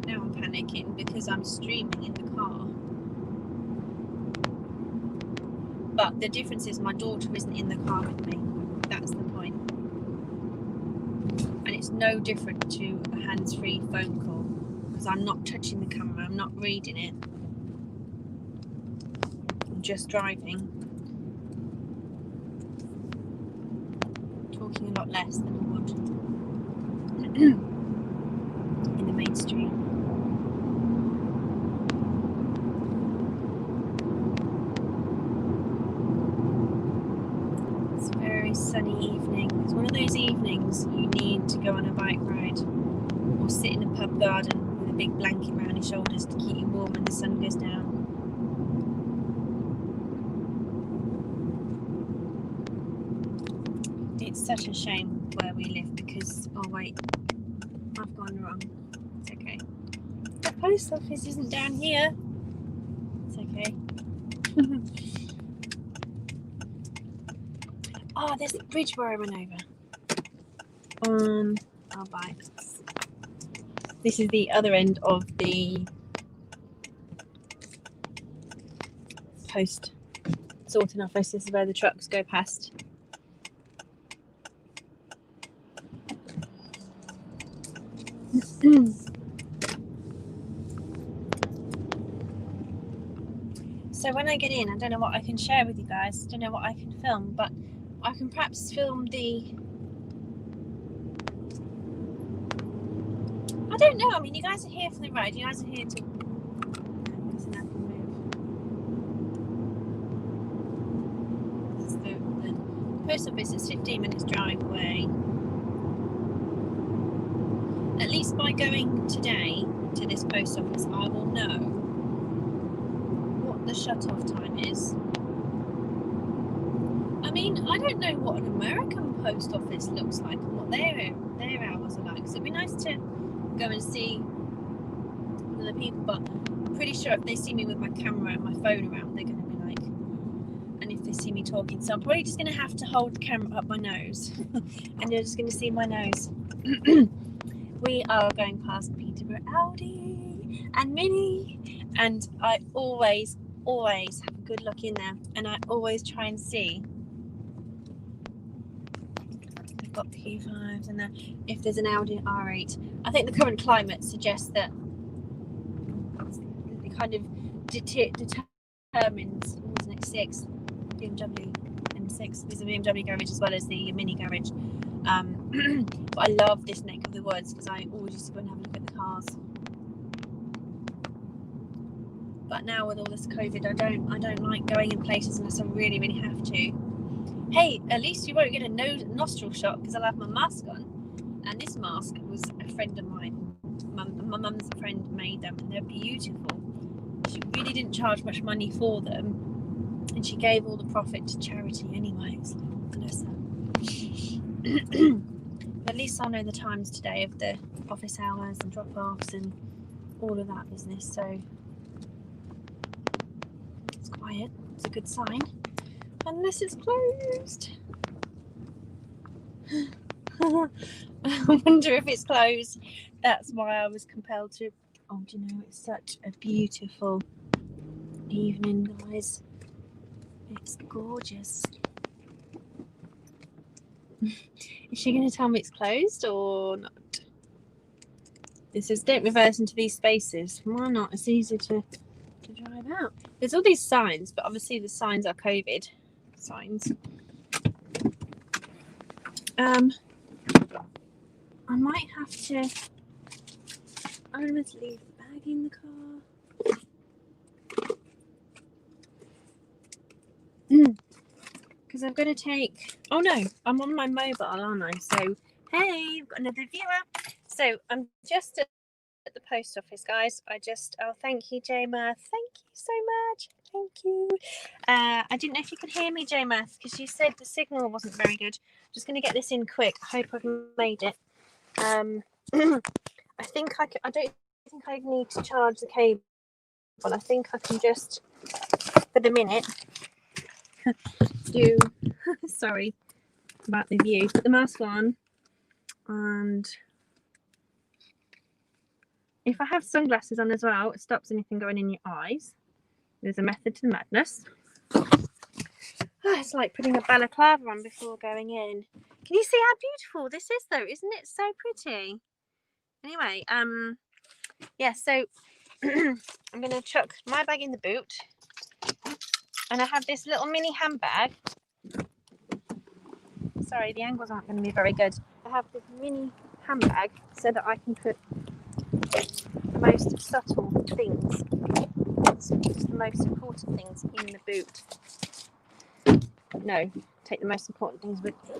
Now I'm panicking because I'm streaming in the car. But the difference is my daughter isn't in the car with me. That's the point. And it's no different to a hands-free phone call because I'm not touching the camera, I'm not reading it. I'm just driving. Talking a lot less than I would in the mainstream. Sunny evening. It's one of those evenings you need to go on a bike ride or sit in a pub garden with a big blanket around your shoulders to keep you warm when the sun goes down. It's such a shame where we live because, oh wait, I've gone wrong. It's okay. The post office isn't down here. It's okay. Oh, there's the bridge where I went over. On our bikes. This is the other end of the post sorting office. This is where the trucks go past. So when I get in, I don't know what I can share with you guys. I don't know what I can film, but I can perhaps film the... I don't know. I mean, you guys are here for the ride. You guys are here to... The post office is 15 minutes drive away. At least by going today to this post office, I will know what the shut-off time is. I mean, I don't know what an American post office looks like and what their hours are like. So it'd be nice to go and see other people, but I'm pretty sure if they see me with my camera and my phone around, they're going to be like, and if they see me talking. So I'm probably just going to have to hold the camera up my nose and you're just going to see my nose. We are going past Peterborough Audi and Mini, and I always have a good look in there, and I always try and see. They've got Q5s and if there's an Audi R8. I think the current climate suggests that it kind of determines who's next 6. BMW M6. There's a BMW garage as well as the Mini garage. But I love this neck of the woods because I always used to go and have a look at the cars. But now with all this COVID, I don't like going in places unless I really have to. Hey, at least you won't get a nostril shot because I'll have my mask on. And this mask was a friend of mine. My mum's friend made them, and they're beautiful. She really didn't charge much money for them, and she gave all the profit to charity anyways. Bless her. At least I know the times today of the office hours and drop-offs and all of that business, so it's quiet. It's a good sign, unless it's closed. I wonder if it's closed. That's why I was compelled to. Oh, do you know, it's such a beautiful evening, guys. It's gorgeous. Is she going to tell me it's closed or not? It says don't reverse into these spaces. Why not? It's easy to drive out. There's all these signs, but obviously the signs are COVID signs. I might have to. I'm going to leave the bag in the car. Because I'm going to take. Oh no, I'm on my mobile, aren't I? So hey, I've got another viewer. So I'm just at the post office, guys. Oh, thank you, J-Math. Thank you so much. Thank you. I didn't know if you could hear me, J-Math, because you said the signal wasn't very good. Just going to get this in quick. I hope I've made it. I think I don't think I need to charge the cable. I think I can just, for the minute, do. Sorry about the view. Put the mask on, and if I have sunglasses on as well, it stops anything going in your eyes. There's a method to the madness. It's like putting a balaclava on before going in. Can you see how beautiful this is, though? Isn't it so pretty? Anyway, yeah, so I'm going to chuck my bag in the boot, and I have this little mini handbag. Sorry, the angles aren't going to be very good. I have this mini handbag so that I can put the most subtle things, just the most important things in the boot. No, take the most important things with me.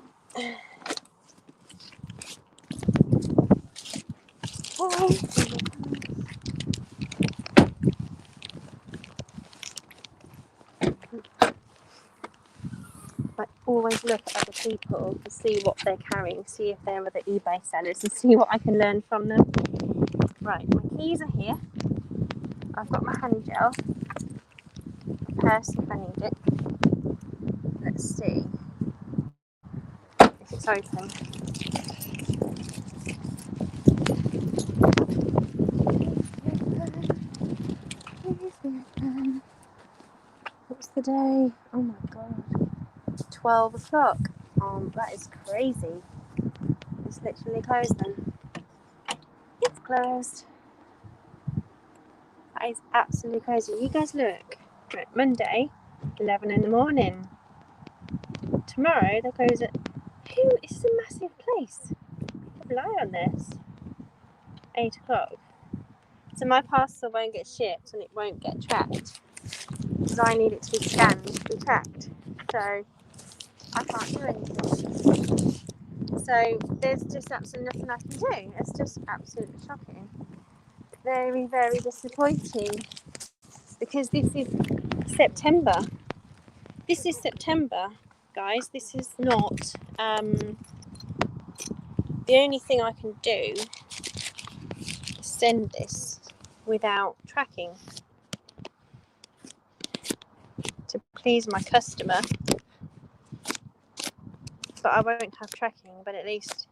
I always look at other people to see what they're carrying, see if they're other eBay sellers, and see what I can learn from them. Right, my keys are here. I've got my hand gel, purse if I need it. Let's see if it's open. What's the day? Oh my god. 12 o'clock. That is crazy. It's literally closed then. It's closed. That is absolutely crazy. You guys look. Right, Monday, 11 in the morning. Tomorrow they close at. This is a massive place. Rely on this. 8 o'clock. So my parcel won't get shipped and it won't get tracked because I need it to be scanned to be tracked. So I can't do anything. So there's just absolutely nothing I can do. It's just absolutely shocking. Very, very disappointing because this is September. This is September, guys. This is not the only thing I can do is send this without tracking to please my customer. But I won't have tracking, but at least,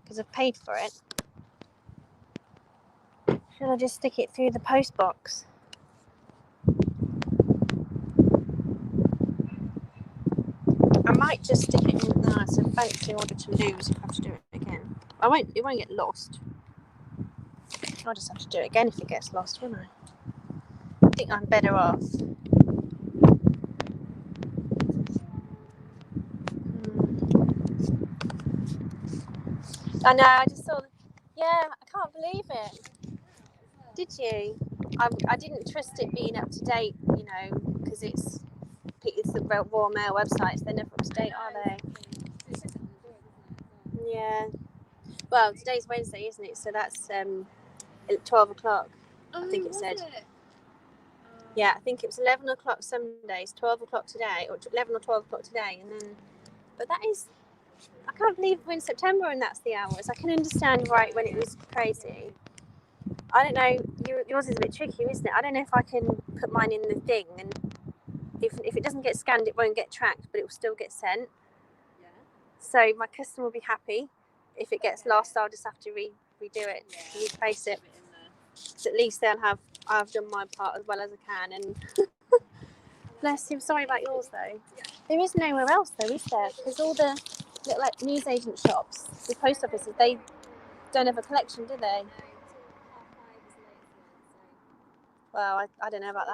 because I've paid for it. Should I just stick it through the post box? I might just stick it in. No, it's a fancy order to lose. I have to do it again. It won't get lost. I'll just have to do it again if it gets lost, won't I? I think I'm better off. I know, I just saw. Yeah, I can't believe it. Did you? I didn't trust it being up to date, you know, because it's the Royal Mail websites. They're never up to date, are they? Yeah. Well, today's Wednesday, isn't it? So that's 12 o'clock. I think it said. Yeah, I think it was 11 o'clock some days, 12 o'clock today, or 11 or 12 o'clock today, and then. But that is. I can't believe we're in September and that's the hours. I can understand right when it was crazy. I don't know. Yours is a bit tricky, isn't it? I don't know if I can put mine in the thing, and if it doesn't get scanned, it won't get tracked, but it will still get sent. Yeah. So my customer will be happy. If it gets lost, I'll just have to redo it, replace it. So at least I've done my part as well as I can. And bless him. Sorry about yours though. There is nowhere else though, is there? Because all the little like newsagent shops, the post offices, they don't have a collection, do they? Well, I don't know about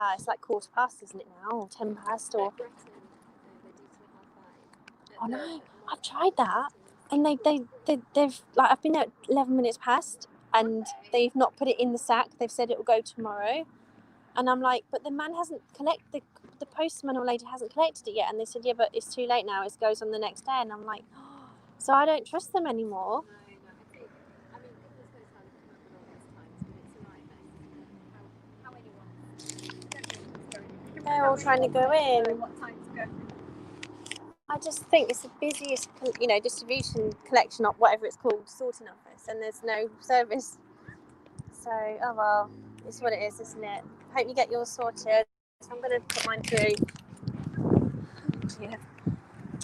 that. It's like 1:15, isn't it now? Or 10 past or... Oh no, I've tried that. And they've like, I've been there 11 minutes past and they've not put it in the sack. They've said it will go tomorrow. And I'm like, but the man hasn't collected, the postman or lady hasn't collected it yet. And they said, yeah, but it's too late now. It goes on the next day. And I'm like, oh. So I don't trust them anymore. They're all trying to go in. I just think it's the busiest, you know, distribution collection of whatever it's called, sorting office, and there's no service. So, oh well, it's what it is, isn't it? Hope you get yours sorted. So I'm going to put mine through. Yeah.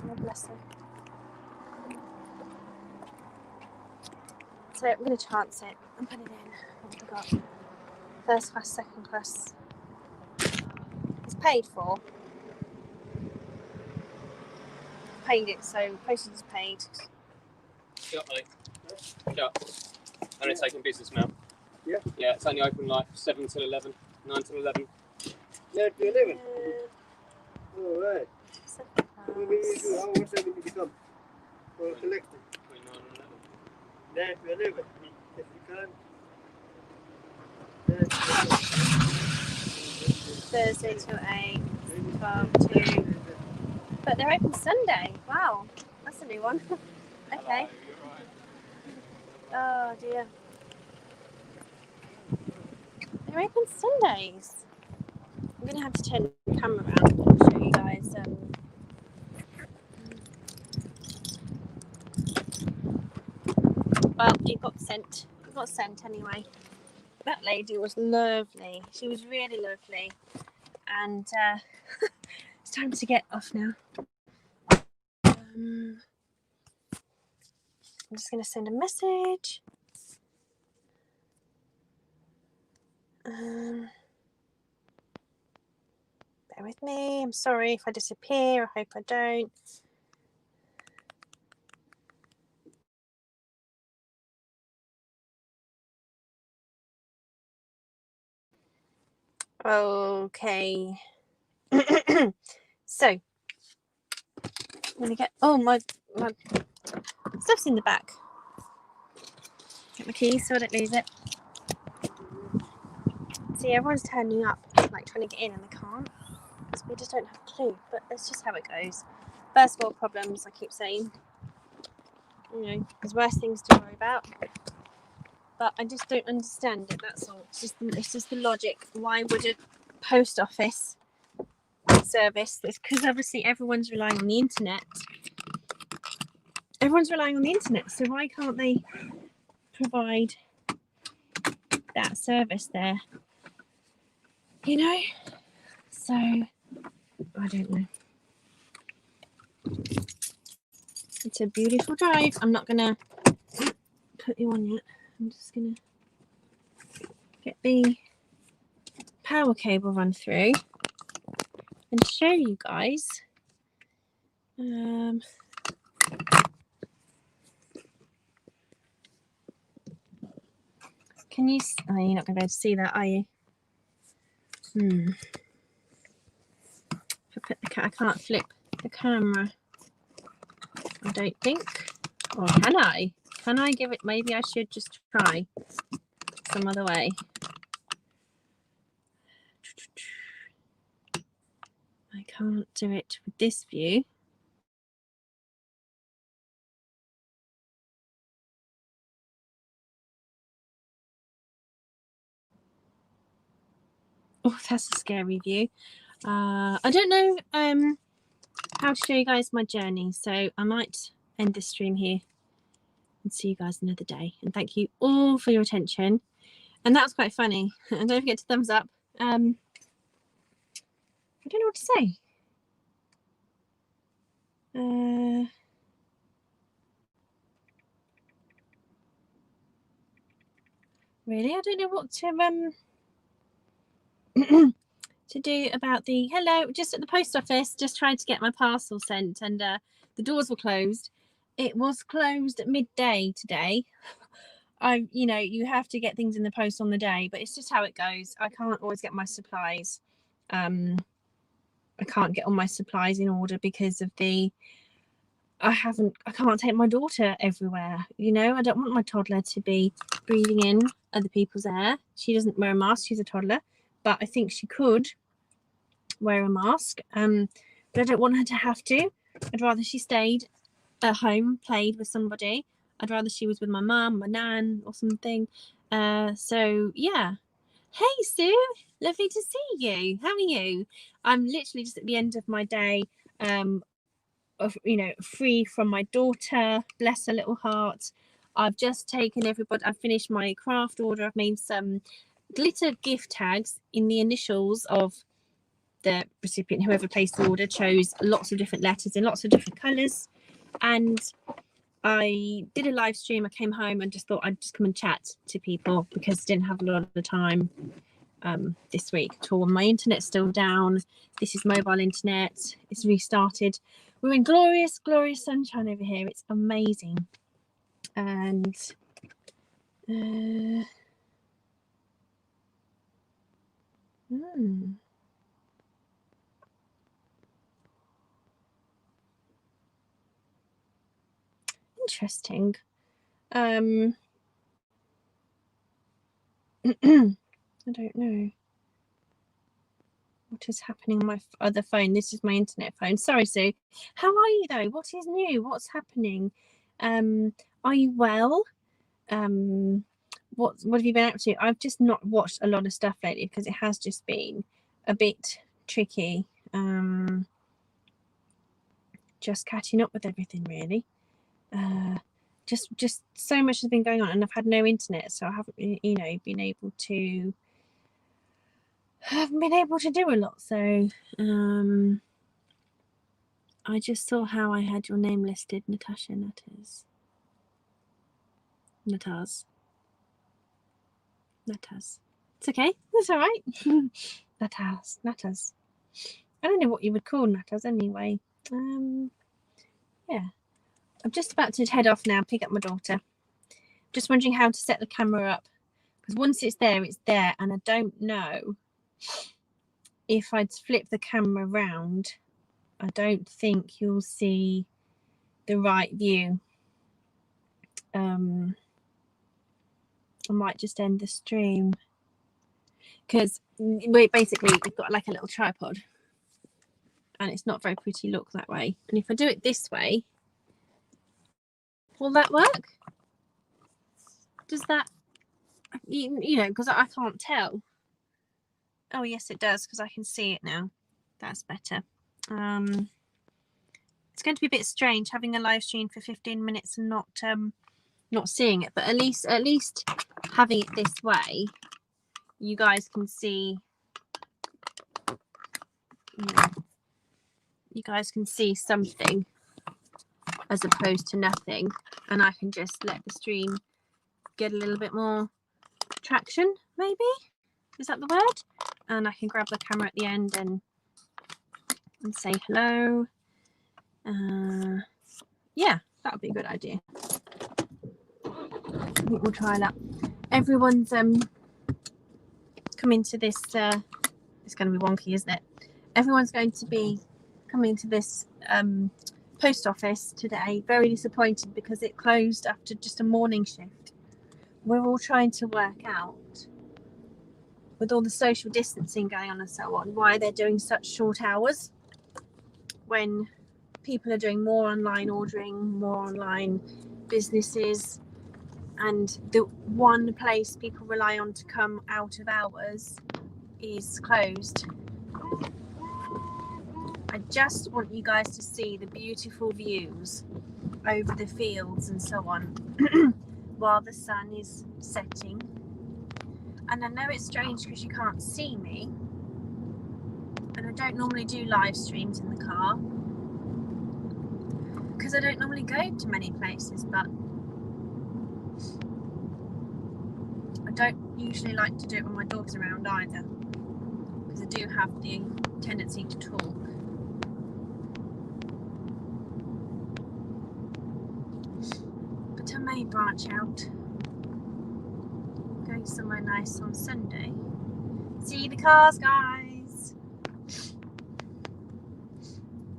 Oh, bless her. So I'm going to chance it and put it in. What have I got? First class, second class. It's paid for. Paid it, so postage is paid. Yeah, mate. Yeah. Only taking business now. Yeah? Yeah, it's only open like 7 till 11, 9 till 11. 9 to 11? All right. Second What will you do? class. How much time will you become for collecting? Between 9 and 11. 9 to 11? If you can. 9 to 11. Thursday till 8, 12 to... But they're open Sunday. Wow, that's a new one. Okay. Oh dear. They're open Sundays. I'm going to have to turn the camera around and show you guys. Well, it got sent. It got sent anyway. That lady was lovely. She was really lovely. And it's time to get off now. I'm just going to send a message. Bear with me. I'm sorry if I disappear. I hope I don't. Okay. So, I'm going to get... Oh, my stuff's in the back. Get my keys so I don't lose it. See, everyone's turning up, like trying to get in, and they can't. Because we just don't have a clue. But that's just how it goes. First world problems, I keep saying. You know, there's worse things to worry about. But I just don't understand it, that's all. It's just the logic. Why would a post office service, because obviously everyone's relying on the internet. Everyone's relying on the internet, so why can't they provide that service there? You know? So So I don't know. It's a beautiful drive. I'm not gonna put you on yet. I'm just gonna get the power cable run through and show you guys. Can you? Oh, you're not gonna be able to see that, are you? If I put the I can't flip the camera. I don't think. Or can I? Can I give it? Maybe I should just try some other way. I can't do it with this view. Oh, that's a scary view. I don't know how to show you guys my journey, so I might end this stream here and see you guys another day. And thank you all for your attention. And that was quite funny. And don't forget to thumbs up. I don't know what to say. Really, I don't know what to to do about the hello. Just at the post office, just trying to get my parcel sent, and the doors were closed. It was closed at midday today. You know, you have to get things in the post on the day, but it's just how it goes. I can't always get my supplies. I can't get all my supplies in order because of I can't take my daughter everywhere. You know, I don't want my toddler to be breathing in other people's air. She doesn't wear a mask. She's a toddler, but I think she could wear a mask. But I don't want her to have to. I'd rather she stayed at home, played with somebody. I'd rather she was with my mum, my nan, or something. So yeah. Hey Sue, lovely to see you. How are you? I'm literally just at the end of my day. You know, free from my daughter. Bless her little heart. I've just taken everybody. I've finished my craft order. I've made some glitter gift tags in the initials of the recipient. Whoever placed the order chose lots of different letters in lots of different colours. And I did a live stream. I came home and just thought I'd just come and chat to people because I didn't have a lot of the time this week at all. My internet's still down. This is mobile internet. It's restarted. We're in glorious, glorious sunshine over here. It's amazing. And interesting. I don't know what is happening on my other phone. This is my internet phone. Sorry, Sue. How are you though? What is new? What's happening? Are you well? What have you been up to? I've just not watched a lot of stuff lately because it has just been a bit tricky. Just catching up with everything really. Just so much has been going on, and I've had no internet, so I haven't been able to do a lot. So I just saw how I had your name listed, Natasha Natas. It's okay, that's all right. Natas. I don't know what you would call Natas anyway. Yeah, I'm just about to head off now, pick up my daughter. Just wondering how to set the camera up, because once it's there, and I don't know if I'd flip the camera round. I don't think you'll see the right view. I might just end the stream because we've got like a little tripod and it's not very pretty look that way. And if I do it this way, will that work? Does that, because I can't tell. Oh yes, it does, because I can see it now. That's better. It's going to be a bit strange having a live stream for 15 minutes and not seeing it, but at least having it this way, you guys can see you guys can see something as opposed to nothing, and I can just let the stream get a little bit more traction, maybe, is that the word? And I can grab the camera at the end and say hello. Yeah, that would be a good idea. I think we'll try that. Everyone's coming to this, it's going to be wonky, isn't it? Everyone's going to be coming to this post office today, very disappointed because it closed after just a morning shift. We're all trying to work out, with all the social distancing going on and so on, why they're doing such short hours when people are doing more online ordering, more online businesses, and the one place people rely on to come out of hours is closed. I just want you guys to see the beautiful views over the fields and so on while the sun is setting. And I know it's strange because you can't see me, and I don't normally do live streams in the car because I don't normally go to many places, but I don't usually like to do it when my dog's around either, because I do have the tendency to talk. But I may branch out, going somewhere nice on Sunday. See the cars, guys.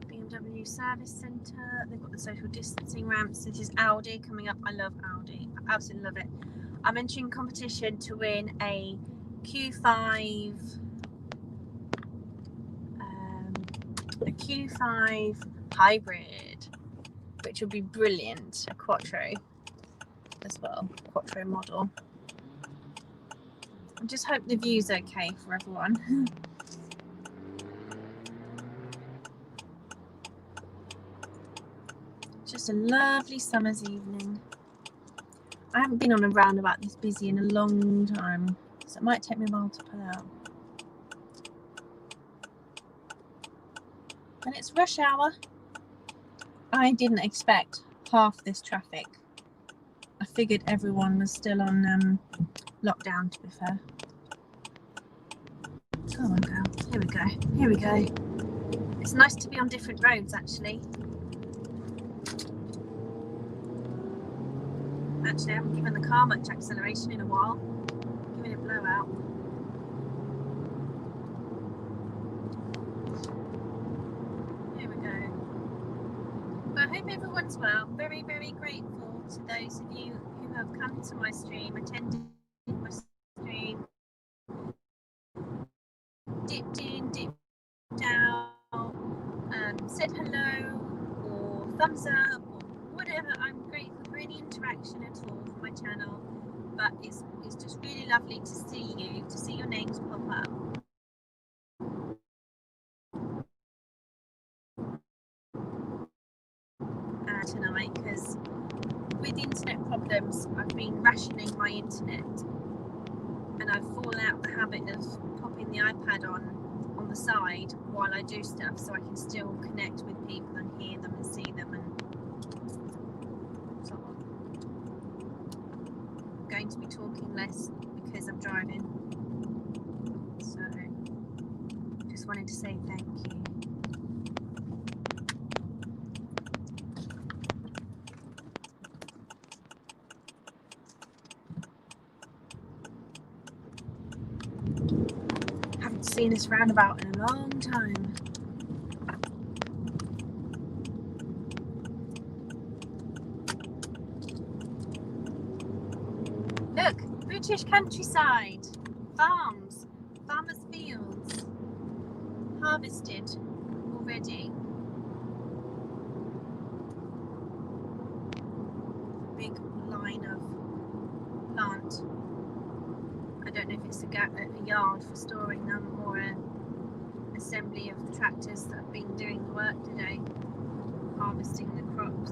BMW service centre. They've got the social distancing ramps. This is Audi coming up. I love Audi. I absolutely love it. I'm entering competition to win a Q5 hybrid, which would be brilliant. A Quattro as well, Quattro model. I just hope the view's okay for everyone. Just a lovely summer's evening. I haven't been on a roundabout this busy in a long time, so it might take me a while to pull out. And it's rush hour. I didn't expect half this traffic. I figured everyone was still on lockdown, to be fair. Come on, girl. Here we go. Here we go. It's nice to be on different roads, actually. Actually, I haven't given the car much acceleration in a while. Giving it a blowout. Here we go. But I hope everyone's well. Very, very grateful to those of you who have come to my stream, attended my stream, dipped in, dipped out, said hello, or thumbs up, or whatever. I'm grateful for any interaction at all for my channel, but it's just really lovely to see you, to see your names pop up. Tonight, because with internet problems, I've been rationing my internet, and I've fallen out of the habit of popping the iPad on the side while I do stuff, so I can still connect with people and hear them and see them and so on. I'm going to be talking less because I'm driving, so just wanted to say thank you. Haven't seen this roundabout in a long time. Look, British countryside, farms, farmers' fields, harvested already. Big line of plant. I don't know if it's a yard for storing them or an assembly of the tractors that have been doing the work today, harvesting the crops.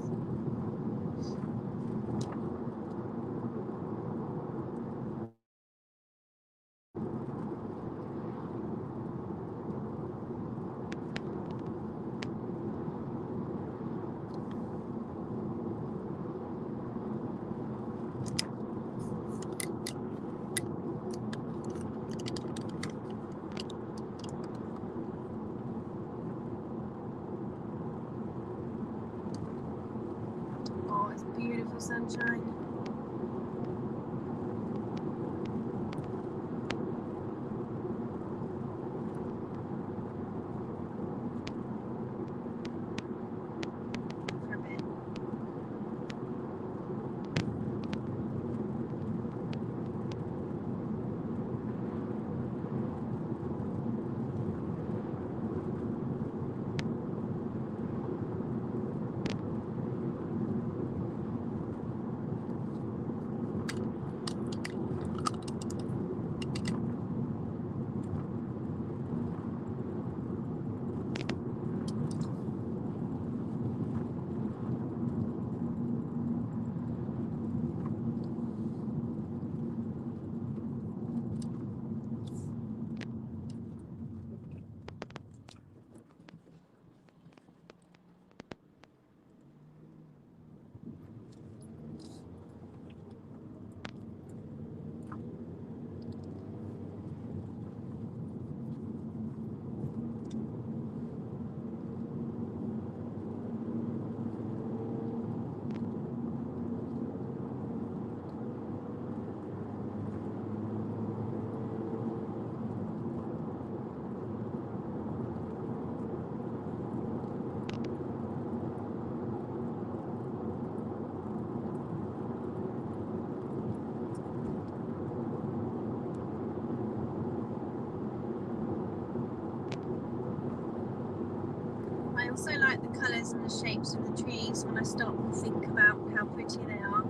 also like the colours and the shapes of the trees when I stop and think about how pretty they are.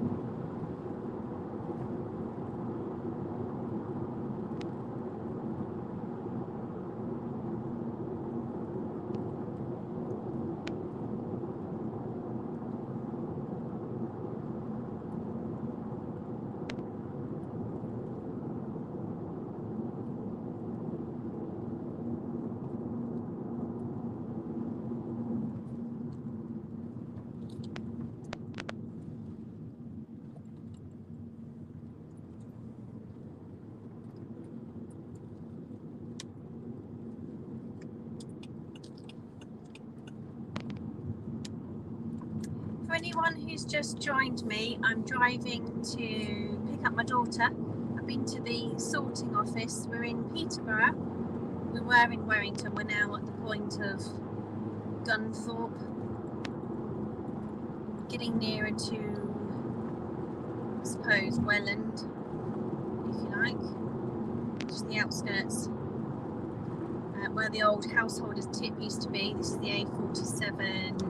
For anyone who's just joined me, I'm driving to pick up my daughter. I've been to the sorting office. We're in Peterborough. We were in Warrington. We're now at the point of Gunthorpe. Getting nearer to, I suppose, Welland, if you like. Just the outskirts. Where the old householder's tip used to be. This is the A47.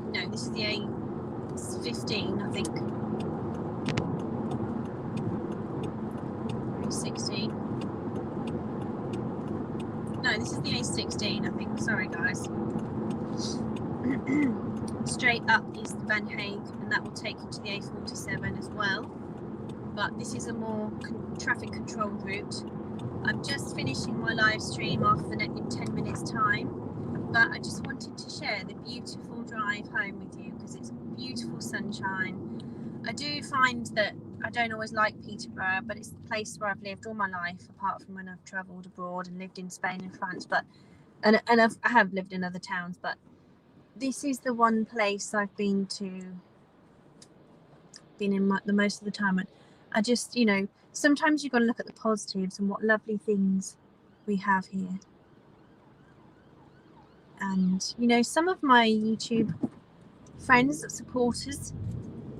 No, this is the A15, I think. A16. No, this is the A16, I think. Sorry, guys. Straight up is the Van Hague, and that will take you to the A47 as well. But this is a more traffic controlled route. I'm just finishing my live stream off in 10 minutes time, but I just wanted to share the beautiful drive home with you because it's beautiful sunshine. I do find that I don't always like Peterborough, but it's the place where I've lived all my life, apart from when I've travelled abroad and lived in Spain and France. I have lived in other towns, but this is the one place I've been in the most of the time. And I just, sometimes you've got to look at the positives and what lovely things we have here. And, some of my YouTube friends, supporters,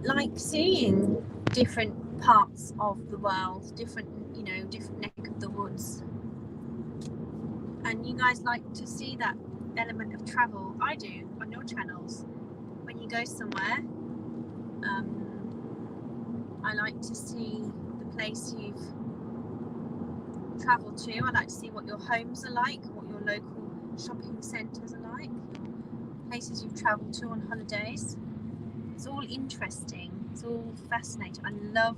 like seeing different parts of the world, different neck of the woods. And you guys like to see that element of travel. I do on your channels. When you go somewhere, I like to see the place you've travelled to. I like to see what your homes are like, what your local shopping centres are like, places you've travelled to on holidays. It's all interesting. It's all fascinating. I love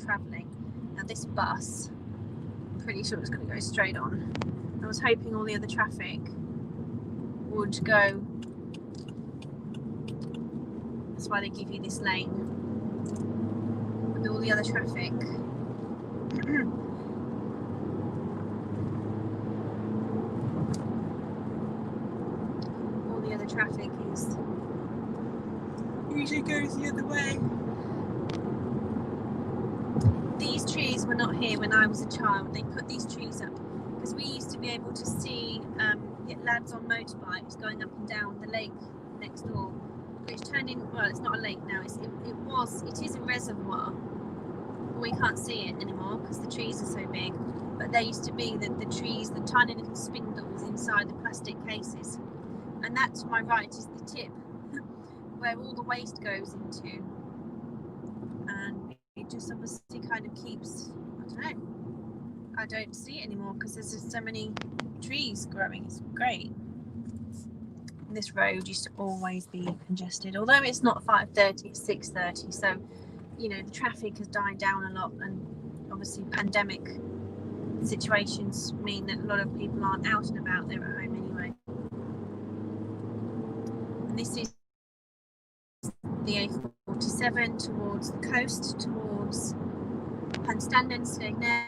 travelling. Now this bus, I'm pretty sure it's going to go straight on. I was hoping all the other traffic would go. That's why they give you this lane. With all the other traffic. All the other traffic usually goes the other way. These trees were not here when I was a child. They put these trees up because we used to be able to see lads on motorbikes going up and down the lake next door, which turned in, well, it's not a lake now, it is a reservoir, but we can't see it anymore because the trees are so big. But there used to be the trees, the tiny little spindles inside the plastic cases, and that to my right is the tip where all the waste goes into, and it just obviously kind of keeps, I don't see it anymore because there's just so many trees growing. It's great. This road used to always be congested, although it's not 5:30, it's 6:30, so the traffic has died down a lot, and obviously pandemic situations mean that a lot of people aren't out and about, they're at home anyway. And this is the A47 towards the coast, towards Hunstanden, Skegness.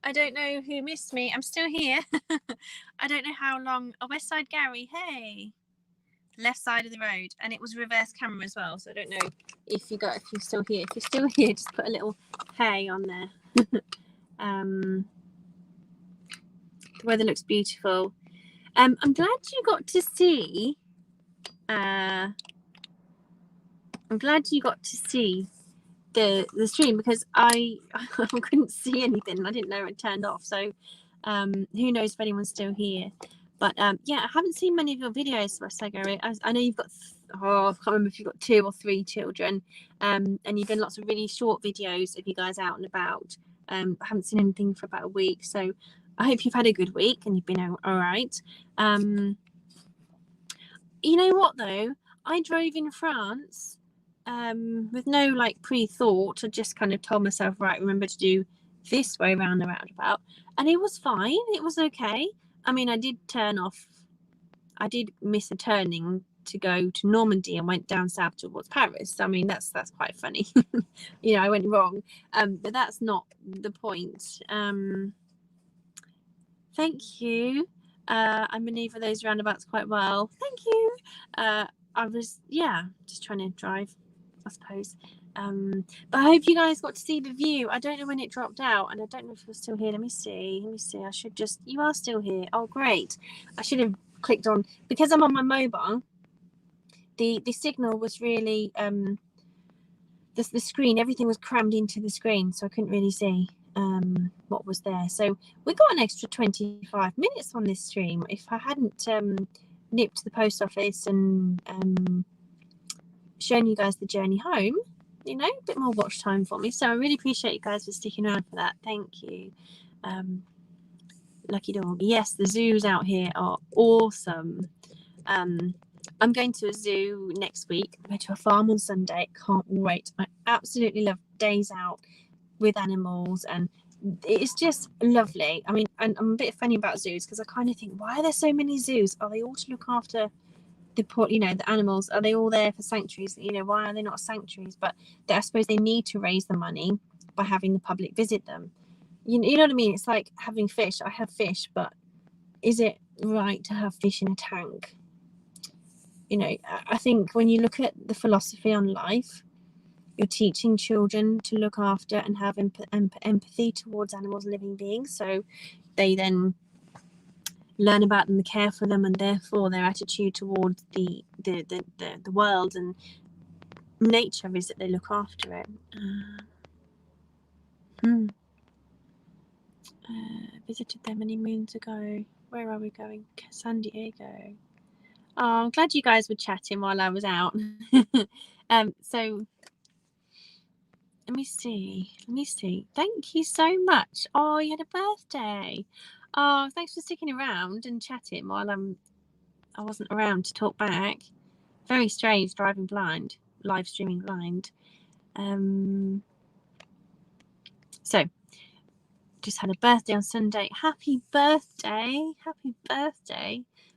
I don't know who missed me. I'm still here. I don't know how long. Oh, West Side Gary, hey. Left side of the road, and it was reverse camera as well. So I don't know if you're still here. If you're still here, just put a little hey on there. The weather looks beautiful. I'm glad you got to see. I'm glad you got to see the stream, because I couldn't see anything. I didn't know it turned off. So who knows if anyone's still here. But yeah, I haven't seen many of your videos, Gary. I know you've got I can't remember if you've got 2 or 3 children, and you've done lots of really short videos of you guys out and about. I haven't seen anything for about a week, so I hope you've had a good week and you've been all right. You know what though, I drove in France with no like pre-thought. I just kind of told myself, right, remember to do this way around the roundabout, and it was fine. It was okay. I mean, I did miss a turning to go to Normandy and went down south towards Paris. I mean, that's quite funny. You know, I went wrong, but that's not the point. Thank you. I maneuver those roundabouts quite well. Thank you. I was, just trying to drive, I suppose. But I hope you guys got to see the view. I don't know when it dropped out, and I don't know if you're still here. Let me see. I should just, you are still here. Oh, great. I should have clicked on, because I'm on my mobile. The signal was really, the screen, everything was crammed into the screen, so I couldn't really see what was there. So we got an extra 25 minutes on this stream. If I hadn't nipped to the post office and shown you guys the journey home, you know, a bit more watch time for me. So I really appreciate you guys for sticking around for that. Thank you. Lucky dog. Yes, the zoos out here are awesome. I'm going to a zoo next week. I'm going to a farm on Sunday. Can't wait. I absolutely love days out with animals, and it's just lovely. I mean, and I'm a bit funny about zoos because I kind of think, why are there so many zoos? Are they all to look after the animals? Are they all there for sanctuaries? You know, why are they not sanctuaries? But I suppose they need to raise the money by having the public visit them. You know what I mean? It's like having fish. I have fish, but is it right to have fish in a tank? You know, I think when you look at the philosophy on life, you're teaching children to look after and have empathy towards animals, living beings. So they then learn about them, care for them, and therefore their attitude towards the world and nature is that they look after it. Visited there many moons ago. Where are we going? San Diego. Oh, I'm glad you guys were chatting while I was out. So let me see. Thank you so much. Oh, you had a birthday. Oh, thanks for sticking around and chatting while I wasn't around to talk back. Very strange driving blind, live streaming blind. So just had a birthday on Sunday. Happy birthday.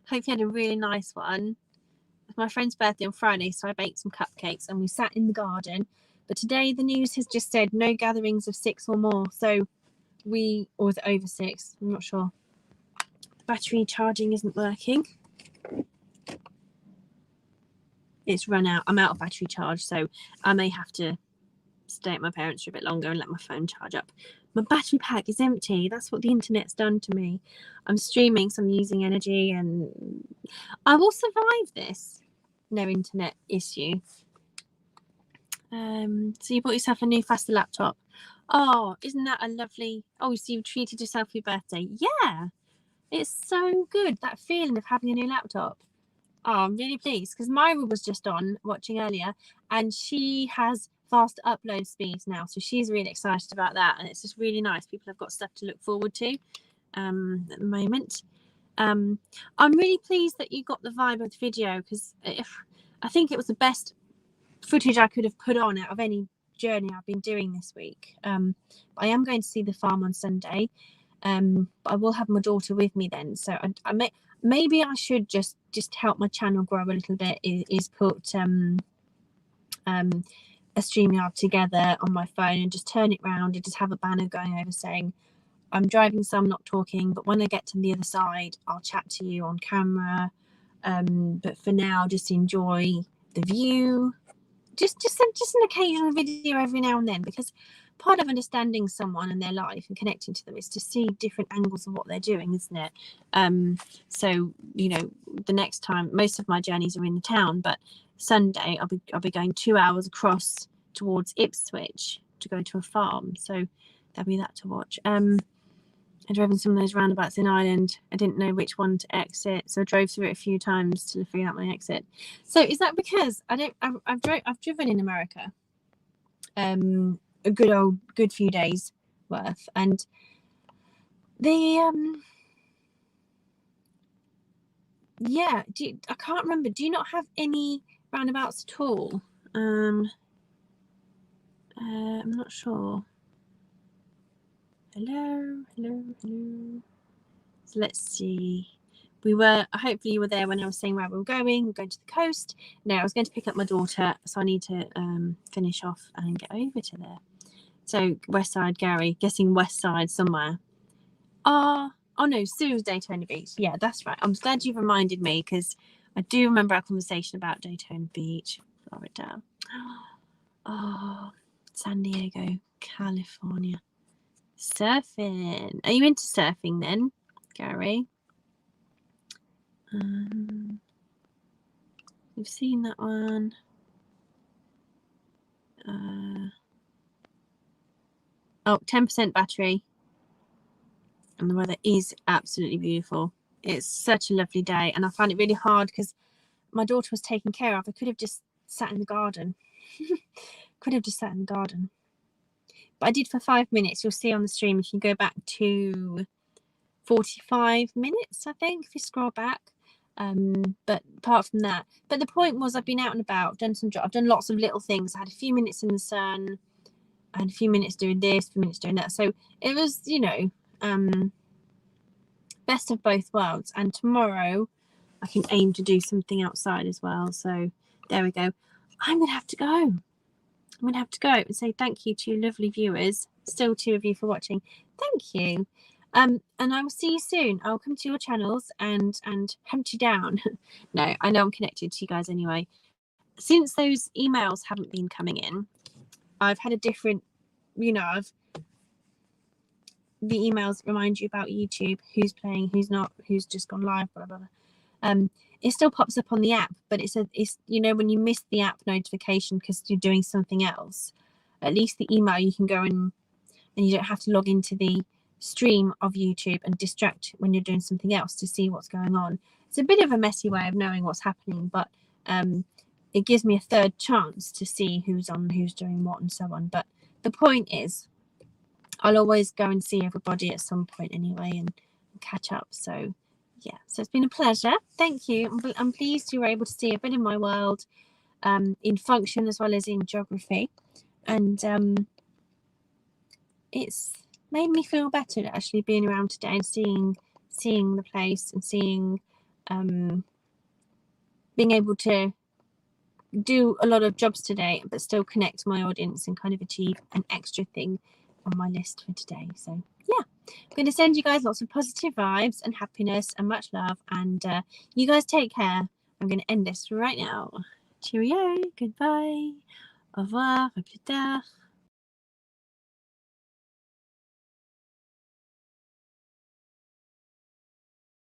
Hope you had a really nice one. It was my friend's birthday on Friday, so I baked some cupcakes and we sat in the garden. But today the news has just said no gatherings of 6 or more. So or is it over 6? I'm not sure. Battery charging isn't working. It's run out. I'm out of battery charge, so I may have to stay at my parents for a bit longer and let my phone charge up. My battery pack is empty. That's what the internet's done to me. I'm streaming, so I'm using energy, and I will survive this no internet issue. So you bought yourself a new faster laptop. Oh, isn't that a lovely... Oh, so you treated yourself for your birthday. Yeah, it's so good, that feeling of having a new laptop. Oh, I'm really pleased because Myra was just on watching earlier, and she has fast upload speeds now, so she's really excited about that, and it's just really nice. People have got stuff to look forward to at the moment. I'm really pleased that you got the vibe of the video, because I think it was the best footage I could have put on out of any journey I've been doing this week. I am going to see the farm on Sunday, but I will have my daughter with me then, so maybe I should just help my channel grow a little bit, is put a StreamYard together on my phone and just turn it round and just have a banner going over saying, I'm driving, so I'm not talking, but when I get to the other side, I'll chat to you on camera. But for now, just enjoy the view. Just an occasional video every now and then, because part of understanding someone and their life and connecting to them is to see different angles of what they're doing, isn't it? So you know, the next time, most of my journeys are in the town, but Sunday I'll be going 2 hours across towards Ipswich to go to a farm, so there'll be that to watch. I drove in some of those roundabouts in Ireland. I didn't know which one to exit, so I drove through it a few times to figure out my exit. So is that because I've driven in America a good few days worth, and the yeah, I can't remember. Do you not have any roundabouts at all? I'm not sure. Hello. So let's see. Hopefully you were there when I was saying where we were going. We're going to the coast. No, I was going to pick up my daughter, so I need to finish off and get over to there. So West Side, Gary, guessing West Side somewhere. Oh no, Sue's Daytona Beach. Yeah, that's right. I'm glad you've reminded me, because I do remember our conversation about Daytona Beach, Florida. Oh, San Diego, California. Surfing. Are you into surfing then, Gary? We've seen that one. 10% battery. And the weather is absolutely beautiful. It's such a lovely day, and I find it really hard because my daughter was taken care of. I could have just sat in the garden. But I did for 5 minutes. You'll see on the stream, if you go back to 45 minutes, I think, if you scroll back. But apart from that, but the point was, I've been out and about, I've done lots of little things. I had a few minutes in the sun, I had a few minutes doing this, a few minutes doing that. So it was, you know, best of both worlds. And tomorrow I can aim to do something outside as well. So there we go. I'm gonna have to go. And say thank you to you lovely viewers, still 2 of you, for watching. Thank you. And I will see you soon. I'll come to your channels and hunt you down. No, I know I'm connected to you guys anyway. Since those emails haven't been coming in, I've had a different, you know, the emails remind you about YouTube, who's playing, who's not, who's just gone live, blah blah blah. It still pops up on the app, but it's you know, when you miss the app notification because you're doing something else, at least the email you can go in, and you don't have to log into the stream of YouTube and distract when you're doing something else to see what's going on. It's a bit of a messy way of knowing what's happening, but it gives me a third chance to see who's on, who's doing what, and so on. But the point is, I'll always go and see everybody at some point anyway and catch up. So yeah, so it's been a pleasure. Thank you. I'm pleased you were able to see a bit of my world in function as well as in geography, and it's made me feel better actually being around today and seeing the place and seeing being able to do a lot of jobs today but still connect to my audience and kind of achieve an extra thing on my list for today. So yeah, I'm going to send you guys lots of positive vibes and happiness and much love, and you guys take care. I'm going to end this right now. Cheerio, goodbye, au revoir, à plus tard.